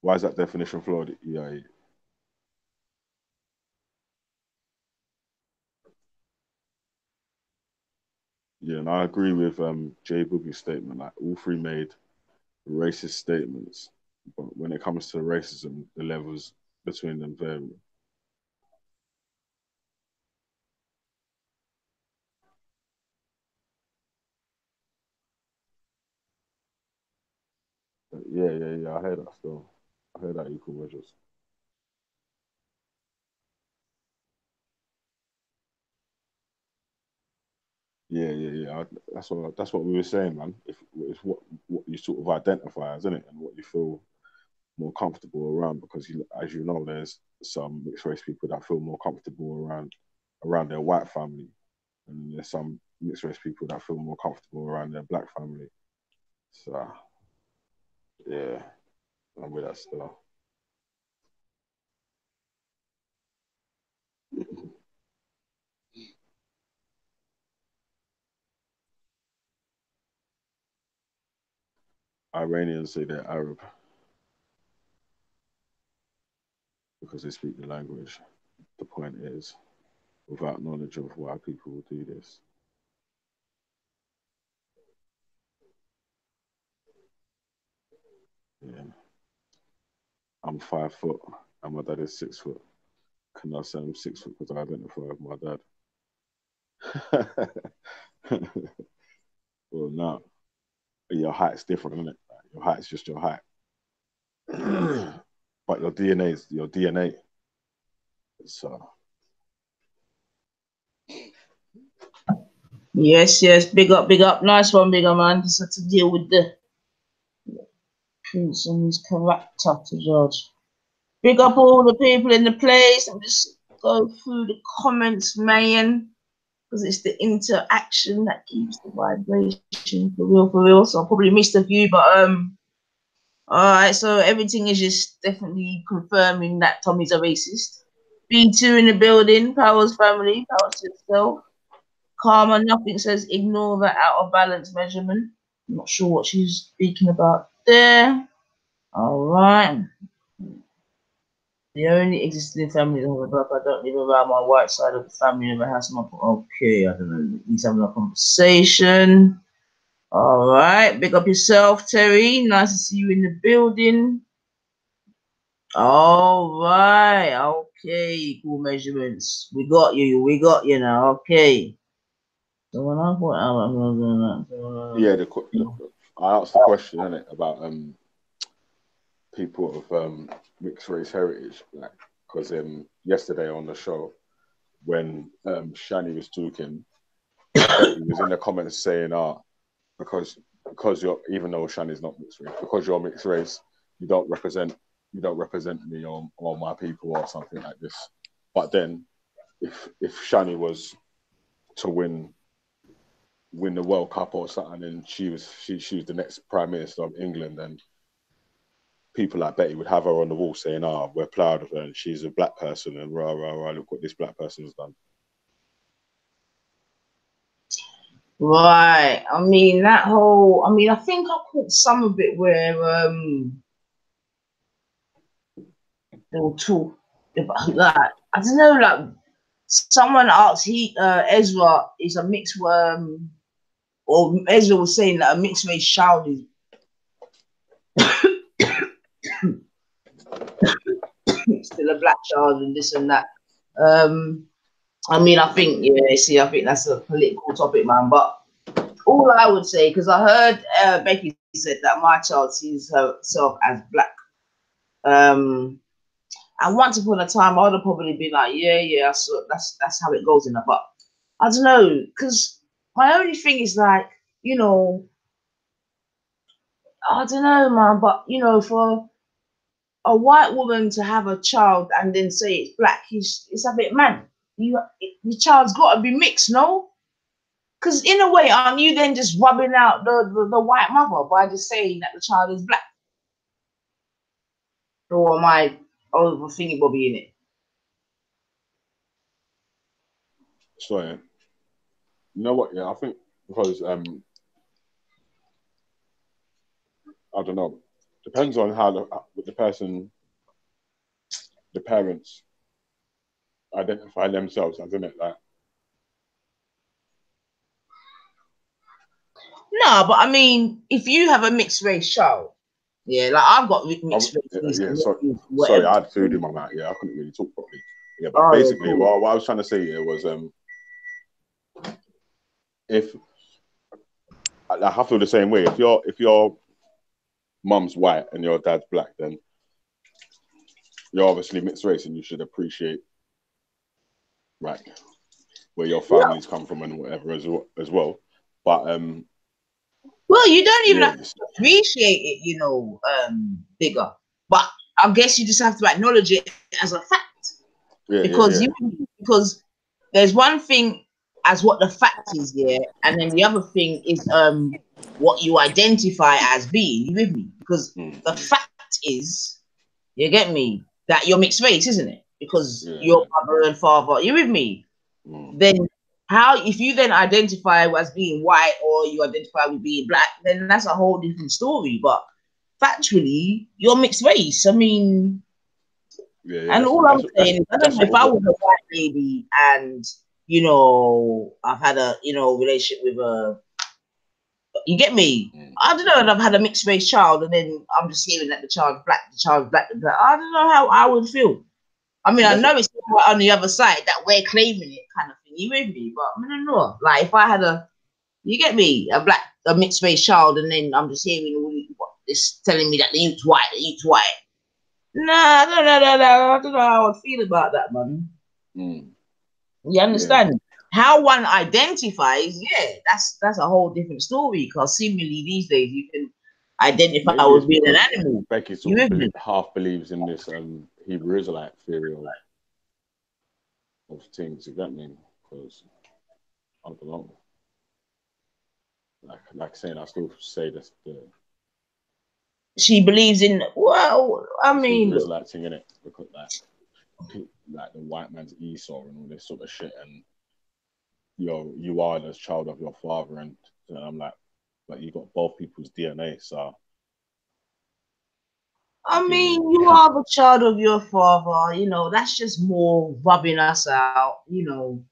Why is that definition flawed? Yeah, yeah, and I agree with Jay Boogie's statement. Like all three made racist statements, but when it comes to racism, the levels between them vary. But yeah. I heard that still. I heard that equal measures. That's what we were saying, man. If it's what you sort of identify as, isn't it, and what you feel more comfortable around, because as you know, there's some mixed race people that feel more comfortable around their white family, and there's some mixed race people that feel more comfortable around their black family. So yeah, I'm with that still. Iranians say they're Arab because they speak the language. The point is, without knowledge of why people do this. Yeah, I'm 5 foot and my dad is 6 foot. Can I say I'm 6 foot because I identify with my dad? Well, no. Your height's different, isn't it? Your height's just your height. But your DNA is your DNA. So Yes. Big up. Nice one, bigger man. Just had to deal with the prince and his character to judge. Big up all the people in the place. I'm just go through the comments, man, because it's the interaction that keeps the vibration for real. So I probably missed a few, but all right. So everything is just definitely confirming that Tommy's a racist. B2 in the building. Powers family. Powers to yourself. Karma, nothing says ignore that out of balance measurement. I'm not sure what she's speaking about there. All right. The only existing family in the block, I don't live around my white side of the family in the house. Okay, I don't know. He's having a conversation. All right. Big up yourself, Terry. Nice to see you in the building. All right. Okay. Equal measurements. We got you now. Okay. yeah, I asked the question, innit, about people of mixed race heritage, like because yesterday on the show when Shani was talking, he was in the comments saying, because you're, even though Shani's not mixed race, because you're mixed race, you don't represent me or my people or something like this. But then if Shani was to win the World Cup or something, and she was the next Prime Minister of England, and people like Betty would have her on the wall saying, we're proud of her and she's a black person and rah, rah, rah, look what this black person has done. Right. I mean, I think I caught some of it where they will talk about that. I don't know, like someone asked Ezra is a mixed or Ezra was saying that a mixed race child is still a black child and this and that. I mean, I think, yeah, see, I think that's a political topic, man. But all I would say, because I heard Becky said that my child sees herself as black. And once upon a time, I would have probably been like, yeah, so that's how it goes in that. But I don't know, because my only thing is like, you know, I don't know, man. But you know, for a white woman to have a child and then say it's black, it's a bit mad. The child's got to be mixed, no? Because in a way, aren't you then just rubbing out the white mother by just saying that the child is black? Or am I overthinking Bobby in it? So yeah. You know what? Yeah, I think because I don't know. Depends on how the parents identify themselves, isn't it? Like, no, but I mean, if you have a mixed race child, yeah, like I've got mixed race. Yeah, sorry, I had food in my mouth. Yeah, I couldn't really talk properly. Yeah, but basically, yeah, cool. what I was trying to say here was, if I feel the same way. If your mum's white and your dad's black, then you're obviously mixed race, and you should appreciate, right, where your families come from and whatever as well. But well, you don't even have to appreciate it, you know, bigger. But I guess you just have to acknowledge it as a fact. Because there's one thing as what the fact is, yeah, and then the other thing is what you identify as being. You with me? Because the fact is, you get me, that you're mixed race, isn't it? Because your mother and father, you with me? Then how, if you then identify as being white or you identify with being black, then that's a whole different story. But factually, you're mixed race. I mean, and all I'm saying is, I don't know if I was a white lady and, you know, I've had a, you know, relationship with a, you get me? I don't know, and I've had a mixed race child, and then I'm just hearing that the child's black. I don't know how I would feel. I mean, I know it's on the other side that we're claiming it, kind of thing. You with me? But I don't know. Like, if I had you get me, a mixed race child, and then I'm just hearing all this telling me that the youth's white, Nah, I don't know how I would feel about that, man. You understand? Yeah. How one identifies, yeah, that's a whole different story. Because seemingly these days you can identify with being an animal. Becky half believes in this Hebrew Israelite theory of things. You get me? Because I don't know. Like saying, I still say this. She believes in. Well, I mean, Hebrew Israelite thing, innit? Because like the white man's Esau and all this sort of shit, and you are the child of your father, and I'm like, but you got both people's DNA, so. I mean, you are the child of your father. You know, that's just more rubbing us out. You know.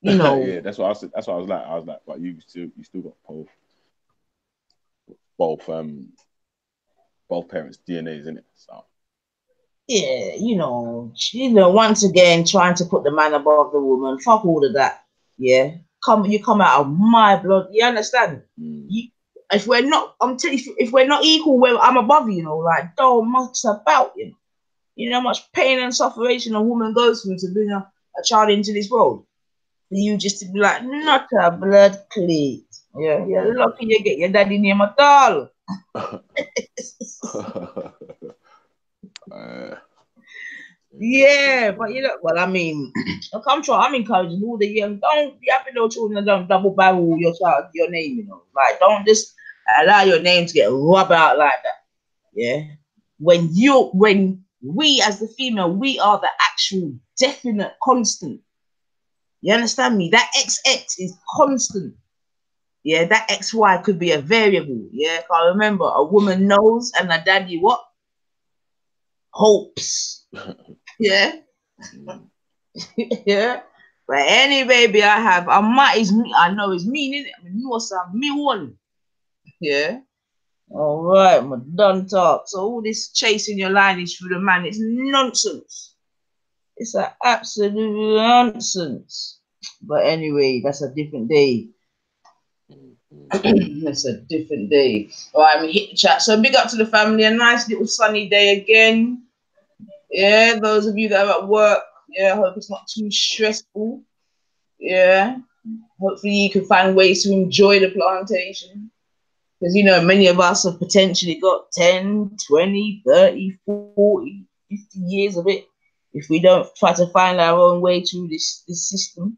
Yeah, that's what I said. That's what I was like. I was like, but you still got both parents' DNAs in it, so. Yeah, you know, once again, trying to put the man above the woman. Fuck all of that. Yeah, you come out of my blood. You understand? If we're not, I'm telling you, if we're not equal, I'm above you. You know, like don't much about you. You know how much pain and suffering a woman goes through to bring a child into this world. You just to be like, not a blood clot. Yeah, you're lucky you get your daddy name at all. Yeah, but you know, well, I mean, I'm encouraging all the young, don't be having no children, don't double barrel your name, you know, like don't just allow your name to get rubbed out like that. Yeah, when we as the female, we are the actual definite constant. You understand me? That XX is constant. Yeah, that XY could be a variable. Yeah, I remember a woman knows and a daddy what? Hopes. Yeah. Yeah. But any baby I have, I know it's mean, innit? I mean, you must have me one. Yeah. All right, I'm done talk. So all this chasing your lineage through the man, it's nonsense. It's an absolute nonsense. But anyway, that's a different day. That's a different day. All right, we hit the chat. So big up to the family. A nice little sunny day again. Yeah, those of you that are at work, yeah, I hope it's not too stressful. Yeah. Hopefully you can find ways to enjoy the plantation. Because, you know, many of us have potentially got 10, 20, 30, 40, 50 years of it if we don't try to find our own way through this system.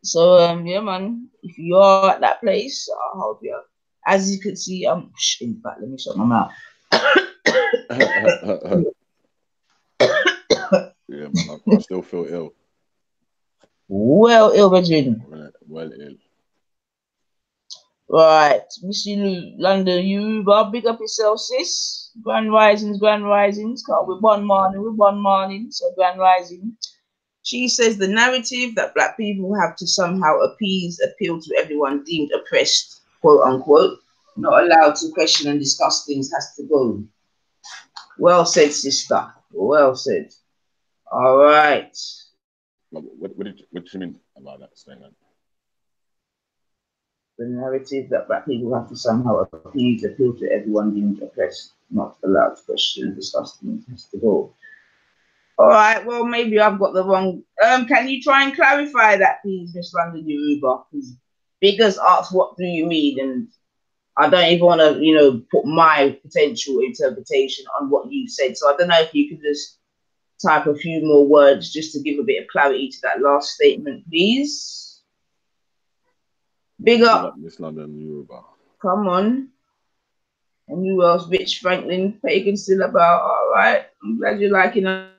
So, yeah, man, if you are at that place, I'll help you out. As you can see, in fact, let me shut my mouth. Yeah, man, I still feel ill. Well ill, Virgin. Well ill. Right, Missy London, you big up yourself, sis. Grand risings. Can't we one morning, so grand rising. She says the narrative that black people have to somehow appeal to everyone deemed oppressed, quote unquote, not allowed to question and discuss things has to go. Well said, sister. Well said. All right. What do you mean about that statement? The narrative that black people have to somehow appeal to everyone deemed oppressed, not allowed to question and discuss things has to go. All right, well, maybe I've got the wrong. Can you try and clarify that, please, Miss London Yoruba? Because Biggers asked, "What do you mean?" And I don't even want to, you know, put my potential interpretation on what you said. So I don't know if you could just type a few more words just to give a bit of clarity to that last statement, please. Big up, Miss London Yoruba. Come on. And who else? Rich Franklin, Pagan still about. All right, I'm glad you're liking it.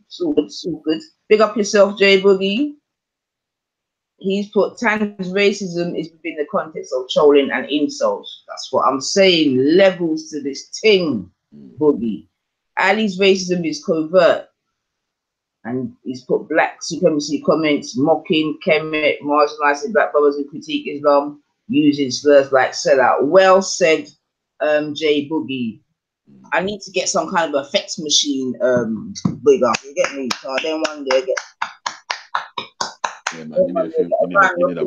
So good. Big up yourself, J Boogie. He's put Tan's racism is within the context of trolling and insults. That's what I'm saying. Levels to this thing, Boogie. Ali's racism is covert. And he's put black supremacy comments, mocking, Kemet, marginalizing black brothers who critique Islam, using slurs like sellout. Well said, J Boogie. I need to get some kind of effects machine, bigger. You get me? So I don't want to get. Yeah, man, you need a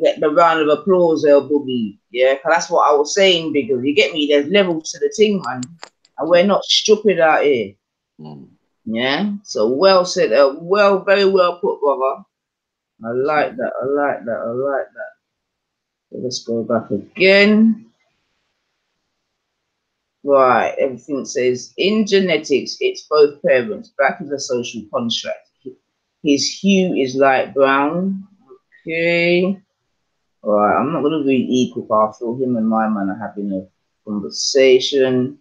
Get the round of applause, El Boogie. Yeah, because that's what I was saying, bigger. You get me? There's levels to the thing, man. And we're not stupid out here. Yeah. So well said. Very well put, brother. I like that. So let's go back again. Right. Everything says in genetics, it's both parents. Black is a social construct. His hue is light brown. Okay. All right. I'm not going to read equal. I feel him and my man are having a conversation.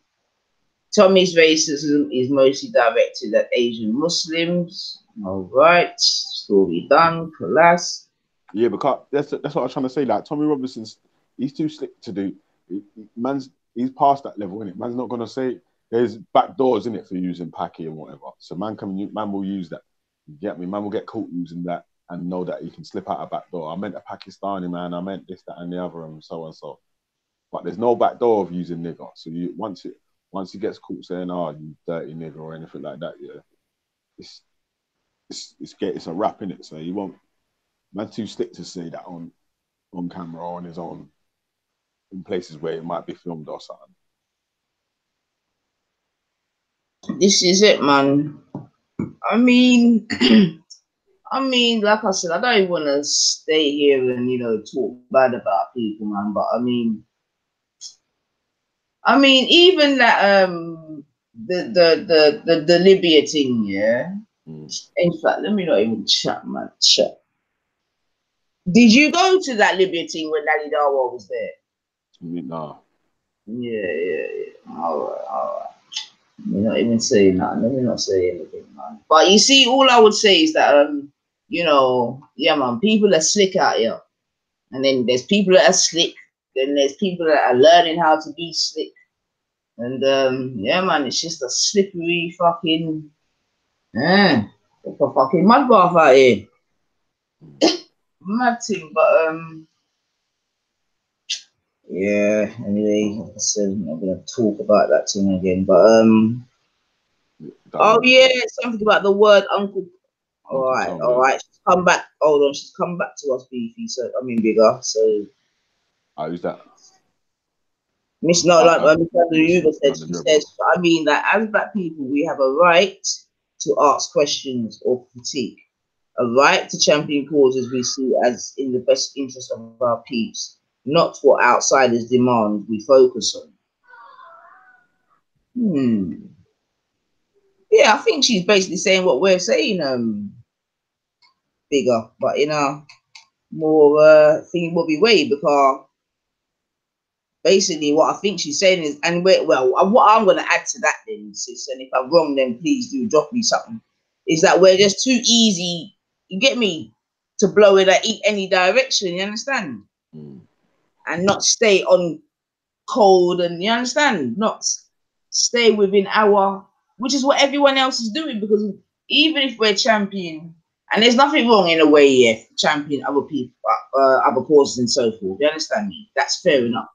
Tommy's racism is mostly directed at Asian Muslims. All right. Story done. Class. Yeah, because that's what I was trying to say. Like Tommy Robinson's, he's too slick to do. He's past that level, innit? Man's not gonna say there's back doors in it for using Paki and whatever. So man will use that. You get me? Man will get caught using that and know that he can slip out a back door. I meant a Pakistani man. I meant this, that, and the other, and so and so. But there's no back door of using nigger. So once he gets caught saying, "Oh, you dirty nigger" or anything like that, yeah, it's a rap in it. So you won't. Man's too slick to say that on camera or on his own in places where it might be filmed or something. This is it, man. I mean, like I said, I don't even want to stay here and, you know, talk bad about people, man. But I mean, even that the Libya thing, yeah. In fact, let me not even chat, man. Chat. Did you go to that Libya thing when Daddy Darwell was there? No. Yeah. All right. Let me not even say nothing. Let me not say anything, man. But you see, all I would say is that, you know, yeah, man, people are slick out here. And then there's people that are slick. Then there's people that are learning how to be slick. And yeah, man, it's just a slippery fucking it's a fucking mud bath out here. Mad thing, but yeah. Anyway, like I said, I'm not gonna talk about that thing again. But oh yeah, something about the word uncle. All right, all right. She's come back. Hold on, she's come back to us, beefy. So I mean, bigger. So who's that? Miss No, like Miss Yuba said, she says, I mean that as black people, we have a right to ask questions or critique, a right to champion causes we see as in the best interest of our peeps, not what outsiders demand we focus on. Yeah, I think she's basically saying what we're saying, bigger, but in a more thing will be way because basically what I think she's saying is, and well, what I'm going to add to that then, sis, and if I'm wrong, then please do drop me something, is that we're just too easy, you get me, to blow it at any direction, you understand? And not stay on code, and you understand? Not stay within our, which is what everyone else is doing, because even if we're champion, and there's nothing wrong in a way, yeah, champion other people, other causes and so forth, you understand me? That's fair enough.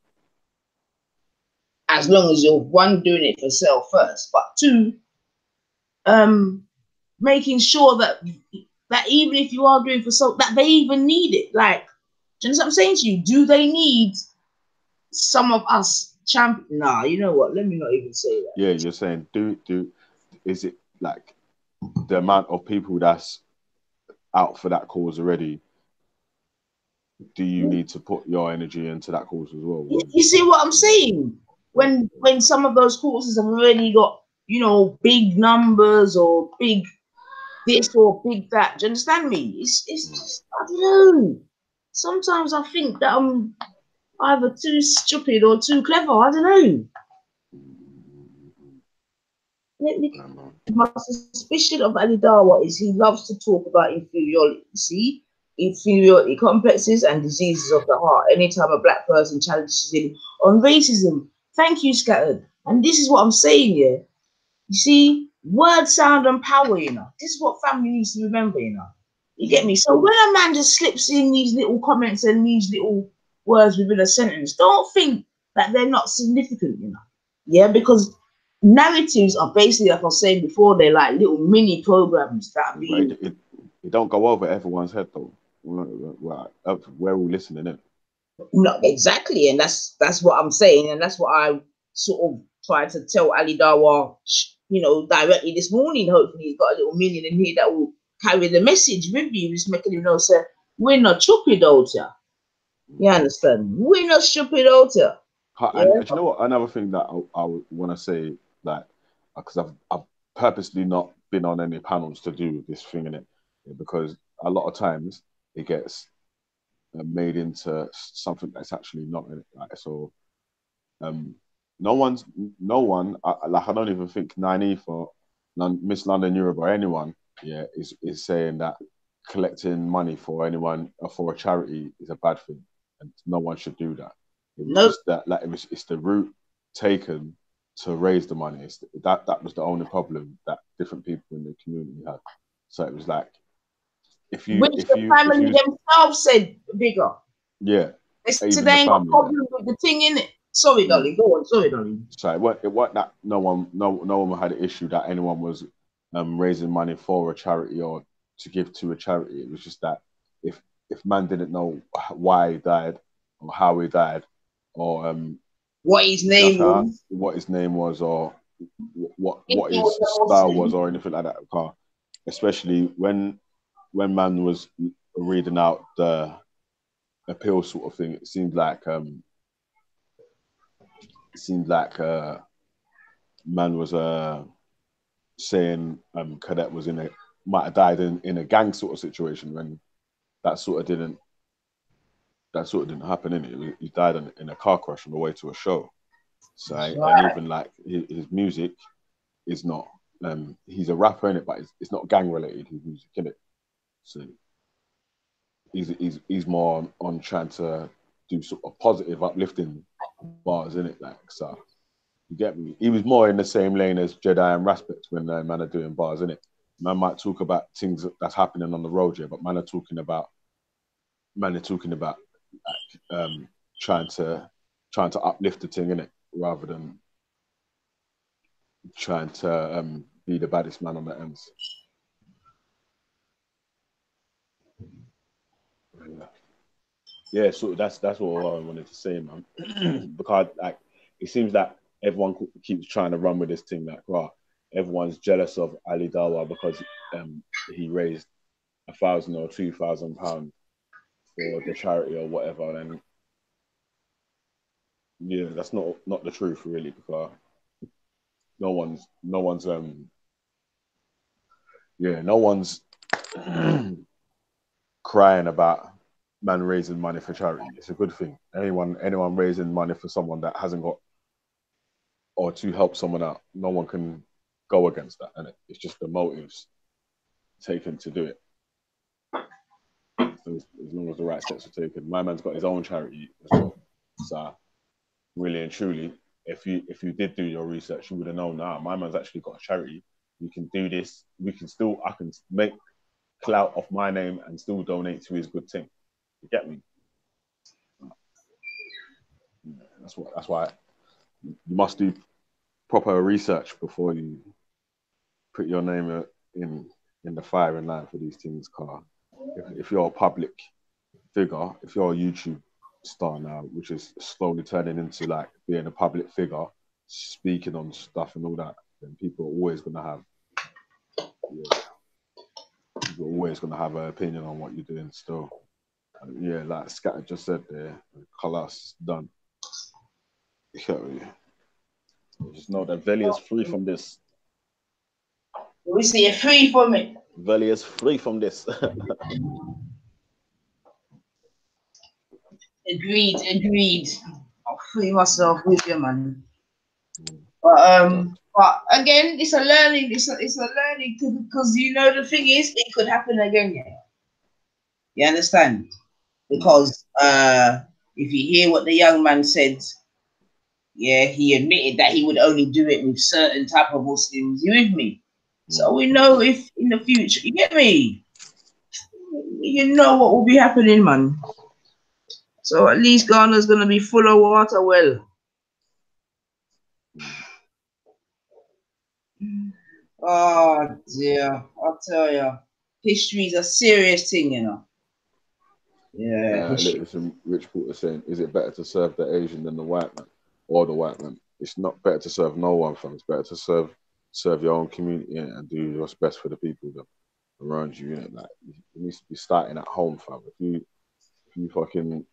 As long as you're one doing it for self first, but two, making sure that even if you are doing for self, that they even need it. Like, do you know what I'm saying to you? Do they need some of us champion? Nah, you know what? Let me not even say that. Yeah, you're saying is it like the amount of people that's out for that cause already? Do you need to put your energy into that cause as well? You see what I'm saying? When some of those courses have already got, you know, big numbers or big this or big that. Do you understand me? It's just, I don't know. Sometimes I think that I'm either too stupid or too clever. I don't know. My suspicion of Ali Dawa is he loves to talk about inferiority. See? Inferiority complexes and diseases of the heart. Anytime a black person challenges him on racism. Thank you, Scattered. And this is what I'm saying here. You see, word, sound, and power, you know. This is what family needs to remember, you know. You get me? So when a man just slips in these little comments and these little words within a sentence, don't think that they're not significant, you know. Yeah, because narratives are basically, like I was saying before, they're like little mini programs that are being... It don't go over everyone's head, though. We're all listening, innit? No, exactly, and that's what I'm saying, and that's what I sort of tried to tell Ali Dawa, you know, directly this morning. Hopefully, he's got a little meaning in here that will carry the message with you. Just making him know, sir, we're not stupid out here. You understand? We're not stupid out here. And do you know what? Another thing that I want to say, like, because I've purposely not been on any panels to do this thing in it, because a lot of times it gets made into something that's actually not in it. Like, so, no one, like, I don't even think 9E for Miss London Europe or anyone, is saying that collecting money for anyone for a charity is a bad thing, and no one should do that. It was just that, like, it's the route taken to raise the money. That was the only problem that different people in the community had. So it was like, the family themselves said bigger. Yeah. Today ain't got a problem with the thing in it. Sorry, darling. Go on. Sorry, darling. So it wasn't that no one had an issue that anyone was raising money for a charity or to give to a charity. It was just that if man didn't know why he died or how he died or what his name was or what his style was or anything like that. Especially when man was reading out the appeal sort of thing, it seemed like man was saying Cadet was might have died in a gang sort of situation, when that sort of didn't happen. He died in a car crash on the way to a show. So and even like his music is not he's a rapper in it, but it's not gang related. His music in it, so he's more on trying to do sort of positive, uplifting bars in it, like so. You get me? He was more in the same lane as Jedi and Raspect when man are doing bars, innit? Man might talk about things that's happening on the road, yeah, but man are talking about like, trying to uplift the thing, innit? Rather than trying to be the baddest man on the ends. Yeah, so that's what I wanted to say, man. Because like it seems that everyone keeps trying to run with this thing, like, right, everyone's jealous of Ali Dawa because he raised £1,000 or £2,000 for the charity or whatever, and yeah, that's not the truth really, because no one's crying about man raising money for charity. It's a good thing. Anyone raising money for someone that hasn't got, or to help someone out, no one can go against that, and it's just the motives taken to do it. As long as the right steps are taken. My man's got his own charity as well. So really and truly, if you did do your research, you would have known, my man's actually got a charity. We can do this. I can make clout off my name and still donate to his good thing. You get me? That's why you must do proper research before you put your name in the firing line for these things, car. If you're a public figure, if you're a YouTube star now, which is slowly turning into like being a public figure, speaking on stuff and all that, then people are always gonna have an opinion on what you're doing still. And yeah, like Scatter just said there, Kalas done. Just know that Veli is free from this. We see you're free from it. Veli is free from this. Agreed. I'll free myself with you, man. But again, it's a learning. It's a learning because you know the thing is, it could happen again. Yeah, you understand? Because if you hear what the young man said, yeah, he admitted that he would only do it with certain type of Muslims. You with me? So we know if in the future, you get me? You know what will be happening, man. So at least Ghana's gonna be full of water. Well. Oh dear, I'll tell you, history is a serious thing, you know. Yeah. Listen, Rich Porter saying, is it better to serve the Asian than the white man, or the white man? It's not better to serve no one, fam. It's better to serve your own community and do what's best for the people that around you. You know, like it needs to be starting at home, fam. If you fucking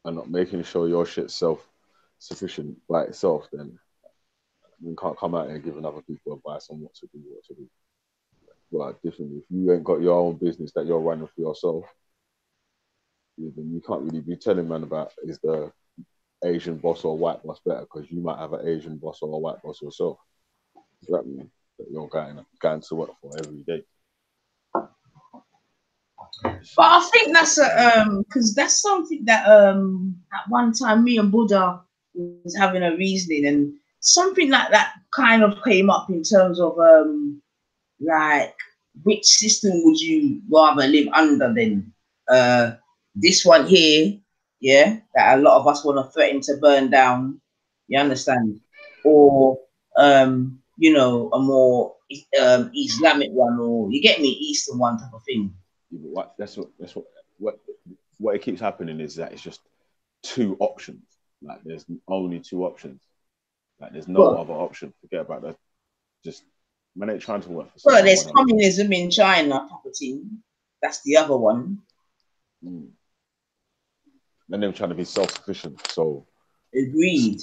are not making sure your shit's self-sufficient by itself, then you can't come out here giving other people advice on what to do. But differently, if you ain't got your own business that you're running for yourself, then you can't really be telling man about is the Asian boss or white boss better, because you might have an Asian boss or a white boss yourself. That means that you're going to work for every day. But I think that's because that's something that at one time me and Buddha was having a reasoning, and something like that kind of came up in terms of like which system would you rather live under then? This one here, yeah, that a lot of us want to threaten to burn down, you understand? Or you know, a more Islamic one, or you get me, Eastern one type of thing. What it keeps happening is that it's just two options. Like there's only two options. Like there's no other option. Forget about that. Just man ain't trying to work for someone. Well, there's communism in China, type of thing. That's the other one. And they're trying to be self-sufficient. So agreed.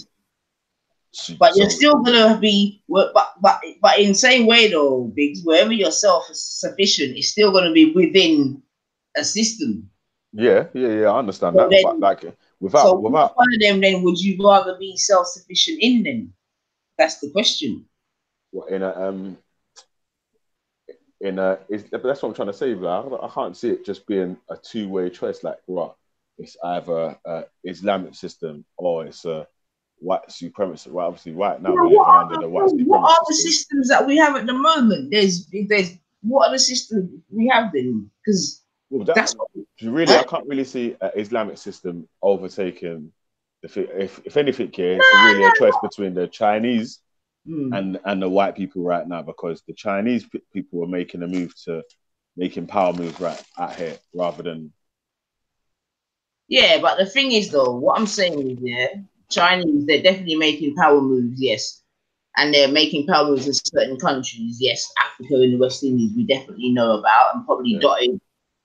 But you're still gonna be, but in the same way though, Biggs, wherever you're self-sufficient, it's still gonna be within a system. Yeah, I understand that. Then, but like without one of them, then would you rather be self-sufficient in them? That's the question. What that's what I'm trying to say, bro. I can't see it just being a two-way choice. Like, right, it's either Islamic system or it's a white supremacy. Well, obviously, right now You know, we're living under the white what are supremacy the system. systems that we have at the moment? There's what are the systems we have then? Because Well, that's what, really, huh? I can't really see an Islamic system overtaking. If anything, yeah, it's No, really a choice between the Chinese no. and the white people right now, because the Chinese people are making a move to making power moves right out here rather than. Yeah, but the thing is, though, what I'm saying is, yeah, Chinese, they're definitely making power moves, yes. And they're making power moves in certain countries, yes. Africa and the West Indies, we definitely know about, and probably Yeah. dotted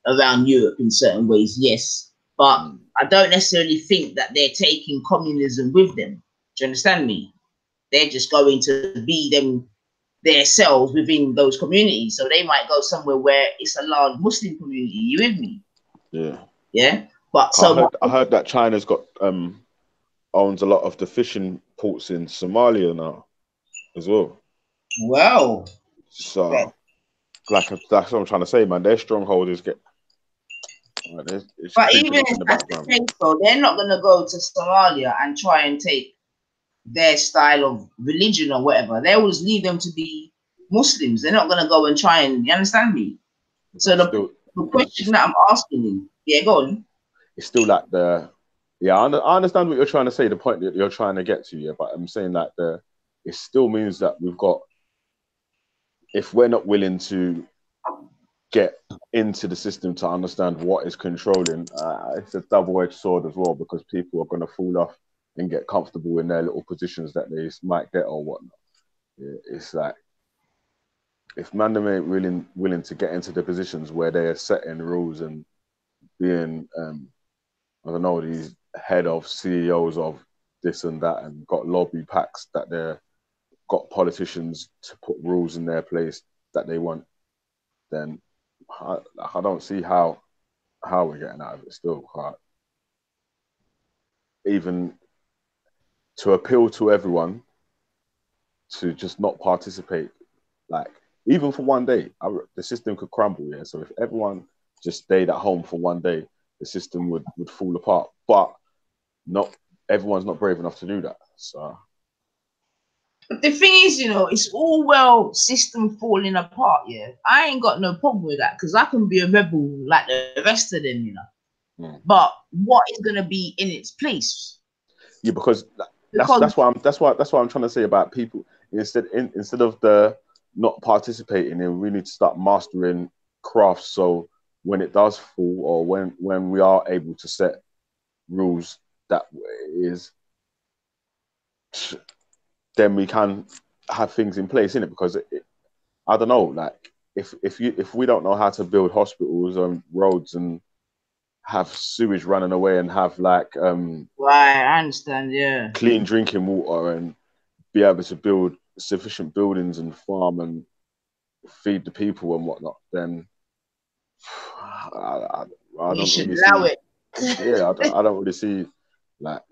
around Europe in certain ways, yes. But I don't necessarily think that they're taking communism with them. Do you understand me? They're just going to be themselves within those communities. So they might go somewhere where it's a large Muslim community. You with me? Yeah. Yeah. But I heard that China's got owns a lot of the fishing ports in Somalia now as well. well, So, like that's what I'm trying to say, man. Their stronghold is it's but creeping even up in if the that's the background. case, though, they're not going to go to Somalia and try and take their style of religion or whatever. They will just leave them to be Muslims. They're not going to go and try and, you understand me? But So the question that I'm asking you, yeah, go on. it's still like I understand what you're trying to say, the point that you're trying to get to, yeah, but I'm saying that it still means that if we're not willing to get into the system to understand what is controlling, it's a double-edged sword as well, because people are going to fall off and get comfortable in their little positions that they might get or whatnot. Yeah, it's like, if man ain't willing to get into the positions where they are setting rules and being I don't know, these head of CEOs of this and that, and got lobby packs that they're got politicians to put rules in their place that they want, then I don't see how we're getting out of it still. Even to appeal to everyone to just not participate, like even for one day, the system could crumble. Yeah, so if everyone just stayed at home for one day, the system would fall apart. But not everyone's not brave enough to do that. So But the thing is, it's all well system falling apart, yeah. I ain't got no problem with that because I can be a rebel like the rest of them. But what is going to be in its place? Yeah, because Because that's why I'm trying to say about people, instead of the not participating, and we need to start mastering crafts. So when it does fall, or when we are able to set rules that is, then we can have things in place in it. Because I don't know, like if we don't know how to build hospitals and roads and have sewage running away and have like right, I understand, yeah. clean drinking water and be able to build sufficient buildings and farm and feed the people and whatnot, then I You don't should really allow see. it. Yeah, I don't really see, like.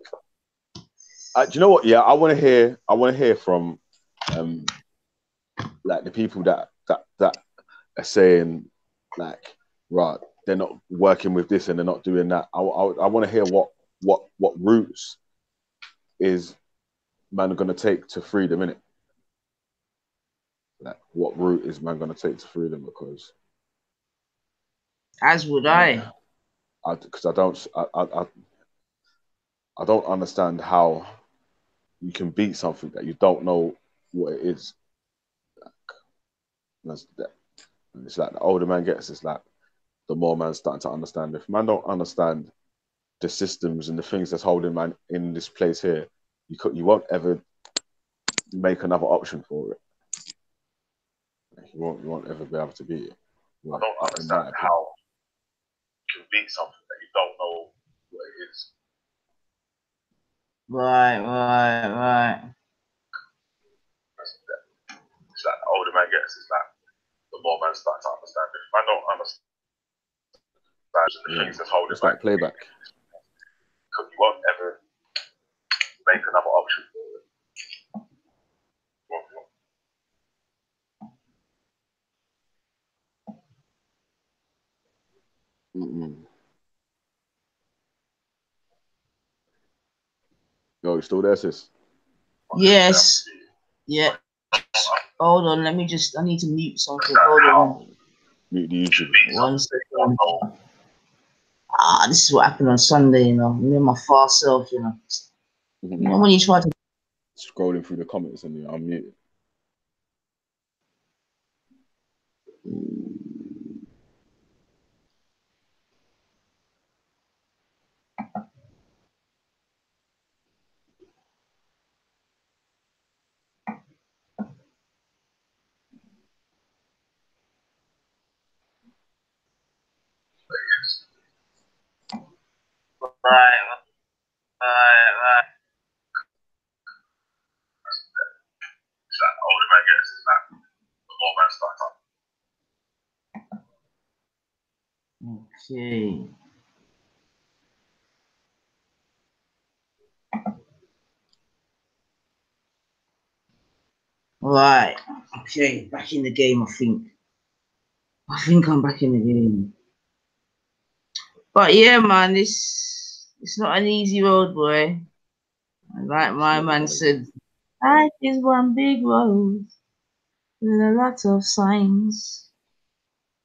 Do you know what? Yeah, I want to hear from like the people that are saying, like, right, they're not working with this and they're not doing that. I want to hear what routes is man going to take to freedom, innit? Like, what route is man going to take to freedom? Because As would I. Because I don't understand how you can beat something that you don't know what it is. It's like the older man gets, it's like the more man's starting to understand. If man don't understand the systems and the things that's holding man in this place here, you won't ever make another option for it. You won't ever be able to beat it. Well, I don't understand how you can beat something that you don't know what it is. Right. It's like the older man gets, it's like the more man starts to understand. If man don't understand the things that's holding back playback, because you won't ever make another option for it. Mm-mm. Yo, you still there, sis? Yes. Yeah. Hold on. Let me just. I need to mute something. Hold on. Mute the YouTube. 1 second. This is what happened on Sunday. You know, me and my far self. You know. You know when you try to Scrolling through the comments and I'm muted. Right. Okay. Right. Okay. Back in the game, I think. I think I'm back in the game. But yeah, man, it's not an easy road, boy. Like my man said, life is one big road with a lot of signs.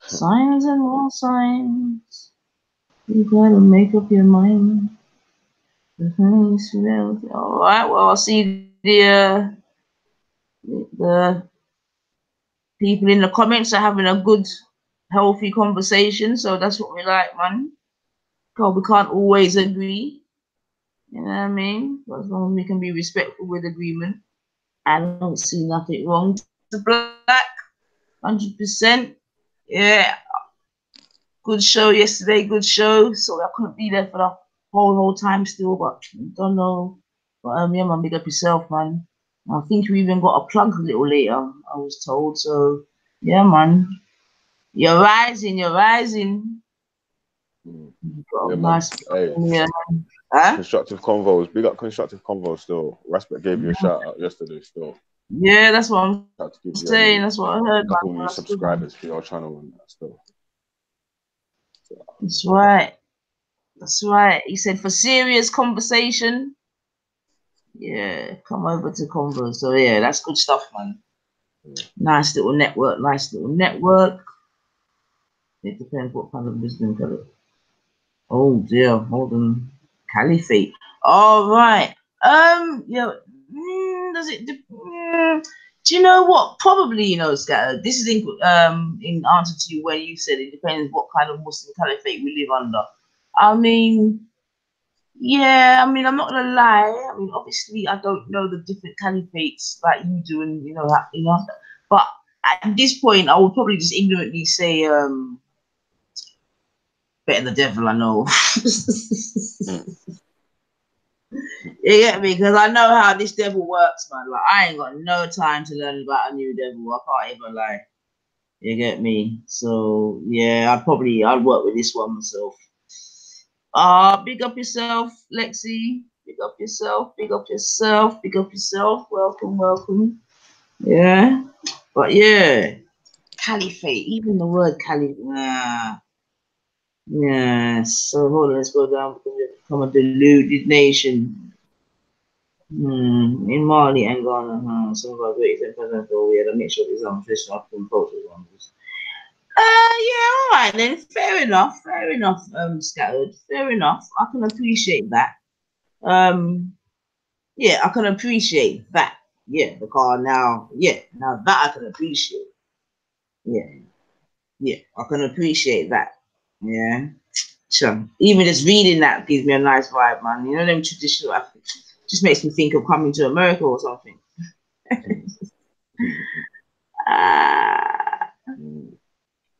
Signs and more signs. You gotta make up your mind. All right, well, I see the people in the comments are having a good, healthy conversation, so that's what we like, man. God, we can't always agree. You know what I mean? But as long as we can be respectful with agreement, I don't see nothing wrong. The black, 100%. Yeah. Good show yesterday, good show. So I couldn't be there for the whole time still, but don't know. But yeah, man, big up yourself, man. I think we even got a plug a little later, I was told. So yeah, man. You're rising, you're rising. You've got a nice Hey. Huh? Constructive convos. Big up constructive convos still. Respect gave you a shout out yesterday still. Yeah, that's what I'm saying. That's what I heard. A couple new subscribers for your channel and that still. So, that's right. That's right. He said for serious conversation. Yeah, come over to Convo. So yeah, that's good stuff, man. yeah. Nice little network. Nice little network. It depends what kind of wisdom color. Oh dear, hold on. Caliphate. All right. Yeah. Does it? Do you know what? Probably, you know, Scatter. This is in answer to you when you said it depends what kind of Muslim caliphate we live under. I mean, yeah. I mean, I'm not gonna lie. I mean, obviously, I don't know the different caliphates like you do, and you know. But at this point, I would probably just ignorantly say, better the devil I know. You get me? Because I know how this devil works, man. Like, I ain't got no time to learn about a new devil. I can't even lie. You get me? So, yeah, I'd work with this one myself. Big up yourself, Lexi. Big up yourself. Big up yourself. Big up yourself. Welcome, welcome. Yeah. But, yeah. Caliphate. Even the word caliphate. Nah. Yeah. So, hold on. Let's go down. Because we become a deluded nation. In Mali and Ghana, some of our greatest empires we had a mixture of Islam, traditional African cultures. Yeah, all right then. Fair enough. Scattered. Fair enough. I can appreciate that. Yeah, I can appreciate that. Yeah, because now that I can appreciate. Yeah, I can appreciate that. Yeah. So even just reading that gives me a nice vibe, man. You know them traditional Africans. Just makes me think of coming to America or something.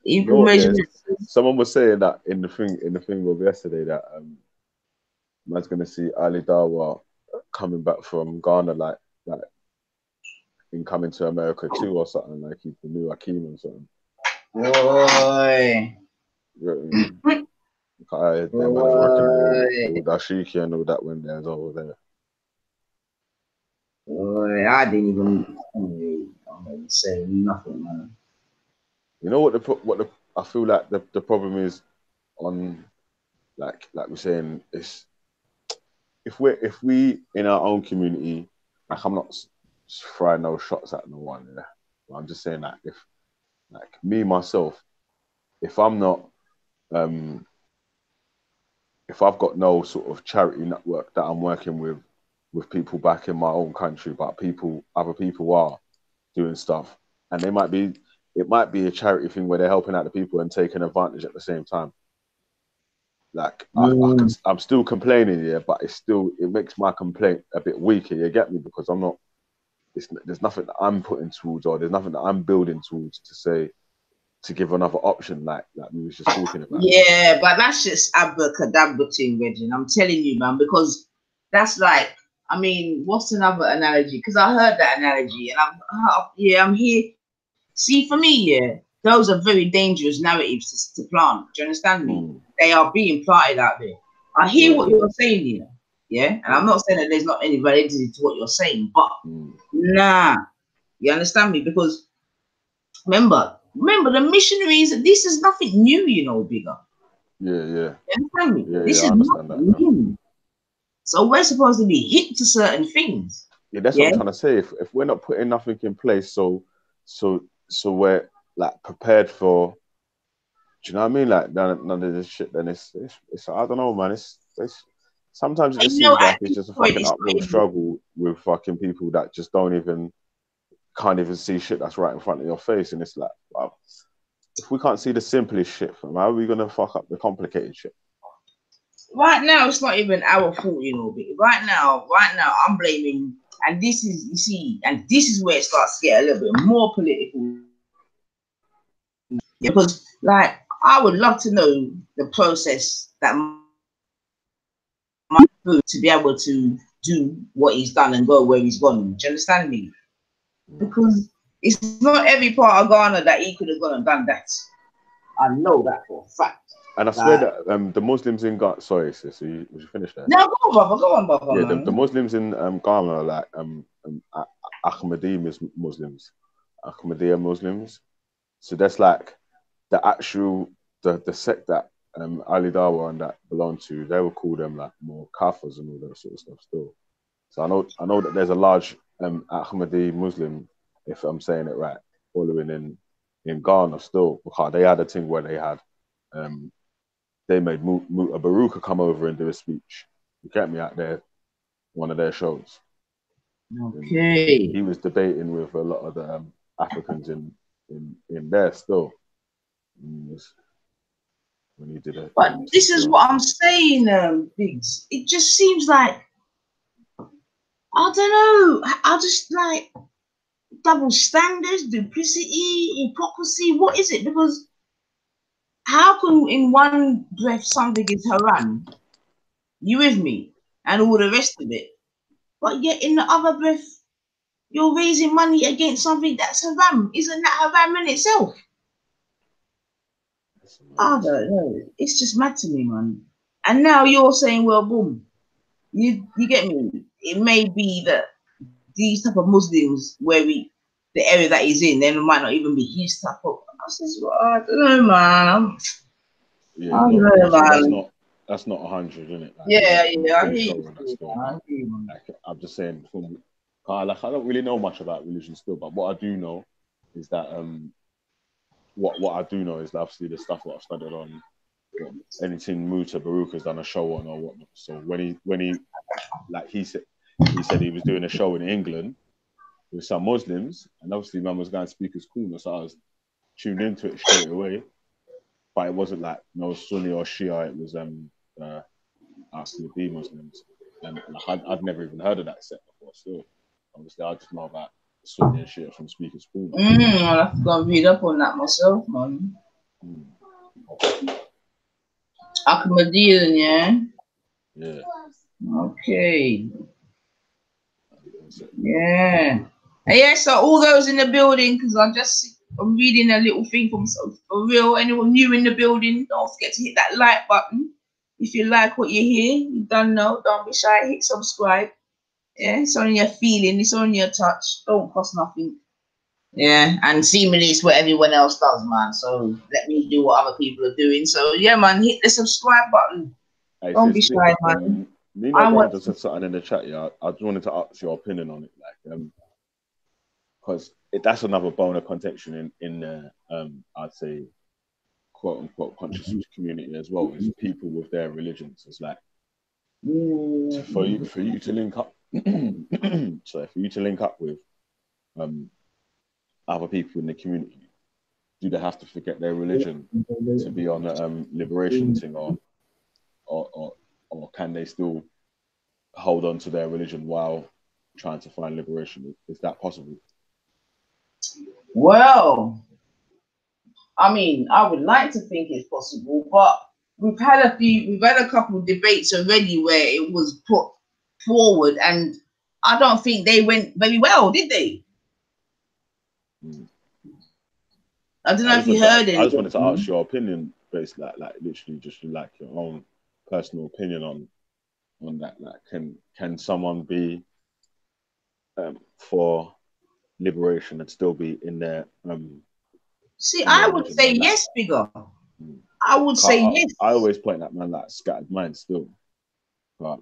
You know what, yeah, someone was saying that in the thing of yesterday that man's gonna see Ali Dawa coming back from Ghana like in coming to America too or something, like he's the new Akeem or something. Boy. Them man are rocking all dashiki and all that when there's over there. Boy, I didn't even say nothing, man. You know what I feel like the problem is on like we're saying it's if we in our own community, like I'm not throwing no shots at no one. Yeah? I'm just saying that if like me myself, if I'm not if I've got no sort of charity network that I'm working with people back in my own country, but other people are doing stuff, and it might be a charity thing where they're helping out the people and taking advantage at the same time. Like I'm still complaining, yeah, but it makes my complaint a bit weaker. You get me? Because I'm not. There's nothing that I'm putting towards, or there's nothing that I'm building towards to say to give another option, like we was just talking about. Yeah, but that's just abracadabra thing, Reggie. I'm telling you, man, because that's like, I mean, what's another analogy? Because I heard that analogy, and I'm here. See, for me, yeah, those are very dangerous narratives to plant. Do you understand me? They are being planted out there. I hear what you're saying here, yeah, and I'm not saying that there's not any validity to what you're saying, but nah, you understand me? Because remember, the missionaries. This is nothing new, you know, bigger. Yeah. You understand me? Yeah, this I is understand not that. new. So we're supposed to be hit to certain things. Yeah, that's what I'm trying to say. If we're not putting nothing in place, so we're like prepared for. Do you know what I mean? Like none of this shit. Then it's I don't know, man. It's sometimes it just seems like it's just a fucking uphill struggle with fucking people that just can't even see shit that's right in front of your face, and it's like, wow, if we can't see the simplest shit, how are we gonna fuck up the complicated shit? Right now, it's not even our fault, you know. But right now, I'm blaming, and this is, you see, and this is where it starts to get a little bit more political. Because, like, I would love to know the process that to be able to do what he's done and go where he's gone. Do you understand me? Because it's not every part of Ghana that he could have gone and done that. I know that for a fact. And I swear that the Muslims in Ghana, sorry, sis, was you finished there? No, go on, brother. Yeah, the Muslims in Ghana are like Ahmadiyya Muslims. So that's like the actual the sect that Ali Dawa and that belong to. They would call them like more Kafirs and all that sort of stuff still. So I know that there's a large Ahmadi Muslim, if I'm saying it right, following in Ghana still, because they had a thing where they had they made Muta Baruka come over and do a speech. You get me, out there, one of their shows. Okay. And he was debating with a lot of the Africans in there still. When he did it. But this is what I'm saying, Biggs. It just seems like, I don't know, I just like double standards, duplicity, hypocrisy. What is it? Because how can in one breath something is haram, you with me, and all the rest of it, but yet in the other breath you're raising money against something that's haram? Isn't that haram in itself? I don't know. It's just mad to me, man. And now you're saying, well, boom, you get me? It may be that these type of Muslims, the area that he's in, then it might not even be his type of. I don't know, man. That's not 100, isn't it? Like, yeah. I'm just saying, I don't really know much about religion still, but what I do know is that what I do know is that obviously the stuff that I've studied on anything Muta Baruka's done a show on or whatnot. So when he like he said he was doing a show in England with some Muslims, and obviously man was going to speak as cool, so I was tuned into it straight away. But it wasn't like no Sunni or Shia, it was Ahmadi Muslims. And like, I'd never even heard of that set before. Still, obviously I just know about Sunni and Shia from Speaker's Cool. I'll have to go and read up on that myself, man. Ahmadiyya, yeah? Yeah. Okay. Yeah. Yeah, so all those in the building, because I'm reading a little thing from for real. Anyone new in the building, don't forget to hit that like button. If you like what you hear, you don't know, don't be shy, hit subscribe. Yeah, it's on your feeling, it's on your touch, don't cost nothing. Yeah, and seemingly it's what everyone else does, man. So let me do what other people are doing. So yeah, man, hit the subscribe button. Don't be shy, man. Nino Brown just said something in the chat. Yeah, I just wanted to ask your opinion on it, like, because that's another bone of contention in the I'd say, quote unquote conscious community as well, is people with their religions. It's like for you to link up, sorry, for you to link up with other people in the community, do they have to forget their religion to be on the liberation thing, or can they still hold on to their religion while trying to find liberation? Is that possible? Well, I mean, I would like to think it's possible, but we've had a couple of debates already where it was put forward, and I don't think they went very well, did they? I don't know if you heard it. I just wanted to ask your opinion, based like literally just like your own personal opinion on that. Like, can someone be for liberation and still be in their See, I would say yes, bigger. I would say yes. I always point at man like scattered mind still, but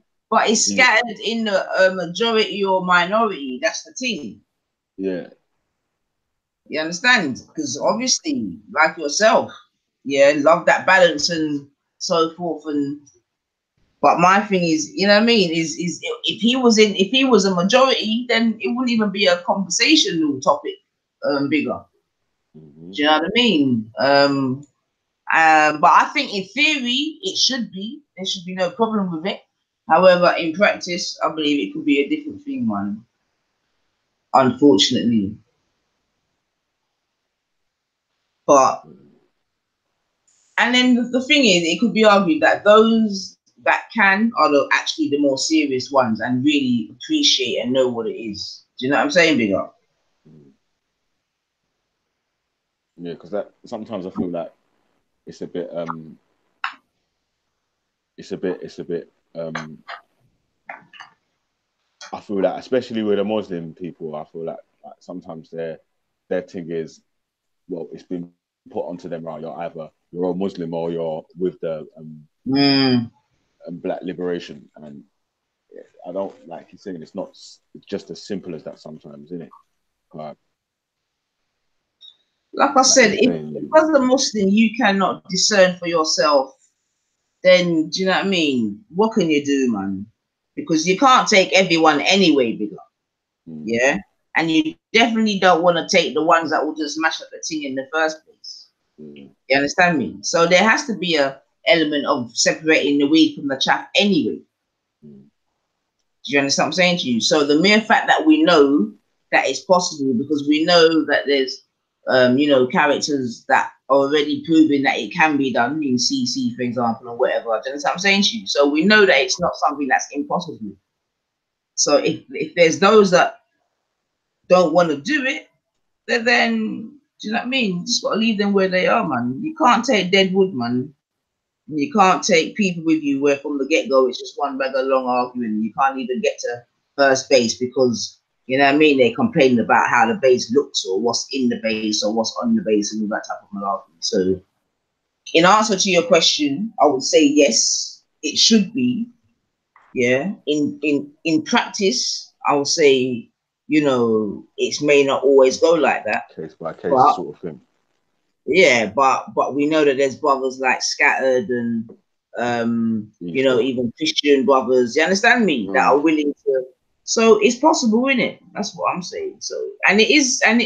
it's scattered in the majority or minority. That's the thing. Yeah. You understand? Because obviously, like yourself, yeah, love that balance and so forth. But my thing is, you know what I mean? Is if he was a majority, then it wouldn't even be a conversational topic, bigger. Do you know what I mean? But I think in theory it should be. There should be no problem with it. However, in practice, I believe it could be a different thing, man. Unfortunately. But and then the thing is, it could be argued that those that can are actually the more serious ones and really appreciate and know what it is. Do you know what I'm saying, big up? Yeah, because that sometimes I feel like it's a bit I feel like, especially with the Muslim people, I feel like sometimes their thing is, well, it's been put onto them, right? You're a Muslim or you're with the black liberation, and I don't like you're saying it's just as simple as that sometimes, isn't it? Like I said, if as a Muslim you cannot discern for yourself, then do you know what I mean? What can you do, man? Because you can't take everyone anyway, bigger. Yeah? And you definitely don't want to take the ones that will just mash up the thing in the first place. You understand me? So there has to be a element of separating the wheat from the chaff anyway. Do you understand what I'm saying to you? So the mere fact that we know that it's possible, because we know that there's characters that are already proving that it can be done in CC, for example, or whatever. Do you understand what I'm saying to you? So we know that it's not something that's impossible. So if there's those that don't want to do it, then do you know what I mean? You just got to leave them where they are, man. You can't take dead wood, man. You can't take people with you where from the get-go it's just one mega long arguing. You can't even get to first base because, you know what I mean, they're complaining about how the base looks or what's in the base or what's on the base and all that type of malarkey. So in answer to your question, I would say yes, it should be. Yeah. In practice, I would say, it may not always go like that. Case by case sort of thing. Yeah, but we know that there's brothers like Scattered and even Christian brothers, you understand me, that are willing to. So it's possible, isn't it? That's what I'm saying. So and it is, and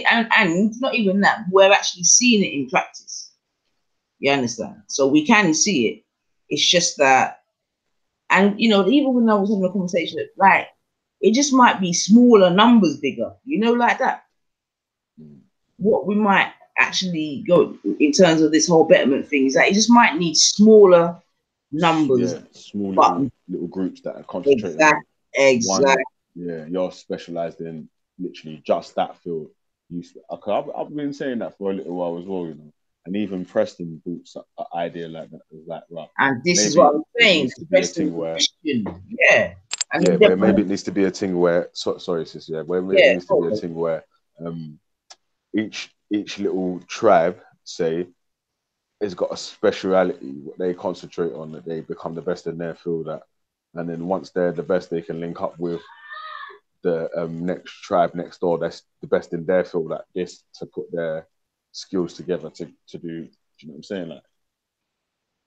not even that, we're actually seeing it in practice. You understand? So we can see it. It's just that, and even when I was having a conversation, like it just might be smaller numbers, bigger, like that. What we might actually go in terms of this whole betterment thing is that it just might need smaller numbers, small little groups that are concentrating on exactly. You're specialized in literally just that field. I've been saying that for a little while as well, and even Preston brought an idea like that. Like, right, and this is what I'm saying. Preston, where maybe it needs to be a thing where sorry sis, where maybe it needs to be a thing where each little tribe, say, has got a speciality, what they concentrate on, that they become the best in their field at, and then once they're the best, they can link up with the next tribe next door that's the best in their field like this to put their skills together to do. Do you know what I'm saying? Like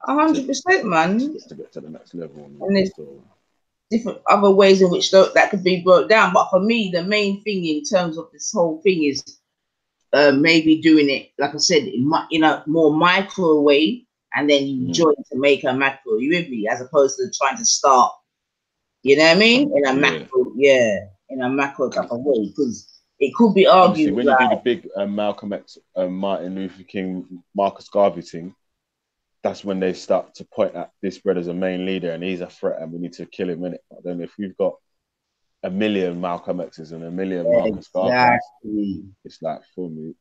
100%, man. To get to the next level. And there's different other ways in which that could be broke down. But for me, the main thing in terms of this whole thing is maybe doing it, like I said, in a more micro way, and then you join to make a macro. You with me? As opposed to trying to start, you know what I mean? In a macro, in a macro type of way, because it could be argued. Obviously, when you do the big Malcolm X, Martin Luther King, Marcus Garvey thing, that's when they start to point at this brother's a main leader and he's a threat and we need to kill him, innit? But then if we've got a million Malcolm X's and a million Marcus Garveys, it's like, for me,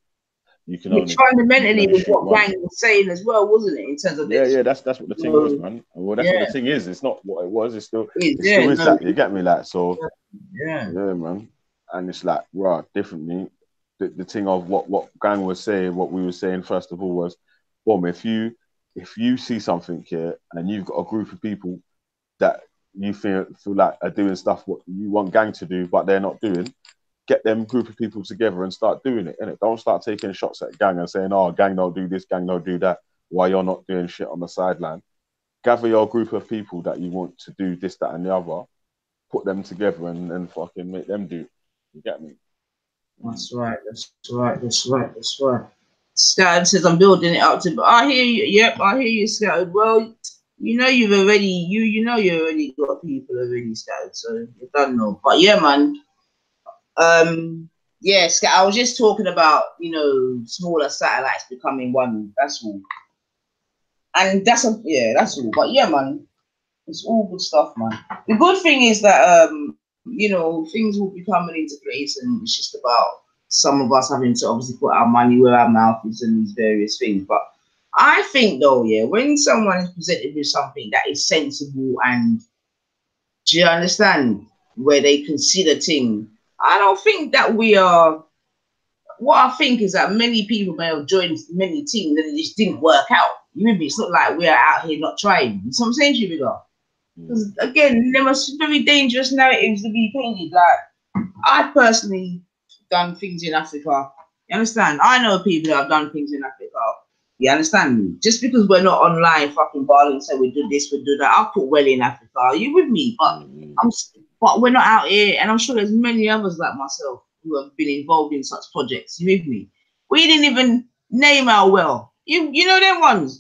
you can only... Fundamentally was what Gang was saying as well, wasn't it? In terms of this. Yeah, that's what the thing was, man. Well, that's what the thing is. It's not what it was. It still is that. You get me? Like, so... Yeah, man. And it's like, right, differently. The thing of what Gang was saying, what we were saying, first of all, was, boom, if you see something here and you've got a group of people that you feel like are doing stuff what you want Gang to do, but they're not doing, get them group of people together and start doing it, innit? Don't start taking shots at Gang and saying, oh, Gang don't do this, Gang don't do that, while you're not doing shit on the sideline. Gather your group of people that you want to do this, that, and the other, put them together and fucking make them do it. You get me? That's right. Scott says I'm building it up to, but I hear you. Yep, I hear you, Scott. Well, you know you've already you already got people already started, so you don't know. But yeah, man. Yeah, Scott. I was just talking about smaller satellites becoming one. That's all. And that's all. But yeah, man, it's all good stuff, man. The good thing is that things will be coming into place, and it's just about some of us having to obviously put our money where our mouth is and these various things. But I think though, when someone is presented with something that is sensible and, do you understand, where they consider things, I don't think that we are. What I think is that many people may have joined many teams and it just didn't work out. You know, it's not like we are out here not trying. You know what I'm saying to you, bigger? Because again, there must be very dangerous narratives to be painted. Like, I personally done things in Africa. You understand? I know people that have done things in Africa. You understand me? Just because we're not online fucking balling, so we do this, we do that. I put well in Africa. Are you with me? But we're not out here, and I'm sure there's many others like myself who have been involved in such projects. You with me? We didn't even name our well. You know them ones.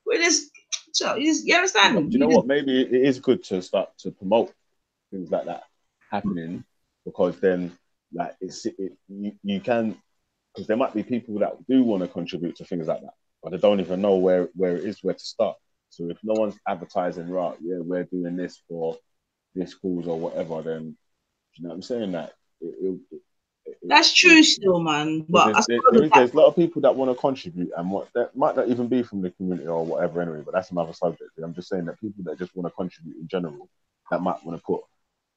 We're just. So you understand? Do you know what? Maybe it is good to start to promote things like that happening, because then, like, you can, because there might be people that do want to contribute to things like that, but they don't even know where it is, where to start. So if no one's advertising, right, yeah, we're doing this for this cause or whatever, then, you know what I'm saying? That that's true still, man. But there's a lot of people that want to contribute, and that might not even be from the community or whatever anyway, but that's another subject. I'm just saying that people that just want to contribute in general, that might want to put,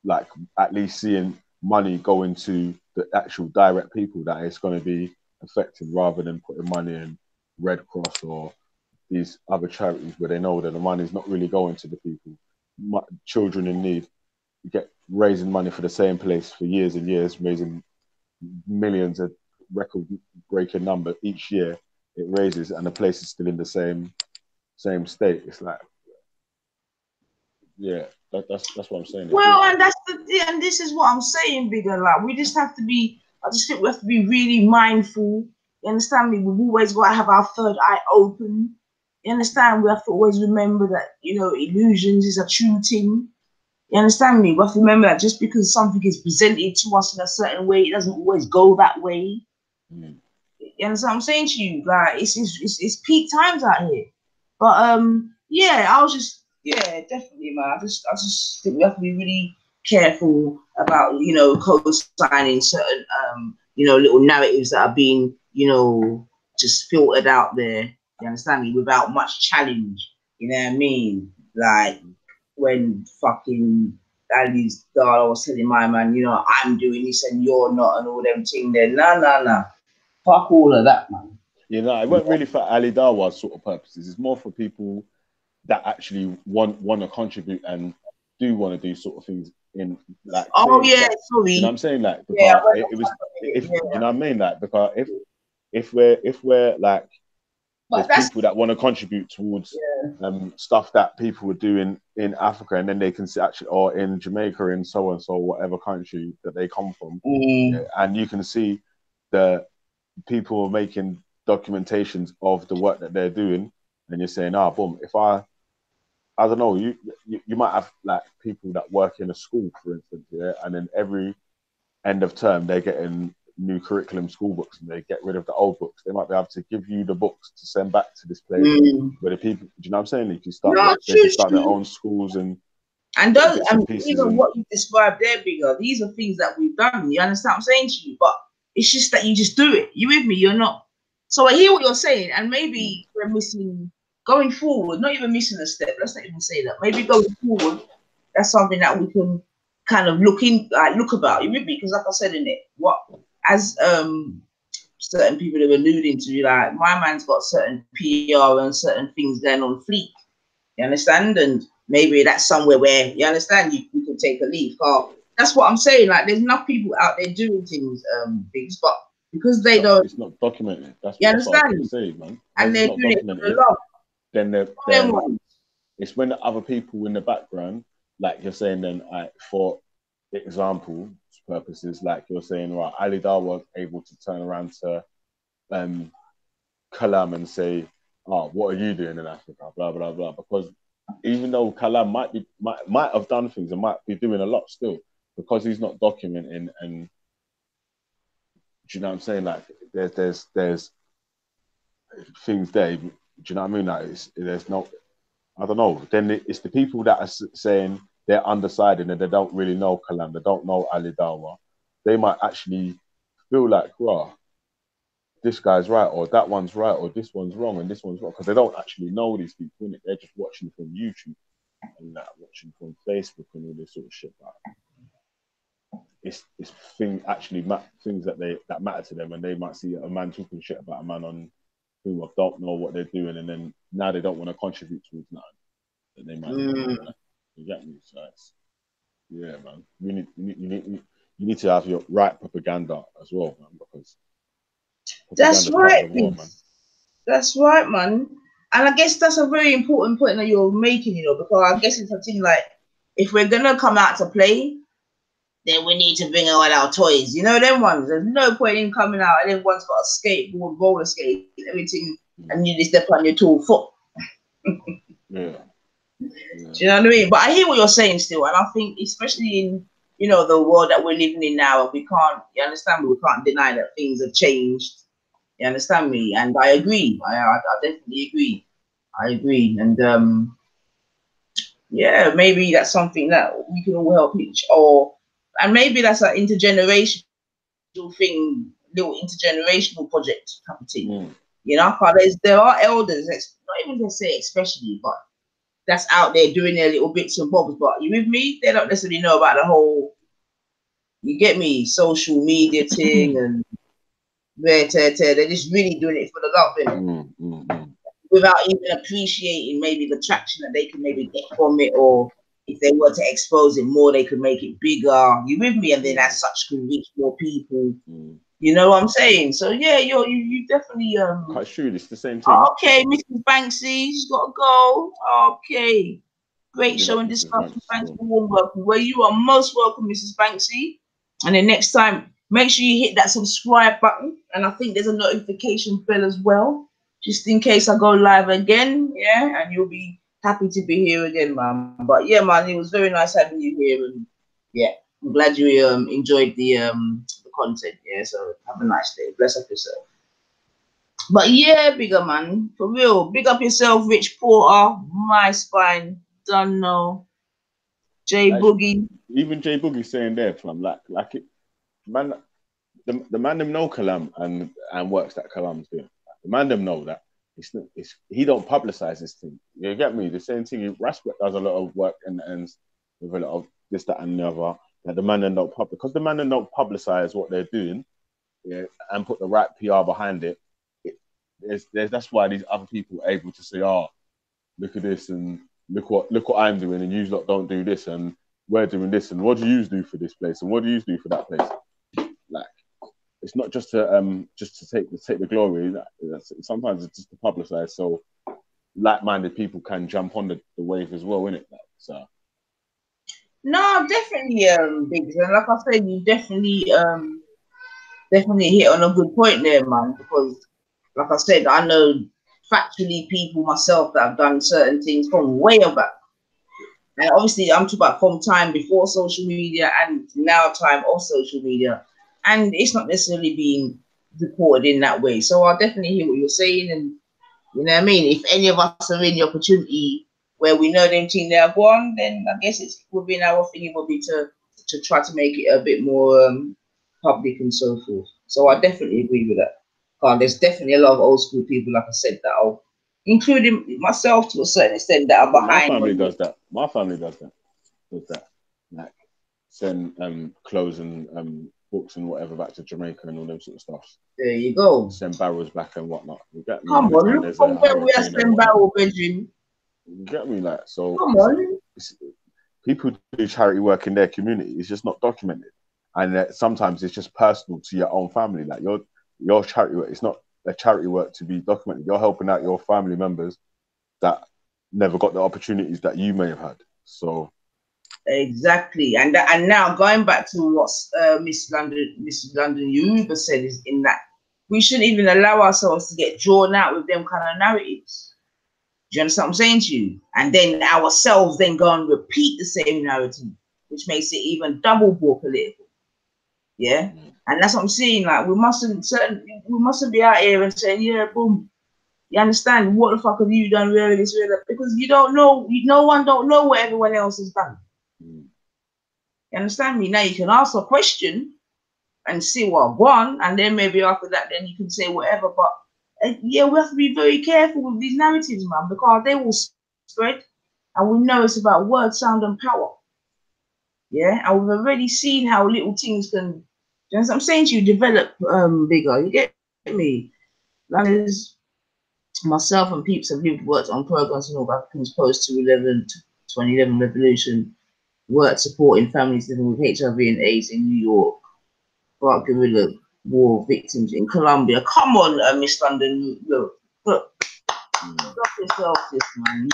like, at least seeing money go into the actual direct people that it's going to be affecting, rather than putting money in Red Cross or these other charities where they know that the money is not really going to the people. Children in need, raising money for the same place for years and years, raising millions, of record-breaking number each year it raises, and the place is still in the same state. It's like, yeah, that's what I'm saying. Well, and and this is what I'm saying, bigger. Like, we just have to be. I just think we have to be really mindful. You understand me? We've always got to have our third eye open. You understand? We have to always remember that illusions is a true thing. You understand me? We have to remember that just because something is presented to us in a certain way, it doesn't always go that way. You understand what I'm saying to you? Like, it's peak times out here. But yeah, I was just definitely, man. I just think we have to be really careful about co-signing certain little narratives that are being just filtered out there. You understand me? Without much challenge. You know what I mean? Like, when fucking Ali's Dar was telling my man, I'm doing this and you're not, and all them things there. Nah. Fuck all of that, man. It wasn't really for Ali Darwa's sort of purposes. It's more for people that actually want to contribute and do want to do sort of things in like. Oh Say, yeah, like, sorry. you know what I'm saying? Like, Yeah, because it was, if yeah. you know what I mean? Like, because if we're like, But there's people that want to contribute towards yeah. Stuff that people would do in Africa, and then they can see actually, or in Jamaica, in so and so whatever country that they come from, and you can see the people making documentations of the work that they're doing, and you're saying, boom, if I don't know, you might have like people that work in a school, for instance, and then every end of term they're getting new curriculum school books, and they get rid of the old books. They might be able to give you the books to send back to this place where the people, do you know what I'm saying? They can start, they can start their own schools and those, bits and pieces. even what you described there, Bigger, these are things that we've done. You understand what I'm saying to you? But it's just that you just do it. You with me? You're not. So I hear what you're saying, and maybe we're missing going forward. Not even missing a step. Let's not even say that. Maybe going forward, that's something that we can kind of look about. You with me? Because like I said in it, what as certain people are alluding to, like my man's got certain PR and certain things going on fleek. You understand? And maybe that's somewhere where, you understand, you can take a leave. That's what I'm saying. Like, there's enough people out there doing things, things, but because they don't, it's not documented. That's you what I was understand? going to say, man. And they're not doing it for the documented. love. Then it's when the other people in the background, like you're saying, then for example purposes, like you're saying, right, Ali Dar was able to turn around to Kalam and say, what are you doing in Africa? Blah blah blah. Because even though Kalam might have done things and might be doing a lot still, because he's not documenting, and do you know what I'm saying? Like there's things there. Do you know what I mean? Like there's no, I don't know. Then it's the people that are saying they're undecided and they don't really know Kalam, they don't know Ali Dawa. They might actually feel like, wow, this guy's right, or that one's right, or this one's wrong, and this one's wrong, because they don't actually know these people, innit? They're just watching from YouTube and that, watching from Facebook and all this sort of shit. Like, it's things that matter to them, and they might see a man talking shit about a man on whom I don't know what they're doing, and then now they don't want to contribute towards nothing that they might do. You get me? So yeah, man. You need to have your right propaganda as well, man, because that's right, man. That's right, man. And I guess that's a very important point that you're making, because I guess it's a thing like, if we're gonna come out to play, then we need to bring out our toys. Them ones. There's no point in coming out and everyone's got a skateboard, roller skate, everything, and you just step on your 2 foot. Yeah. Do you know what I mean? But I hear what you're saying still, and I think especially in the world that we're living in now, we can't. You understand me? We can't deny that things have changed. You understand me? And I agree. I definitely agree. I agree. And yeah, maybe that's something that we can all help and maybe that's an intergenerational thing, little intergenerational project type of thing. Because there are elders, not even to say especially, but that's out there doing their little bits and bobs. But you with me? They don't necessarily know about the whole, you get me, social media thing and they're just really doing it for the love, without even appreciating maybe the traction that they can maybe get from it, or if they were to expose it more, they could make it bigger. You with me? And then as such can reach more people. You know what I'm saying? So yeah, you definitely Quite sure it's the same thing. Okay, Mrs. Banksy, she's got to go. Okay. Great show and discussion. Thanks for warm welcome. Well, you are most welcome, Mrs. Banksy. And then next time, make sure you hit that subscribe button. And I think there's a notification bell as well, just in case I go live again. Yeah, and you'll be happy to be here again, man. But yeah, man, it was very nice having you here. And yeah, I'm glad you enjoyed the content. Yeah, so have a nice day. Bless up yourself. But yeah, bigger man, for real. Big up yourself, Rich Porter, My Spine, don't know. J Boogie. Even J Boogie saying there, fam, like it, man, the man them know Kalam and works that Kalam's doing. The man them know that he don't publicize this thing. You get me? The same thing. Rascal does a lot of work and with a lot of this, that, and the other. That the man them don't because the man them don't publicize what they're doing, and put the right PR behind it. That's why these other people are able to say, look at this and look what I'm doing, and you lot don't do this, and we're doing this, and what do you do for this place, and what do you do for that place? Like, it's not just to take the glory. Sometimes it's just to publicize, so like-minded people can jump on the wave as well, innit? So. No, definitely, Biggs, and like I said, you definitely hit on a good point there, man. Because, like I said, I know factually people myself that have done certain things from way back. And obviously, I'm talking about from time before social media and now time of social media. And it's not necessarily being reported in that way. So I definitely hear what you're saying. And, you know what I mean? If any of us are in the opportunity where we know them team they are gone, then I guess it's within our thing, it will be to try to make it a bit more public and so forth. So I definitely agree with that. There's definitely a lot of old school people, like I said, that are, including myself to a certain extent, that are behind. My family does that. My family does that. Like send clothes and books and whatever back to Jamaica and all them sort of stuff. There you go. Send barrels back and whatnot. You get me? Come on, look from where we are send barrel, Virgin. You get me? Like, so come on. People do charity work in their community. It's just not documented, and sometimes it's just personal to your own family. Like your charity work, it's not a charity work to be documented. You're helping out your family members that never got the opportunities that you may have had. So exactly, and now going back to what Miss London Yuba said is in that we shouldn't even allow ourselves to get drawn out with them kind of narratives. Do you understand what I'm saying to you? And then ourselves then go and repeat the same narrative, which makes it even double more political. Yeah, and that's what I'm saying. Like we mustn't be out here and saying, yeah, boom. You understand? What the fuck have you done? Really, this, really? Because you don't know. No one don't know what everyone else has done. You understand me? Now you can ask a question and see what won, and then maybe after that, then you can say whatever. But yeah, we have to be very careful with these narratives, man, because they will spread, and we know it's about word, sound, and power. Yeah, and we've already seen how little things can. You know what I'm saying to you, develop bigger. You get me? That is. Myself and peeps have worked on programs in North Africans post 2011 revolution, work supporting families living with HIV and AIDS in New York, Black guerrilla war victims in Colombia. Come on, Miss London, look. Stop yourself, sis, man.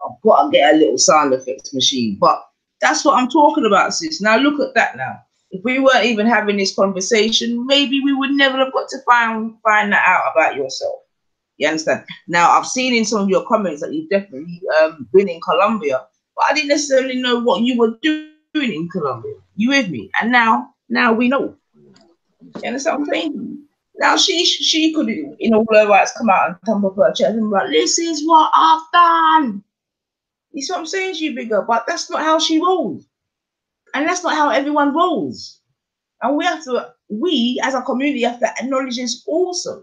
I've got to get a little sound effects machine, but that's what I'm talking about, sis. Now look at that now. If we weren't even having this conversation, maybe we would never have got to find that out about yourself. You understand? Now, I've seen in some of your comments that you've definitely been in Colombia, but I didn't necessarily know what you were doing in Colombia. You with me? And now we know. You understand what I'm saying? Now, she could, in all her rights, come out and thump up her chest and be like, this is what I've done. You see what I'm saying to you, bigger? But that's not how she rolls. And that's not how everyone rolls. And we as a community have to acknowledge this also.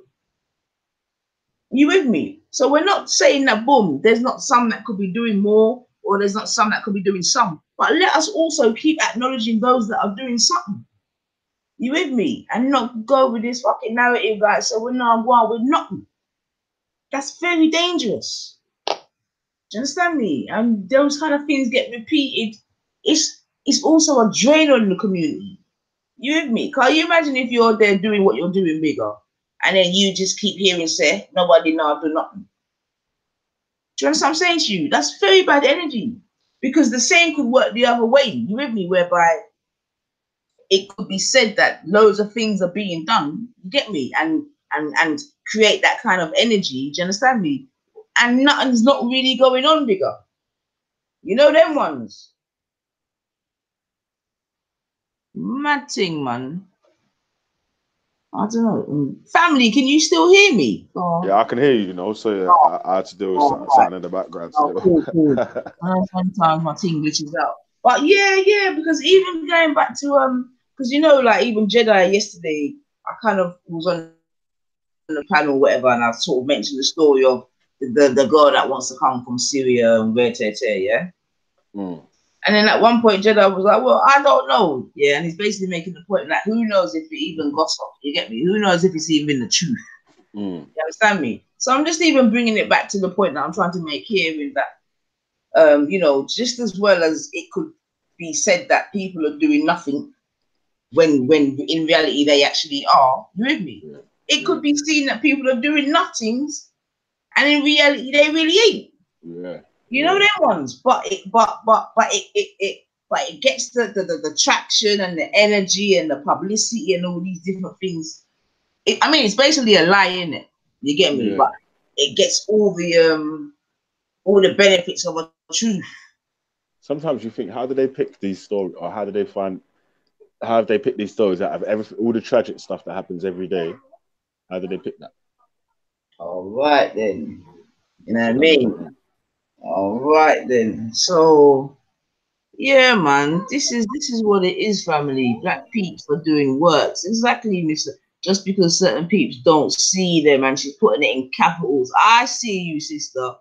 You with me? So we're not saying that, boom, there's not some that could be doing more, or there's not some that could be doing some. But let us also keep acknowledging those that are doing something. You with me? And not go with this fucking narrative, guys. So we're not going with nothing. That's very dangerous. Do you understand me? And those kind of things get repeated. It's also a drain on the community. You with me? Can you imagine if you're there doing what you're doing, bigger, and then you just keep hearing say, nobody know do nothing? Do you understand what I'm saying to you? That's very bad energy. Because the same could work the other way. You with me? Whereby it could be said that loads of things are being done. You get me? And create that kind of energy. Do you understand me? And nothing's not really going on, bigger. You know them ones. Mad thing, man. I don't know. Family, can you still hear me? Oh. Yeah, I can hear you, So yeah, I had to do something in the background. Cool. Sometimes my thing glitches out. But yeah, because even going back to because like even Jedi yesterday, I kind of was on the panel, whatever, and I sort of mentioned the story of the girl that wants to come from Syria and yeah. And then at one point, Jedi was like, well, I don't know. Yeah, and he's basically making the point, like, who knows if it even gossip? You get me? Who knows if it's even the truth? You understand me? So I'm just even bringing it back to the point that I'm trying to make here with that, you know, just as well as it could be said that people are doing nothing when in reality they actually are. You with me? Yeah. It could be seen that people are doing nothings, and in reality they really ain't. Yeah. You know them ones, but it gets the traction and the energy and the publicity and all these different things. I mean, it's basically a lie, isn't it? You get me? Yeah. But it gets all the benefits of a truth. Sometimes you think, how do they pick these stories, or how have they picked these stories out of everything, all the tragic stuff that happens every day? How do they pick that? All right then. You know what I Sometimes I mean? don't know. All right then. So yeah, man, this is what it is, family. Black peeps are doing works. Exactly, Mister. Just because certain peeps don't see them, and she's putting it in capitals. I see you, sister.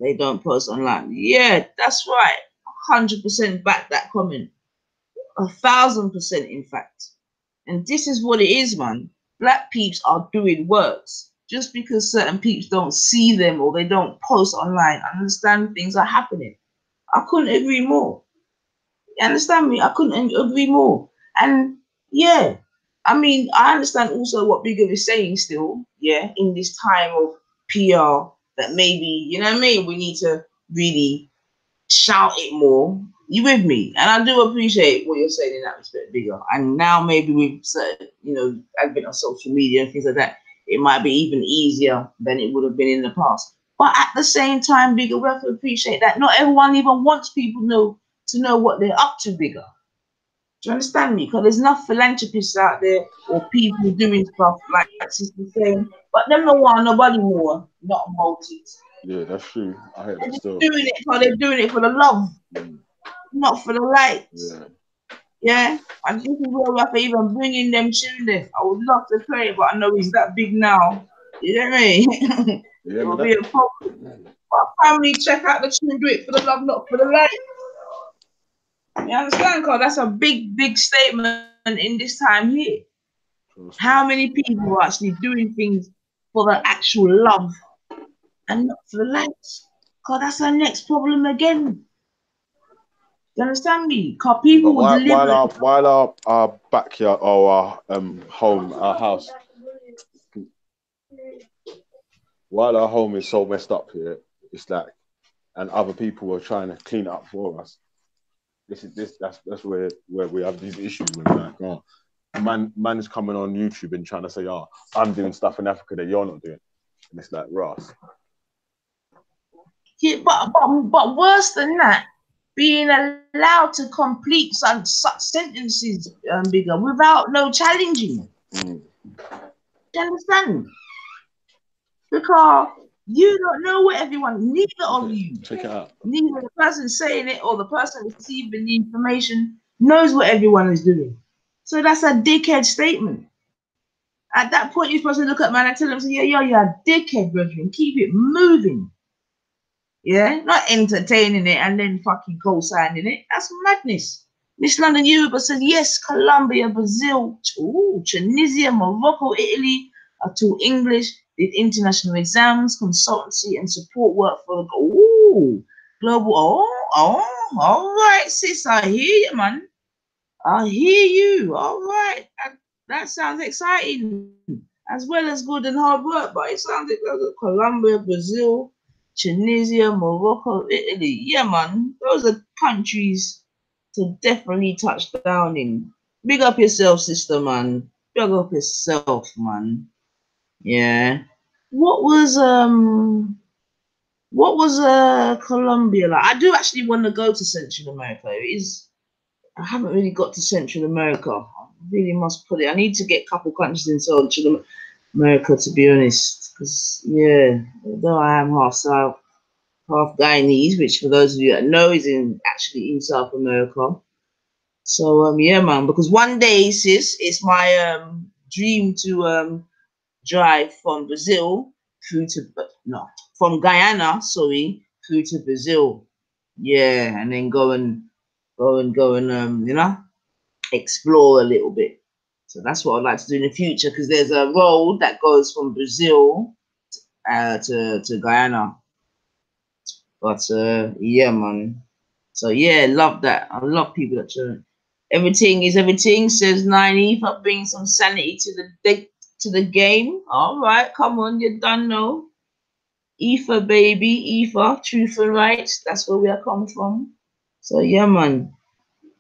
They don't post online. Yeah, that's right. 100% back that comment. 1,000%, in fact. And this is what it is, man. Black peeps are doing works. Just because certain peeps don't see them or they don't post online, I understand things are happening. I couldn't agree more. You understand me? I couldn't agree more. And yeah, I mean, I understand also what Bigger is saying still, yeah, in this time of PR, that maybe, you know what I mean, we need to really shout it more. You with me? And I do appreciate what you're saying in that respect, Bigger. And now maybe with certain, you know, advent of social media and things like that, it might be even easier than it would have been in the past. But at the same time, Bigger, we have to appreciate that not everyone even wants people to know what they're up to, Bigger. Do you understand me? Because there's enough philanthropists out there or people doing stuff like Sister saying, but them no want nobody more, not about it. Yeah, that's true. I hear They're that just still. doing it because they're doing it for the love, not for the lights. Yeah. Yeah, and this is where we have to even bring in them tune there. I would love to play it, but I know he's that big now. You know what I mean? Yeah, It will man. be a problem. But family, check out the tune, do it for the love, not for the light. You understand? Because that's a big, big statement in this time here. How many people are actually doing things for the actual love and not for the lights? Because that's our next problem again. You understand me? Because people But will deliver. while our backyard or our home, our house, while our home is so messed up here, it's like, and other people are trying to clean it up for us. That's where we have these issues with, like, oh, man is coming on YouTube and trying to say, oh, I'm doing stuff in Africa that you're not doing, and it's like, Ross. Yeah, but worse than that, being allowed to complete such sentences, Bigger, without no challenging. You understand? Because you don't know what everyone, neither of you, Check it out. neither the person saying it or the person receiving the information knows what everyone is doing. So that's a dickhead statement. At that point, you're supposed to look at man and tell them, yeah, you're a dickhead, brethren. Keep it moving. Yeah, not entertaining it and then fucking co-signing it. That's madness. Miss London Uber says, yes, Colombia, Brazil, Tunisia, Morocco, Italy are taught English, did international exams, consultancy, and support work for the global. All right, sis, I hear you, man. I hear you. All right. That sounds exciting, as well as good and hard work, but it sounds like Colombia, Brazil, Tunisia, Morocco, Italy. Yeah, man. Those are countries to definitely touch down in. Big up yourself, sister, man. Big up yourself, man. Yeah. What was Colombia like? I do actually want to go to Central America. I haven't really got to Central America. I really must put it. I need to get a couple countries in Central America, to be honest. Because, yeah, although I am half South, half Guyanese, which for those of you that know is actually in South America. So, yeah, man, because one day, sis, it's my dream to drive from Brazil from Guyana, sorry, through to Brazil. Yeah, and then go and explore a little bit. So that's what I'd like to do in the future, because there's a road that goes from Brazil to Guyana. But yeah, man. So yeah, love that. I love people that turn. Everything is everything, says 90. If I bring some sanity to the game. All right, come on, you done know. Aoife, baby, Aoife, truth and rights. That's where we are come from. So yeah, man.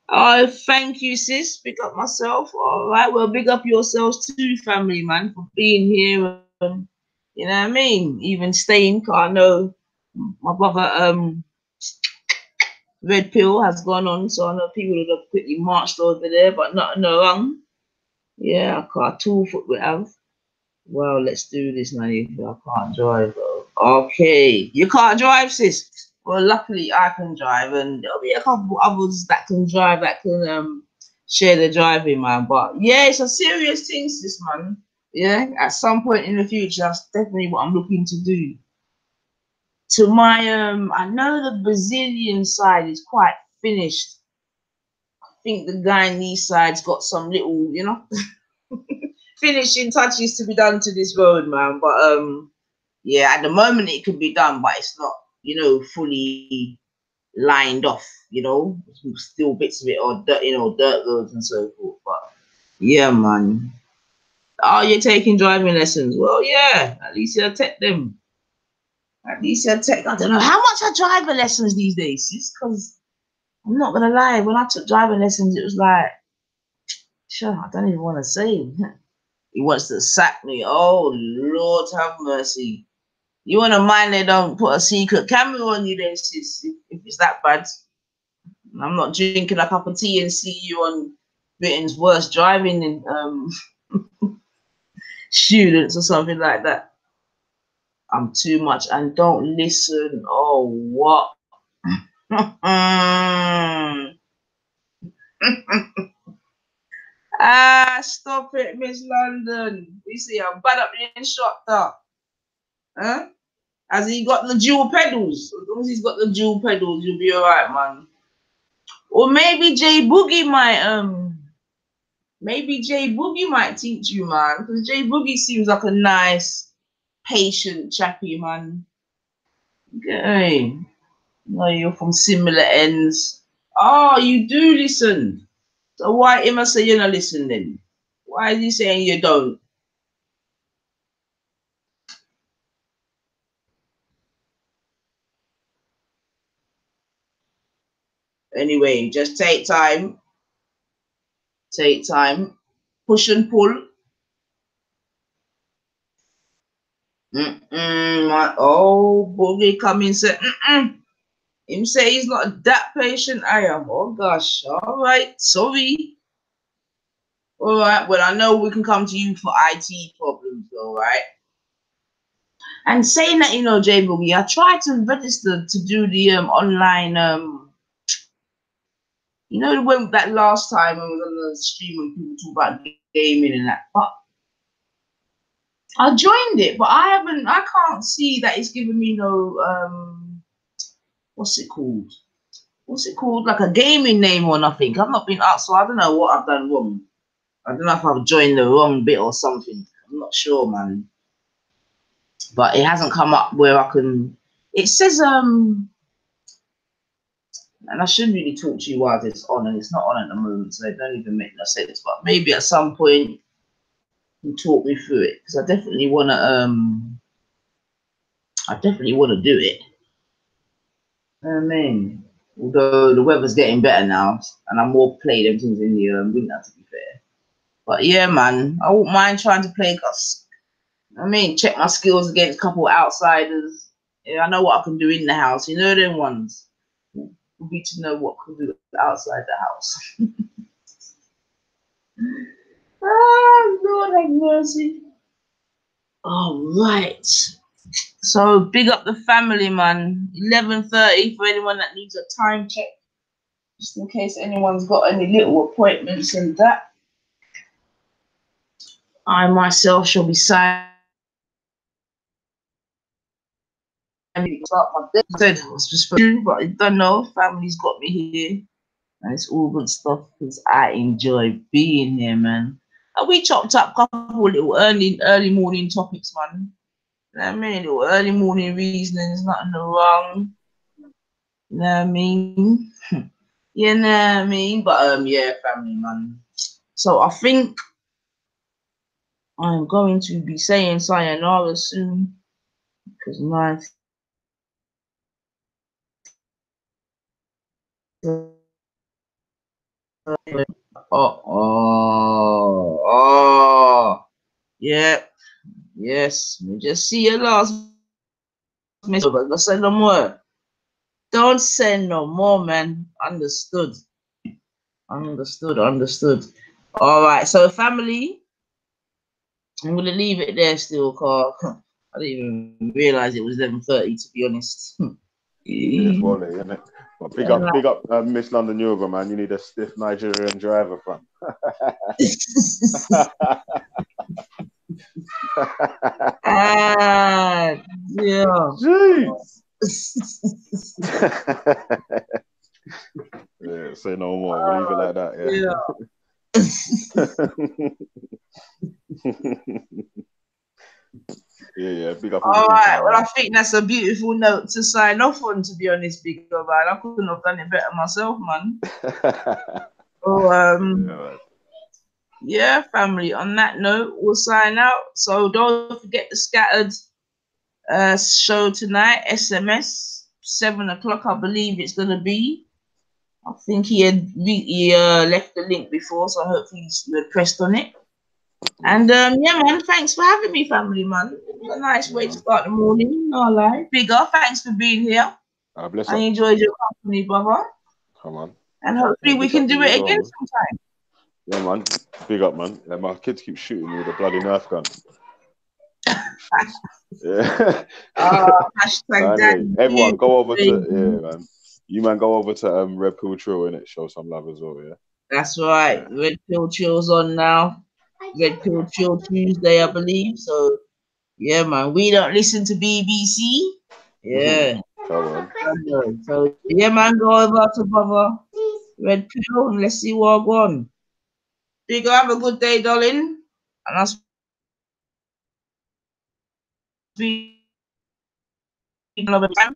Oh, thank you, sis. Pick up myself. All right, well, big up yourselves too, family, man, for being here. And, you know what I mean? Even staying. 'Cause I know my brother, Red Pill has gone on, so I know people would have quickly marched over there, but not no wrong. Yeah, I can't 2 foot we have. Well, let's do this now. I can't drive though. Okay, you can't drive, sis. Well, luckily I can drive, and there'll be a couple others that can drive that can share the driving, man. But yeah, it's a serious thing, sis, man. Yeah, at some point in the future, that's definitely what I'm looking to do. To my I know the Brazilian side is quite finished. I think the Guyanese side's got some little, you know, finishing touches to be done to this road, man. But yeah, at the moment it could be done, but it's not, you know, fully lined off, you know. Still bits of it or dirt, you know, dirt roads and so forth. But yeah, man. Are you taking driving lessons? Well, yeah, at least you'll take them. At least you'll take, I don't know how much are driving lessons these days, because I'm not gonna lie, when I took driving lessons, it was like, sure, I don't even want to say. He wants to sack me. Oh Lord, have mercy. You want to mind they don't put a secret camera on you then, sis, if it's that bad. I'm not drinking a cup of tea and see you on Britain's worst driving students or something like that. I'm too much and don't listen. Oh, what? Stop it, Miss London. We see I'm bad up the instructor. Huh? Has he got the dual pedals? As long as he's got the dual pedals, you'll be alright, man. Or maybe J Boogie might teach you, man. Because J Boogie seems like a nice, patient chappy, man. Okay. No, you're from similar ends. Oh, you do listen. So why him I say you not listen then? Why is he saying you don't? Anyway, just take time. Take time. Push and pull. Oh, Boogie come in and say, Him say he's not that patient. I am. Oh gosh. All right. Sorry. All right. Well, I know we can come to you for IT problems, all right? And saying that, you know, J Boogie, I tried to register to do the online you know, when that last time I was on the stream when people talk about gaming and that, but I joined it, but I can't see that it's giving me no what's it called? Like a gaming name or nothing. I've not been asked, so I don't know what I've done wrong. I don't know if I've joined the wrong bit or something. I'm not sure, man. But it hasn't come up where I can. It says and I shouldn't really talk to you while it's on, and it's not on at the moment, so it don't even make no sense. But maybe at some point you talk me through it, because I definitely wanna do it. I mean, although the weather's getting better now, and I'm more playing them things in the winter, to be fair. But yeah, man, I wouldn't mind trying to play. I mean, check my skills against a couple outsiders. Yeah, I know what I can do in the house. You know them ones. Would be to know what can do outside the house. Oh, Lord have mercy. All right. So big up the family, man. 11:30 for anyone that needs a time check, just in case anyone's got any little appointments and that. I myself shall be signing. Start my day. I said I was just for you, but I don't know. Family's got me here, and it's all good stuff because I enjoy being here, man. And we chopped up a couple little early morning topics, man. You know what I mean? Little early morning reasoning is nothing wrong. You know what I mean? You know what I mean? But yeah, family, man. So I think I'm going to be saying sayonara soon because 9. Yeah, yes. We just see your last message, but don't send no more. Don't send no more, man. Understood. Understood. All right, so family, I'm gonna leave it there still, Carl. I didn't even realize it was 11:30, to be honest. It's Wally, isn't it? But big up, Miss London Yoga, man. You need a stiff Nigerian driver, fam. Yeah. Jeez. Yeah, say no more. We'll leave it like that. Yeah. Yeah. Big up. All right. Well, I think that's a beautiful note to sign off on. To be honest, big man, I couldn't have done it better myself, man. So, yeah, family. On that note, we'll sign out. So don't forget the scattered show tonight. SMS 7 o'clock, I believe it's gonna be. I think he left the link before, so hopefully you had pressed on it. And yeah, man, thanks for having me, family, man. A nice way to start the morning. No lie. Bigger, thanks for being here. Bless I up. enjoyed your company, brother. Come on. And hopefully we can do it again sometime. Yeah, man. Big up, man. Yeah, my kids keep shooting me with a bloody Nerf gun. Yeah. Hashtag daddy. Everyone, go over to man. You man, go over to Red Pill Trill, innit? Show some love as well, yeah. That's right. Yeah. Red Pill Chill's on now. Red Pill Chill Tuesday, I believe. So yeah, man. We don't listen to BBC. Yeah. Come on. So yeah, man, go over to brother Red Pill and let's see what I want. Big have a good day, darling. And I'll speak another time.